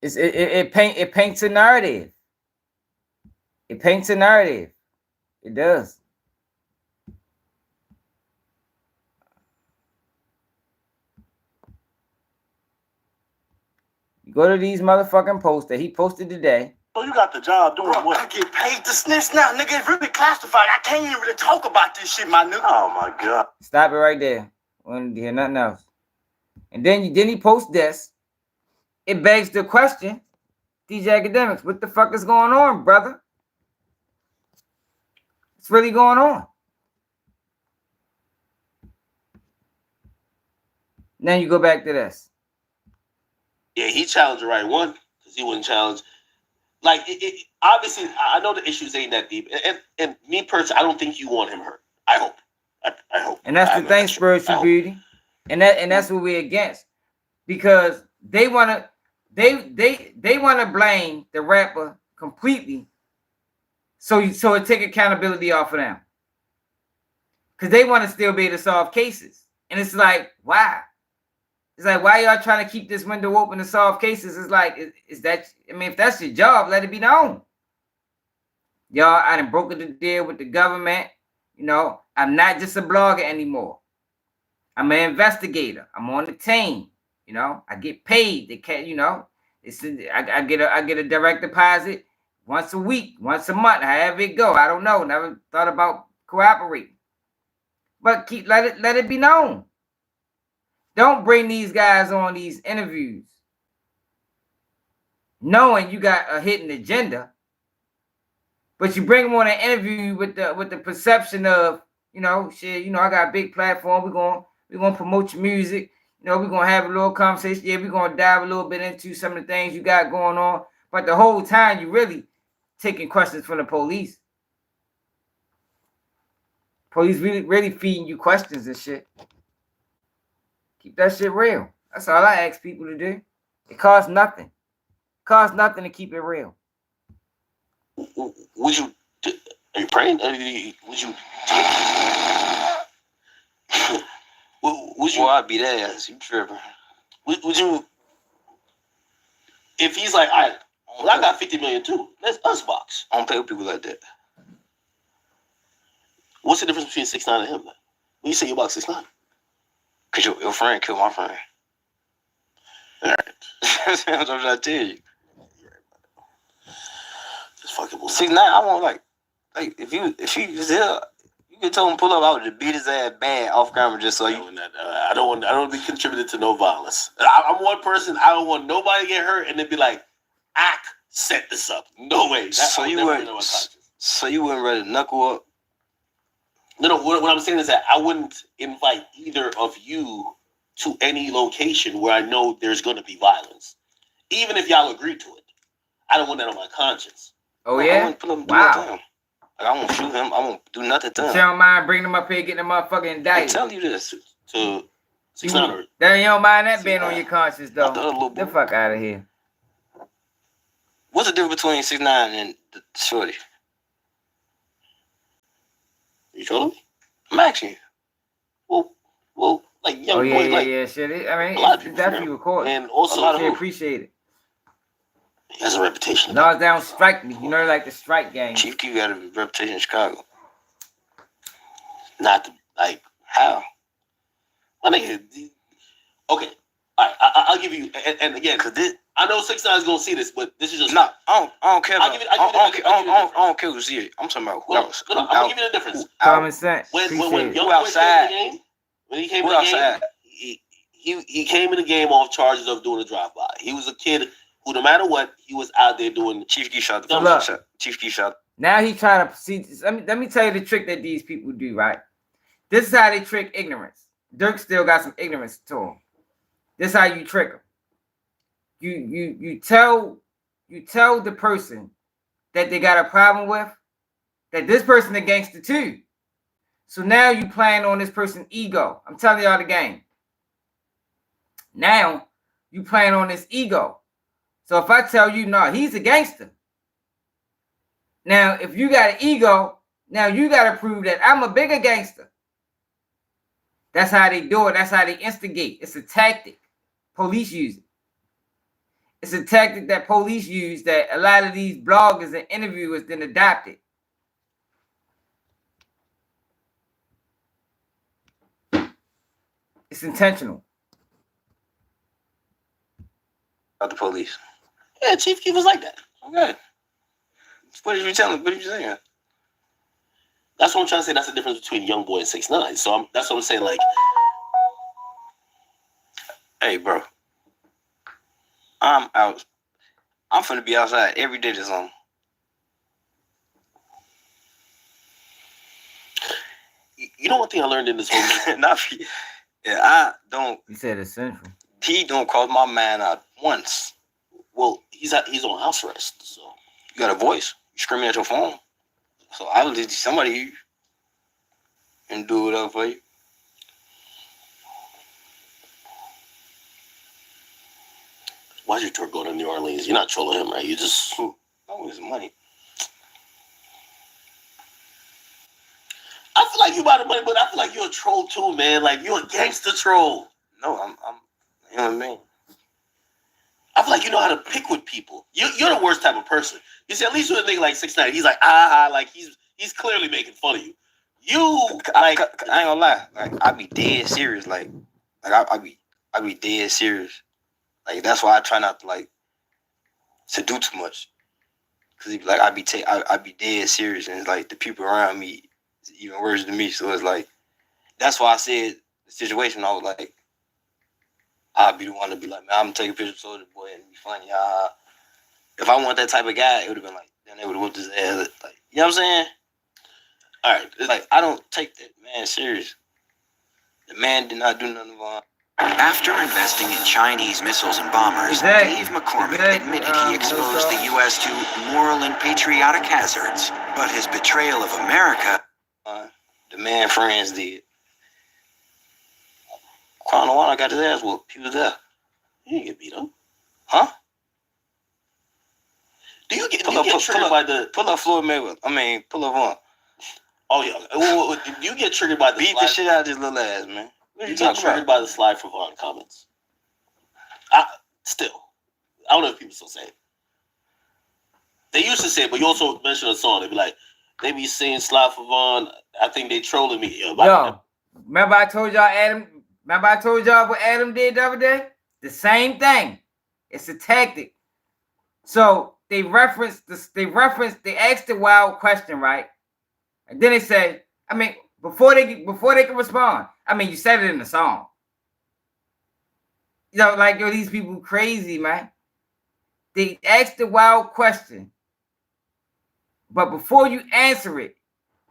it paints a narrative. It paints a narrative. It does. You go to these motherfucking posts that he posted today. So you got the job doing what? I get paid to snitch now, nigga. It's really classified. I can't even really talk about this shit, my nigga. Oh my god. Stop it right there. I want to hear nothing else. And then he posts this. It begs the question, DJ Akademiks, what the fuck is going on, brother? What's really going on? Now you go back to this. Yeah, he challenged the right one because he wouldn't challenge. Like, obviously, I know the issues ain't that deep. And me personally, I don't think you want him hurt. I hope. I hope. And that's the thing, spiritual beauty. And that's what we're against. Because they want to blame the rapper completely. So it take accountability off of them. Because they want to still be able to solve cases. And it's like, why? It's like, why y'all trying to keep this window open to solve cases? It's like, is that, I mean, if that's your job, let it be known. Y'all, I done brokered the deal with the government. You know, I'm not just a blogger anymore. I'm an investigator. I'm on the team. You know, I get paid. They can't, you know, I get a direct deposit once a week, once a month, however it go. I don't know. Never thought about cooperating. But let it be known. Don't bring these guys on these interviews knowing you got a hidden agenda, but you bring them on an interview with the perception of, you know, shit, you know, I got a big platform. We're gonna promote your music. You know, we're gonna have a little conversation. Yeah, we're gonna dive a little bit into some of the things you got going on. But the whole time you really taking questions from the police. Police really feeding you questions and shit. Keep that shit real. That's all I ask people to do. It costs nothing. It costs nothing to keep it real. Would you? Are you praying? Would you? Would you? Well, I'd be there. You tripping? Would you? If he's like, all right, well, I got 50 million too. Let's us box. I don't pay with people like that. What's the difference between 6ix9ine and him? When you say you box 6ix9ine? Cause your friend killed my friend. All right. That's what I'm trying to tell you. Just fucking bullshit. 6ix9ine, I want like if he was there, you could tell him pull up. I would just beat his ass bad off camera just so you. I don't want to be contributed to no violence. I'm one person. I don't want nobody to get hurt and then be like, Ak set this up. No way. So you wouldn't ready to knuckle up? No, what I'm saying is that I wouldn't invite either of you to any location where I know there's going to be violence, even if y'all agree to it. I don't want that on my conscience. Oh yeah. I won't put him do Wow. nothing to him. Like, I won't shoot him. I won't do nothing to You him. don't mind bringing them up here, getting them motherfucking I'm indicted. telling you this. To 600. That you don't mind that being on your conscience though. Not the other little The boy. fuck out of here. What's the difference between 6'9" and the shorty? You told me? I'm asking you. Well, like young Oh yeah, boys, yeah, like yeah. Shit. I mean, a lot of it's people definitely from recorded. and also a lot of They who? appreciate it. he has a reputation. No, they don't strike me. You know, like the strike gang. Chief Keef got a reputation in Chicago. Not to, like How? I think. Okay, all right. I'll give you. And again, Cause this, I know 6ix9ine is gonna see this, but this is just nah, I don't care. I'll About, give it- I don't care who see it. I'm talking about who else. No, I'm gonna give you the difference. Common sense. When Appreciate it. Young Who Boy came outside? in the game, when he came Who in the game, outside? he came in the game off charges of doing a drive-by. He was a kid who, no matter what, he was out there doing. Chief Keef shot the So first look. shot. Chief Keef shot. Now he trying to see. Let me tell you the trick that these people do. Right. This is how they trick ignorance. Durk still got some ignorance to him. This is how you trick them. You tell the person that they got a problem with that this person a gangster too. So now you playing on this person's ego. I'm telling y'all the game. Now you playing on this ego. So if I tell you, no, he's a gangster. Now, if you got an ego, now you got to prove that I'm a bigger gangster. That's how they do it. That's how they instigate. It's a tactic. Police use it. It's a tactic that police use that a lot of these bloggers and interviewers then adopted. It's intentional. About the police. Yeah, Chief Keef was like that. Okay. What did you tell him? What did you say? That's what I'm trying to say. That's the difference between Young Boy and 6ix9ine. So that's what I'm saying. Like, Hey, bro. I'm out. I'm finna be outside every day this summer. you know one thing I learned in this whole Yeah, I don't. You said essential. He don't cross my mind out once. Well, he's on house arrest, so You got a voice. You screaming at your phone. So obviously somebody hear you and do whatever for you. why's your tour go to New Orleans? You're not trolling him, right? You just Oh, it's money. I feel like you about the money, but I feel like you're a troll too, man. Like you're a gangster troll. No, I'm you know what I mean? I feel like you know how to pick with people. You're the worst type of person. You see, at least with a nigga like 6ix9ine, he's like, like he's clearly making fun of you. I ain't gonna lie. Like I be dead serious. Like I be dead serious. Like that's why I try not to do too much. Cause he be like I be dead serious, and it's like the people around me is even worse than me. So it's like that's why I said the situation. I was like, I'd be the one to be like, man, I'm gonna take a picture of Soulja Boy and be funny. If I want that type of guy, it would have been like, then they would have whooped his ass. Like, you know what I'm saying? All right, like I don't take that man serious. The man did not do nothing wrong. After investing in Chinese missiles and bombers, Dave McCormick admitted he exposed the U.S. to moral and patriotic hazards, but his betrayal of America... The man friends did. Crown One, I got his ass whooped. He was there. He didn't get beat up. Huh? Do you get triggered by the... Pull up Floyd Mayweather. I mean, pull up one. Oh, yeah. Do you get triggered by the... Beat the shit out of this little ass, man. You get triggered by the slide for Vaughn comments. Still. I don't know if people still say it. They used to say it, but you also mentioned a song. They'd be like, they be saying slide for Vaughn. I think they trolling me. Yo, remember I told y'all what Adam did the other day? The same thing. It's a tactic. So they asked the wild question, right? And then they said, I mean, before they can respond, I mean, you said it in the song. You know, like, yo, these people crazy, man. They asked the wild question. But before you answer it,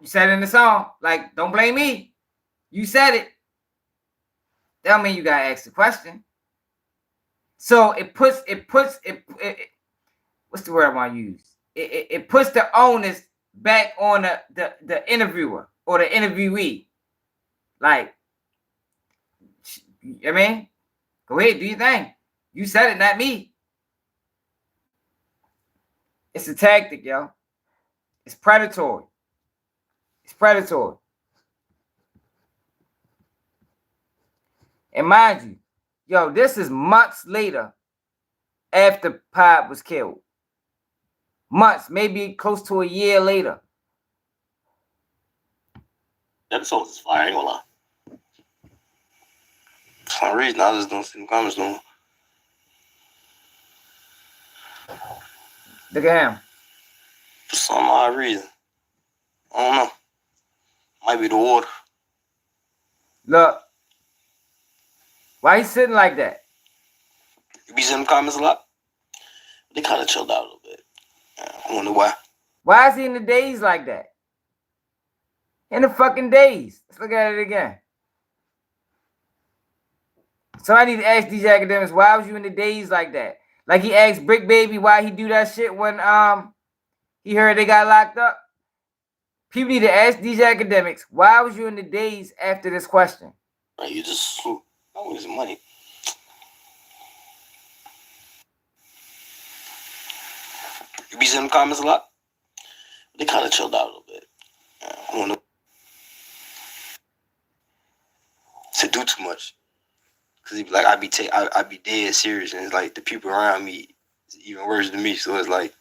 You said it in the song. Like, don't blame me. You said it. That don't mean you gotta ask the question. So it puts what's the word I want to use? It puts the onus back on the interviewer or the interviewee. Like, I mean, go ahead, do your thing. You said it, not me. It's a tactic, yo. It's predatory. It's predatory. And mind you, yo, this is months later after Pod was killed. Months, maybe close to a year later. That song is fire, I ain't gonna lie. For some reason, I just don't see the comments no more. Look at him. For some odd reason. I don't know. Might be the water. Look. Why he sitting like that? You be seeing the comments a lot? They kind of chilled out a little bit. I wonder why. Why is he in the days like that? In the fucking days. Let's look at it again. So I need to ask these academics, why was you in the days like that? Like he asked Brick Baby why he do that shit when he heard they got locked up. People need to ask these academics, why was you in the days after this question? Right, you just I want some money. You be seeing the comments a lot? They kind of chilled out a little bit. I wonder to do too much. Cause like I be dead serious, and it's like the people around me is even worse than me. So it's like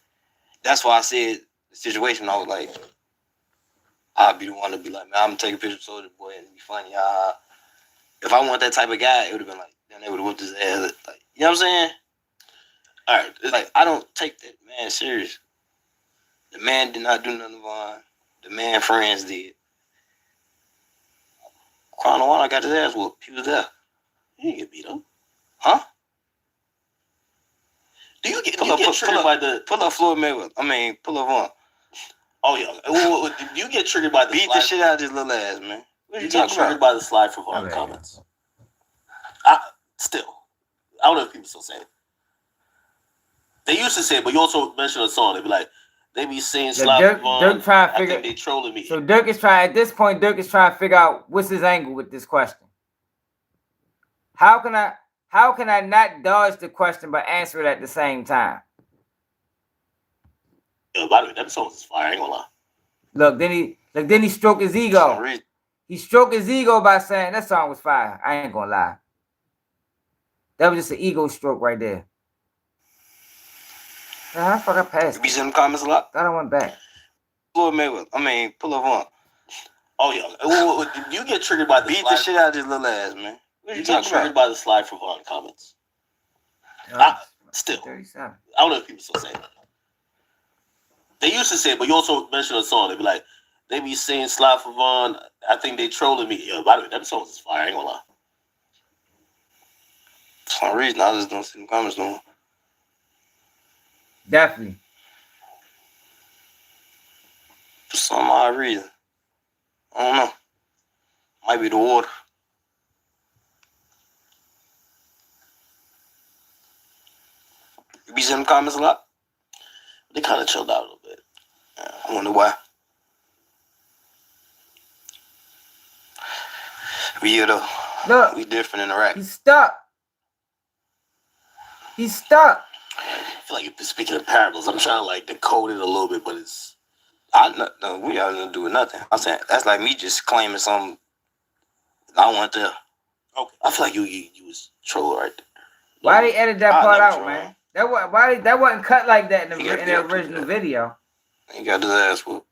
that's why I said the situation. I was like, I'd be the one to be like, man, I'm gonna take a picture of Soldier Boy and be funny. If I want that type of guy, it would have been like, then they would have whooped his ass. Like, you know what I'm saying? All right, it's like I don't take that man serious. The man did not do nothing wrong. The man friends did. Crown of Water got his ass whooped. He was there. He didn't get beat up. Huh? Do you get triggered by the... Pull up Floyd Mayweather. I mean, pull up on. Oh, yeah. Do you get triggered by the... Beat the shit out of this little ass, man. What you get triggered by the slide for Vaughn comments? Still. I don't know if people still say it. They used to say it, but you also mentioned a song. They'd be like, they be saying slide for Vaughn. Dirk trying to figure... I think they trolling me. So Dirk is trying... At this point, Dirk is trying to figure out what's his angle with this question. How can I not dodge the question but answer it at the same time? Yo, by the way, that song is fire. I ain't gonna lie. Look, then he stroked his ego. He stroked his ego by saying that song was fire. I ain't gonna lie. That was just an ego stroke right there. How the fuck I passed? You be seeing the comments a lot? I don't went back. Floyd Mayweather. I mean, pull up on. Oh yeah. You get triggered by the beat the shit out of this little ass, man. You get triggered by the slide for Vaughn comments. Still. 37. I don't know if people still say that. They used to say it, but you also mentioned a song. They'd be like, they be saying slide for Vaughn. I think they trolling me. Yo, by the way, that song is fire. I ain't gonna lie. For some reason, I just don't see the comments no more. Definitely. For some odd reason. I don't know. Might be the water. You be seeing the comments a lot? They kind of chilled out a little bit. I wonder why. We though. Look, we different in Iraq. He's stuck. He's stuck. I feel like you're speaking of parables. I'm trying to like decode it a little bit, but it's... No, we are not doing nothing. I'm saying that's like me just claiming something I want to. Okay, I feel like you was trolling right there. Why they edit that part out, man? That wasn't cut like that in the original video. He got his ass whooped.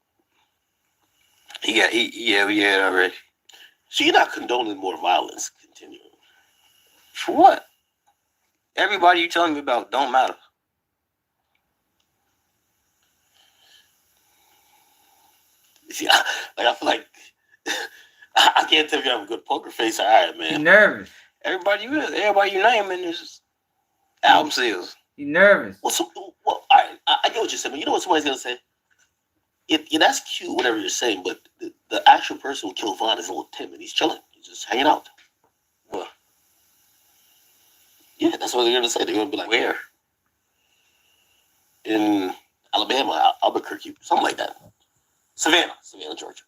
We had it already. So you're not condoning more violence continuing? For what? Everybody you telling me about don't matter. See, I feel like I can't tell if you have a good poker face. All right, man. You nervous? Everybody you naming is album sales. You nervous? Well, all right. I get what you're saying. But you know what somebody's gonna say? that's cute, whatever you're saying, but the actual person who killed Vaughn is little Tim, and he's chilling. He's just hanging out. Well, yeah, that's what they're gonna say. They're gonna be like, where? In Alabama, Albuquerque, something like that. Savannah, Georgia.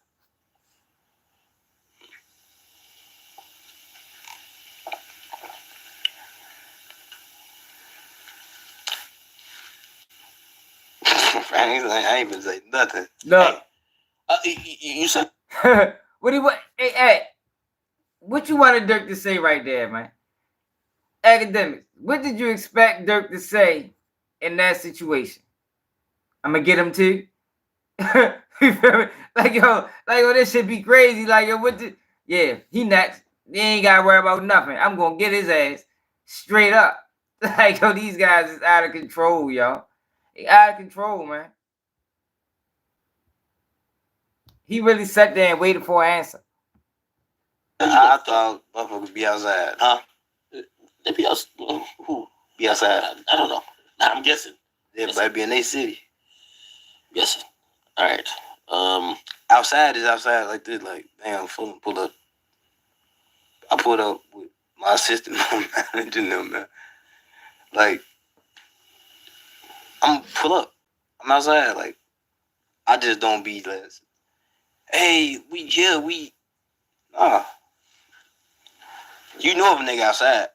I ain't even say nothing. Look. You said what do you want? Hey, what you wanted Durk to say right there, man? Academics. What did you expect Durk to say in that situation? I'm gonna get him too. You feel me? Like yo, this should be crazy. Like yo, he next. He ain't gotta worry about nothing. I'm gonna get his ass straight up. Like yo, these guys is out of control, y'all. They out of control, man. He really sat there and waited for an answer. I thought motherfuckers would be outside. Huh? They be outside. Who be outside? I don't know. Nah, I'm guessing. They might be in their city. Guessing. All right. Outside is outside like this. Like, damn, pull up. I pulled up with my assistant manager, man. Like, I'm pull up. I'm outside. Like, I just don't be less. Hey, nah. You know if a nigga outside.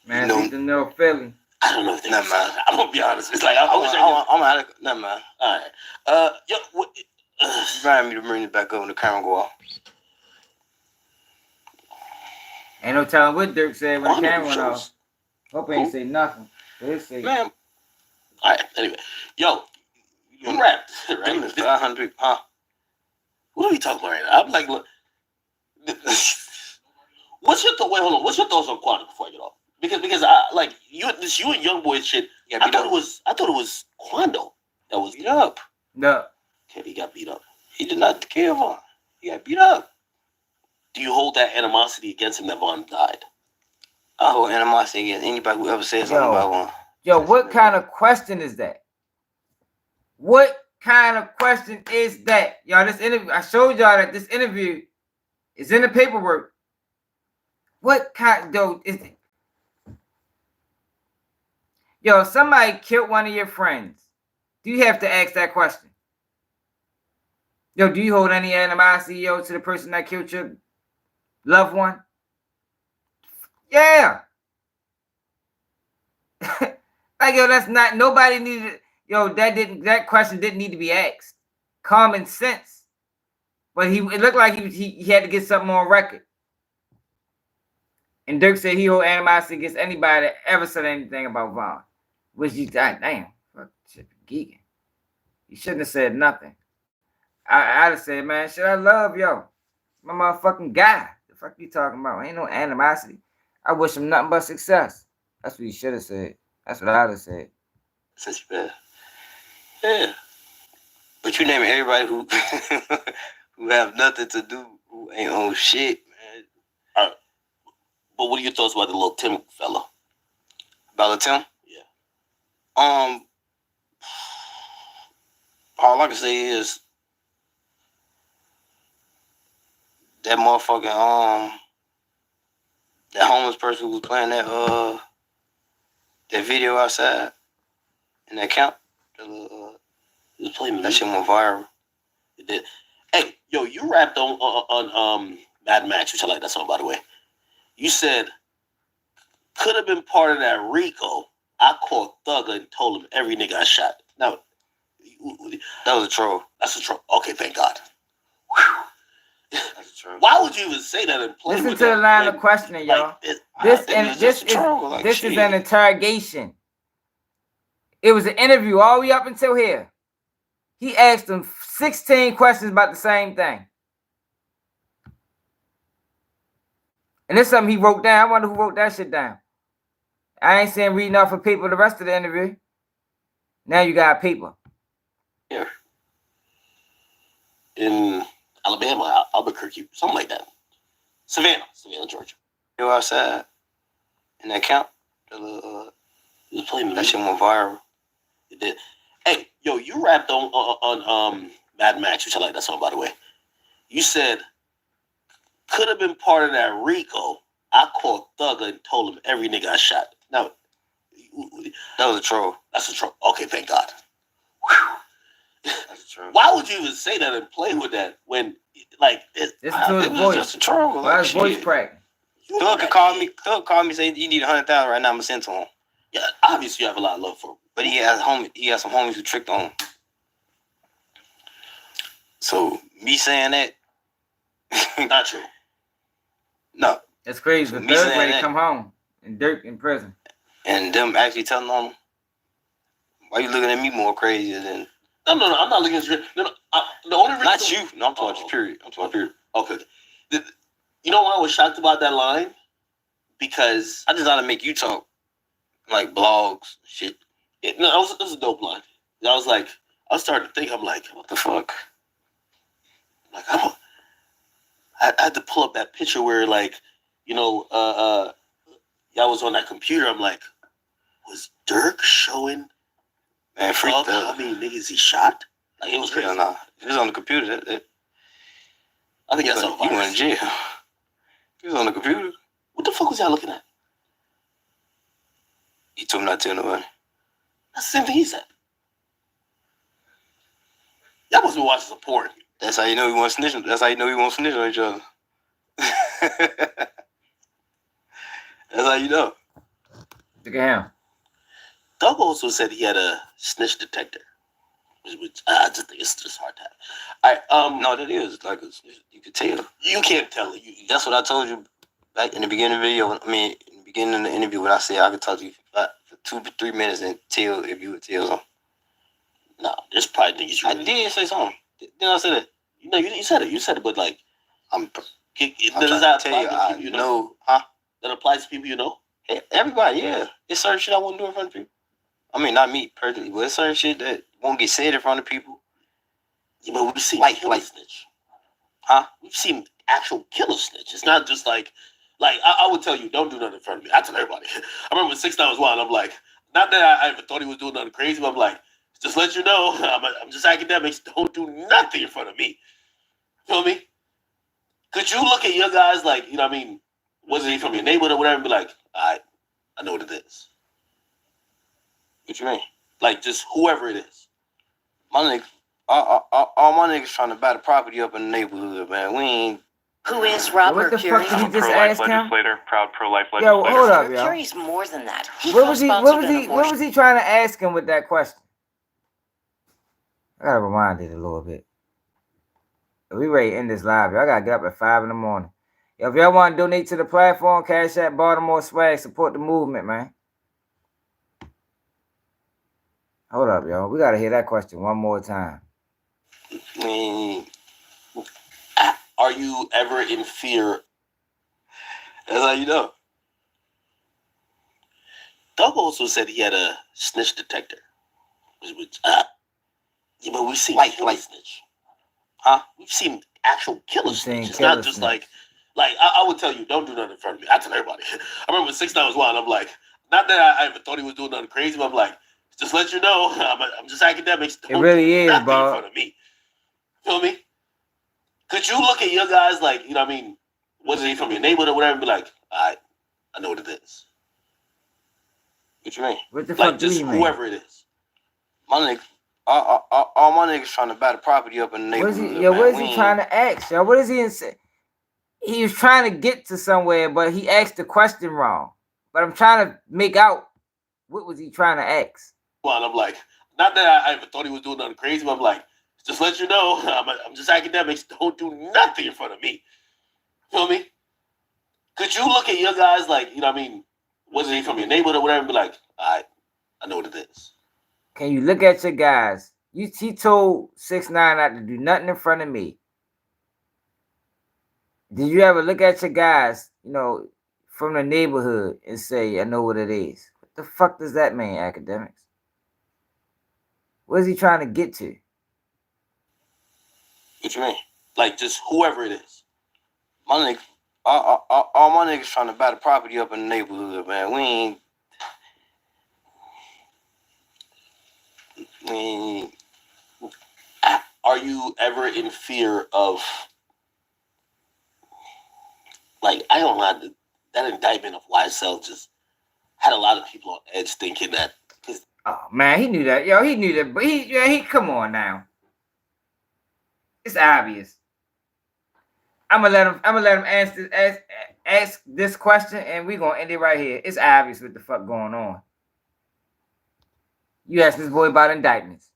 Man, you know Philly. I don't know if they're outside. I'm gonna be honest. It's like I'm out of never mind. All right. Yo, remind me to bring it back up when the camera go off. Ain't no telling what Durk said when the camera went off. Hope he ain't say nothing. Man. All right. Anyway, yo, you rapped, right? It's 500, huh? What are we talking about right now? I'm like, look. What's your thought? Wait, hold on. What's your thoughts on Quando before I get off? Because I like you and Young Boy shit. I thought it was Quando that was beat up. No. Okay, he got beat up. He did not kill Vaughn. He got beat up. Do you hold that animosity against him that Vaughn died? I hold animosity against anybody who ever said something about Vaughn. Yo, what kind of question is that? What kind of question is that? Y'all, this interview, I showed y'all that this interview is in the paperwork. What kind, though, is it? Yo, somebody killed one of your friends. Do you have to ask that question? Yo, do you hold any animosity, yo, to the person that killed your loved one? Yeah. Like, yo, that's not, nobody needed, yo, that question didn't need to be asked. Common sense. But it looked like he had to get something on record. And Durk said he hold animosity against anybody that ever said anything about Vaughn. Which you thought, damn, fuck, shit, geeking. You shouldn't have said nothing. I'd have said, man, shit, I love yo. My motherfucking guy. The fuck you talking about? Ain't no animosity. I wish him nothing but success. That's what you should have said. That's what I'd have said. Such bad. Yeah. But you name everybody who who have nothing to do, who ain't on shit, man. All right. But what are your thoughts about the little Tim fella? About the Tim? Yeah. All I can say is that motherfucking that homeless person who was playing that video outside in that camp. He was playing that shit went viral. It did. Hey, yo, you rapped on Mad Max, which I like that song, by the way. You said, could have been part of that Rico. I called Thugger and told him every nigga I shot. Now, that was a troll. That's a troll. Okay, thank God. Whew. That's a troll. Why would you even say that and play Listen with to that? the line of questioning, y'all. This is an interrogation. It was an interview all the way up until here. He asked him 16 questions about the same thing. And this is something he wrote down. I wonder who wrote that shit down. I ain't saying reading off of paper the rest of the interview. Now you got paper. Here. In Alabama, Albuquerque, something like that. Savannah, Georgia. You outside in that camp. He was playing that shit went viral. It did. Hey, yo, you rapped on Mad Max, which I like that song, by the way. You said, could have been part of that Rico. I called Thugger and told him every nigga I shot. Now, that was a troll. That's a troll. Okay, thank God. That's a troll. Why would you even say that and play with that when, like, Listen to his was voice. just a troll. Why Like, his voice shit. crack? Thug could call me. Thug called me, say you need 100,000 right now. I'm gonna send to him. Yeah, obviously you have a lot of love for him. But he has some homies who tricked on him. So me saying that, not true. No, That's crazy. So The me third saying grade that- come home and Durk in prison. and them actually telling them, why you looking at me more crazy than? No, I'm not looking at you. No, the only reason. Not you. No, I'm talking about period. I'm talking period. Okay. You know why I was shocked about that line? Because I just ought to make you talk, like blogs, shit. It was a dope line. I was starting to think, I'm like, what the fuck? Like, I had to pull up that picture where, like, you know, y'all was on that computer. I'm like, was Durk showing Man, freak Thug Thug. how many niggas he shot? Like, it was crazy. Hell nah. It was on the computer. I think that's all. You went in jail. He was on the computer. What the fuck was y'all looking at? He told him not to tell nobody. That's the same thing he said. Y'all must be watching some porn. That's how you know he wants snitch. That's how you know he wants snitch on each other. That's how you know. Look at him. Doug also said he had a snitch detector, which I just think it's just hard to have. No, that is like you could tell. You can't tell it. That's what I told you back in the beginning of the video. I mean, in the beginning of the interview when I said I could talk to you for 2-3 minutes and tell if you would tell something. No, there's probably things you. I did say something. Didn't I say that? No, you said it. You said it, but like, I'm does that tell you, apply to I people you know, huh? That applies to people you know? Hey, everybody, yeah. It's certain shit I wouldn't do in front of people. I mean, not me personally, but it's certain shit that won't get said in front of people. Yeah, but we've seen like snitch. Huh? We've seen actual killer snitch. It's not just like I would tell you, don't do nothing in front of me. I tell everybody. I remember when 6ix9ine was wild. I'm like, not that I ever thought he was doing nothing crazy, but I'm like, just let you know, I'm just Akademiks. Don't do nothing in front of me. Feel me? Could you look at your guys like, you know what I mean? Was he from your neighborhood or whatever? And be like, I know what it is. What you mean? Like just whoever it is. My niggas, all my niggas trying to buy the property up in the neighborhood, man. We ain't. Who is Rob What the Mercury? fuck did he just ask him? Proud pro-life Yo, legislator. hold up, yo. Mercury's more than that. What was he trying to ask him with that question? I gotta rewind it a little bit. We ready to end this live, y'all. I gotta get up at 5 in the morning. Yo, if y'all want to donate to the platform, Cash App, Baltimore Swag, support the movement, man. Hold up, y'all. We gotta hear that question one more time. Are you ever in fear? That's how you know. Doug also said he had a snitch detector. Yeah, but we've seen killer snitch. Huh? We've seen actual killer snitch. It's killer not just snitch. like I would tell you, don't do nothing in front of me. I tell everybody. I remember when 6ix9ine was wild. I'm like, not that I ever thought he was doing nothing crazy, but I'm like, just let you know, I'm just Akademiks. It really is, nothing in Bob. front of me. Feel me? Could you look at your guys like, you know what I mean? Was he from your neighborhood or whatever? And be like, I know what it is. What you mean? What the Like fuck do just you mean? whoever it is. My niggas, all my niggas trying to buy the property up in the What is neighborhood. he, yo, man. what is We he ain't- trying to ask, yo? What is he he was trying to get to somewhere, but he asked the question wrong. But I'm trying to make out what was he trying to ask. Well, I'm like, not that I ever thought he was doing nothing crazy, but I'm like, just let you know, I'm just Akademiks. Don't do nothing in front of me. Feel me? Could you look at your guys like, you know what I mean? Was he from your neighborhood or whatever? And be like, I know what it is. Can you look at your guys? He told 6ix9ine not to do nothing in front of me. Did you ever look at your guys, you know, from the neighborhood and say, I know what it is? What the fuck does that mean, Akademiks? What is he trying to get to? What you mean? Like just whoever it is. My niggas, all my niggas trying to buy the property up in the neighborhood, man. We ain't. Are you ever in fear of, like, I don't know, that indictment of YSL just had a lot of people on edge thinking that. Oh man, he knew that. Yo, he knew that. But he come on now. It's obvious. I'm gonna let him ask this question, and we're gonna end it right here. It's obvious what the fuck going on. You asked this boy about indictments.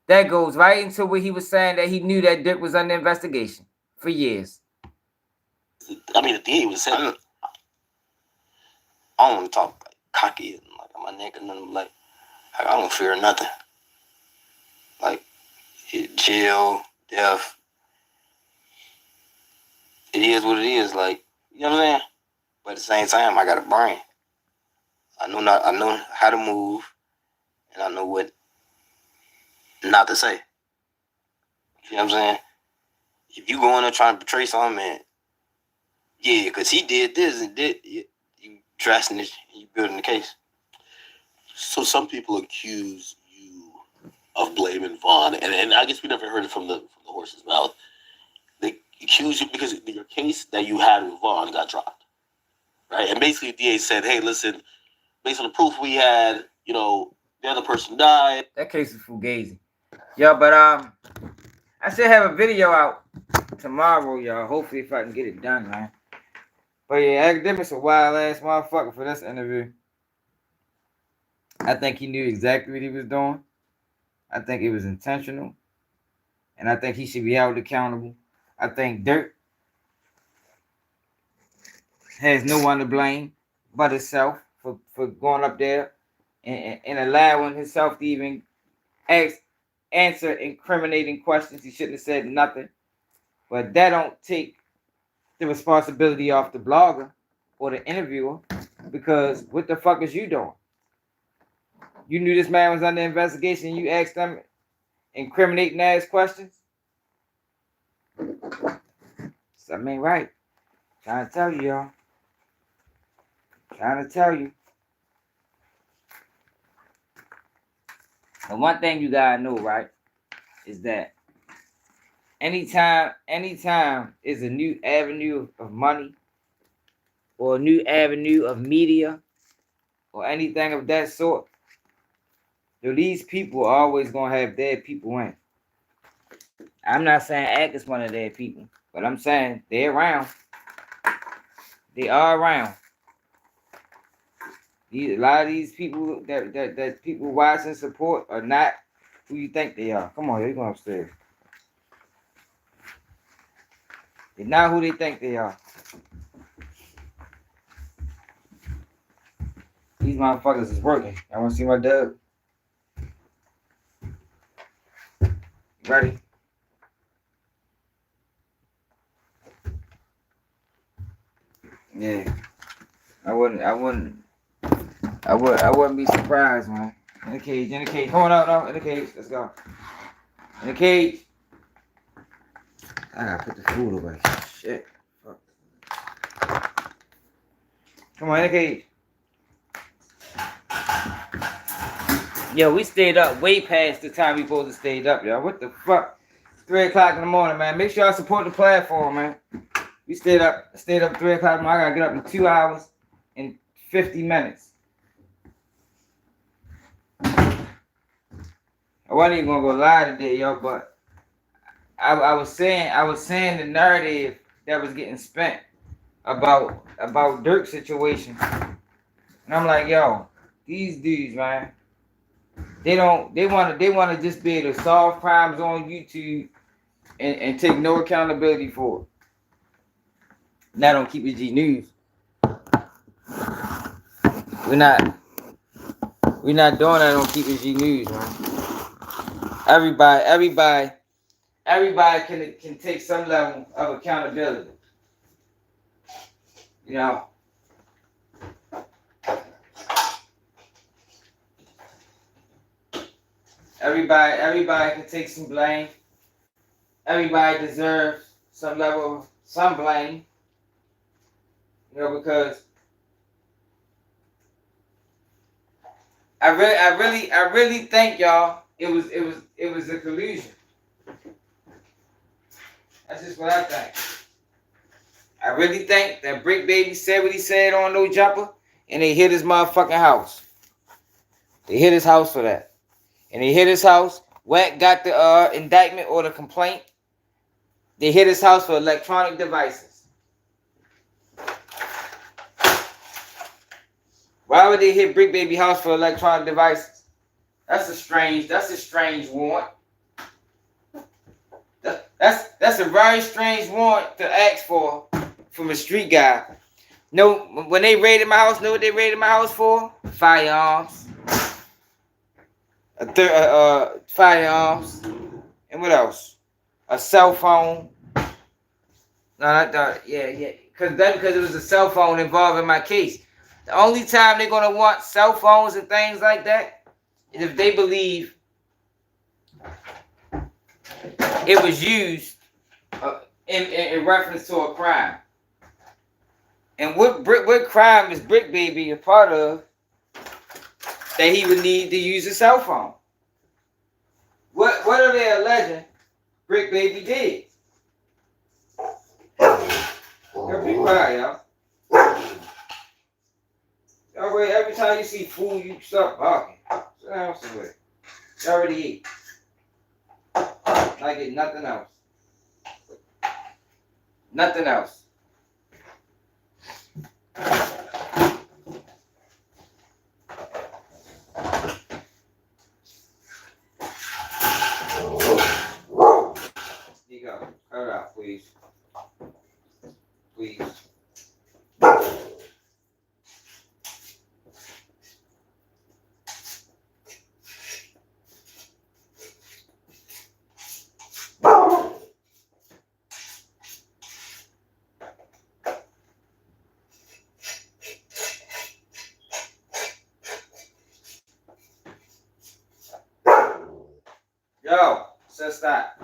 That goes right into what he was saying, that he knew that Durk was under investigation for years. I mean, the DA was saying, I don't want to talk like cocky and like on my neck and nothing like I don't fear nothing. Like jail, death. It is what it is. Like, you know what I'm saying? But at the same time, I got a brain. I know how to move, and I know what not to say. You know what I'm saying? If you go in there trying to portray something, man, yeah, because he did this and did you dressing it, you building the case. So some people accuse you of blaming Vaughn, and I guess we never heard it from the horse's mouth. They accuse you because your case that you had with Vaughn got dropped, right? And basically, the DA said, "Hey, listen, based on the proof we had, you know, the other person died." That case is fugazi. Yeah, but I should have a video out tomorrow, y'all. Hopefully, if I can get it done, man. But yeah, Akademiks a wild ass motherfucker for this interview. I think he knew exactly what he was doing. I think it was intentional. And I think he should be held accountable. I think Durk has no one to blame but himself for going up there and allowing himself to even answer incriminating questions. He shouldn't have said nothing. But that don't take the responsibility off the blogger or the interviewer, because what the fuck is you doing? You knew this man was under investigation. You asked them incriminating ass questions. Something ain't right. Trying to tell you, y'all. Trying to tell you. The one thing you gotta know, right, is that anytime is a new avenue of money or a new avenue of media or anything of that sort, these people are always gonna have their people in. I'm not saying Act is one of their people, but I'm saying they're around. They are around. A lot of these people that people watch and support are not who you think they are. Come on, you're going upstairs. They're not who they think they are. These motherfuckers is working. I want to see my dub. Ready? Yeah. I wouldn't be surprised, man. In the cage. Hold on, no, in the cage. Let's go. In the cage. I gotta put the food away. Shit. Fuck. Come on, in the cage. Yo, we stayed up way past the time we supposed to stay up, y'all. What the fuck? 3 o'clock in the morning, man. Make sure y'all support the platform, man. We stayed up 3 o'clock in the morning. I gotta get up in 2 hours and 50 minutes. I wasn't even gonna go live today, yo, but I was saying the narrative that was getting spent about Durk's situation. And I'm like, yo, these dudes, man, they want to just be able to solve crimes on YouTube and take no accountability for it. Not on Keep It G News. We're not doing that on Keep It G News, man. Everybody can take some level of accountability. You know. Everybody can take some blame. Everybody deserves some blame. You know, because I really think y'all it was a collusion. That's just what I think. I really think that Brick Baby said what he said on No Jumper, and they hit his motherfucking house. They hit his house for that. And they hit his house. Wack got the indictment or the complaint. They hit his house for electronic devices. Why would they hit Brick Baby house for electronic devices? That's a strange warrant. That's a very strange warrant to ask for from a street guy. No, when they raided my house, know what they raided my house for? Firearms. Firearms. And what else? A cell phone. No, yeah. Because it was a cell phone involved in my case. The only time they're gonna want cell phones and things like that is if they believe it was used in reference to a crime. And what crime is Brick Baby a part of that he would need to use a cell phone? What are they alleging Brick Baby did? Y'all be quiet, y'all. Y'all wait, every time you see food, you start barking. Sit down somewhere. You already eat. I get nothing else. Nothing else. Here you go. Cut it out, please. Please. Yo, so stop.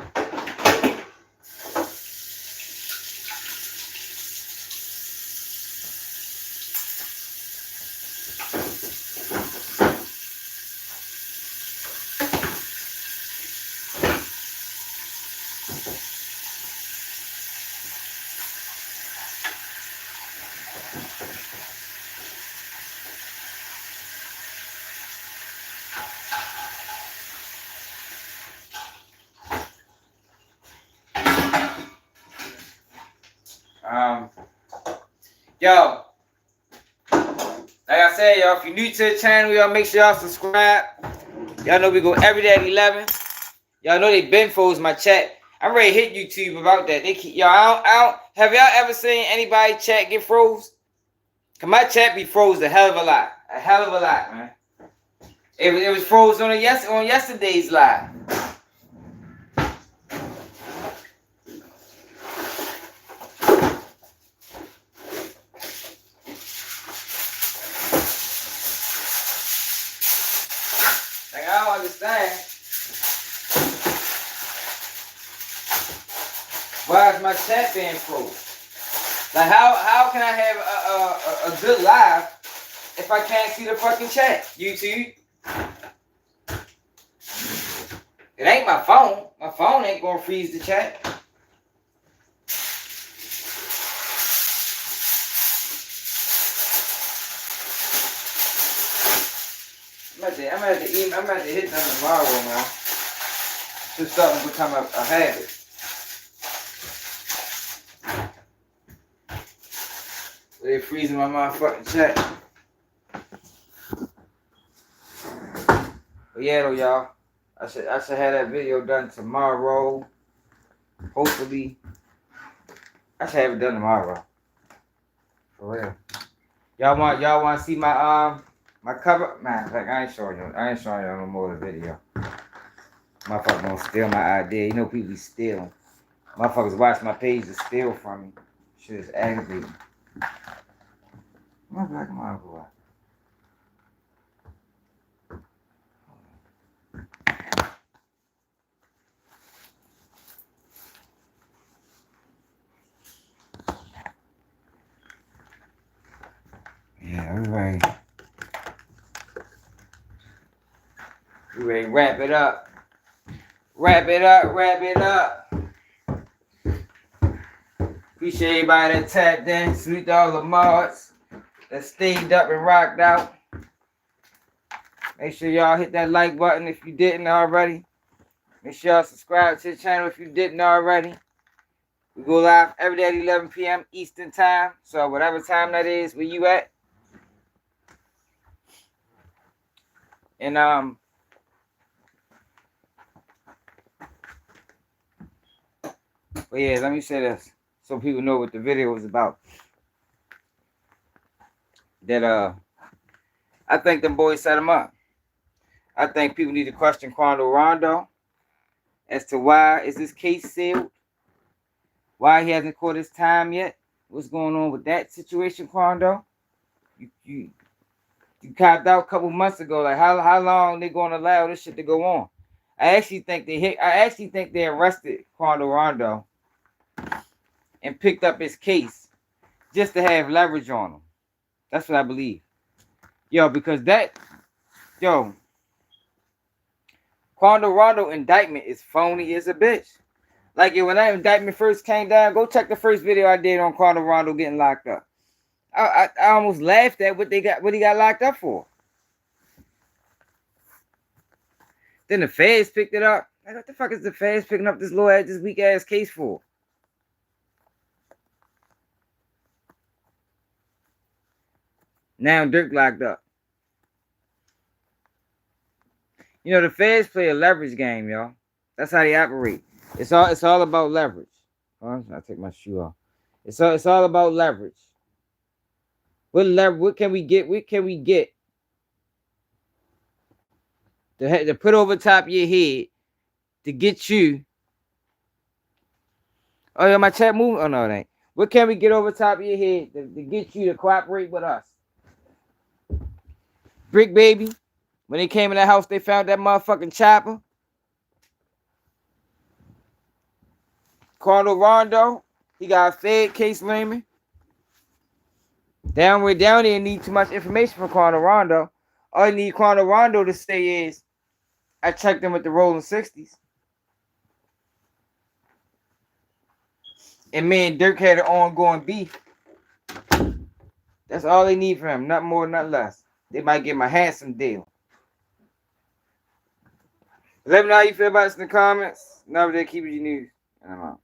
Yo, like I said, y'all, if you're new to the channel, y'all make sure y'all subscribe. Y'all know we go every day at 11. Y'all know they been froze my chat. I'm ready to hit YouTube about that. They keep y'all out. Have y'all ever seen anybody chat get froze? Cause my chat be froze a hell of a lot. A hell of a lot, man. It was froze on yesterday's live. Like, I don't understand. Why is my chat being froze? Like, how can I have a good live if I can't see the fucking chat? YouTube? It ain't my phone. My phone ain't gonna freeze the chat. I'm gonna have to hit them tomorrow, man. Just starting to become a habit. They freezing my motherfucking chat. But yeah, though, y'all. I should have that video done tomorrow. Hopefully. I should have it done tomorrow. For real. Y'all want to see my my cover? Man, like I ain't showing y'all no more of the video. Motherfuckers gonna steal my idea. You know people be stealing. Motherfuckers watch my page to steal from me. Shit is aggravating. My black mom boy. Yeah, everybody. ready to wrap it up. Wrap it up, wrap it up. Appreciate everybody that tapped in. Salute to all the mods that stayed up and rocked out. Make sure y'all hit that like button if you didn't already. Make sure y'all subscribe to the channel if you didn't already. We go live every day at 11 p.m. Eastern time. So whatever time that is, where you at. And but yeah, let me say this so people know what the video was about. That I think them boys set him up. I think people need to question Quando Rondo as to why is this case sealed? Why he hasn't caught his time yet? What's going on with that situation, Quando? You copped out a couple months ago. Like how long they gonna allow this shit to go on? I actually think they arrested Quando Rondo and picked up his case just to have leverage on him. That's what I believe. Because Quando Rondo indictment is phony as a bitch. Like, when that indictment first came down, go check the first video I did on Quando Rondo getting locked up. I almost laughed at what he got locked up for. Then the feds picked it up. Like, what the fuck is the feds picking up this weak ass case for? Now Durk locked up. The feds play a leverage game, y'all. That's how they operate. It's all about leverage. Oh, I take my shoe off. It's all about leverage. What can we get? What can we get to put over top of your head to get you? Oh yeah, my chat moving. Oh no, it ain't. What can we get over top of your head to get you to cooperate with us? Brick Baby, when they came in the house, they found that motherfucking chopper. Quando Rondo, he got a Fed case layman. Down there need too much information from Quando Rondo. All you need Quando Rondo to say is, I checked him with the rolling 60s. And me and Durk had an ongoing beef. That's all they need from him. Not more, not less. They might give him a handsome deal. Let me know how you feel about this in the comments. Now they keep you news. And I'm out.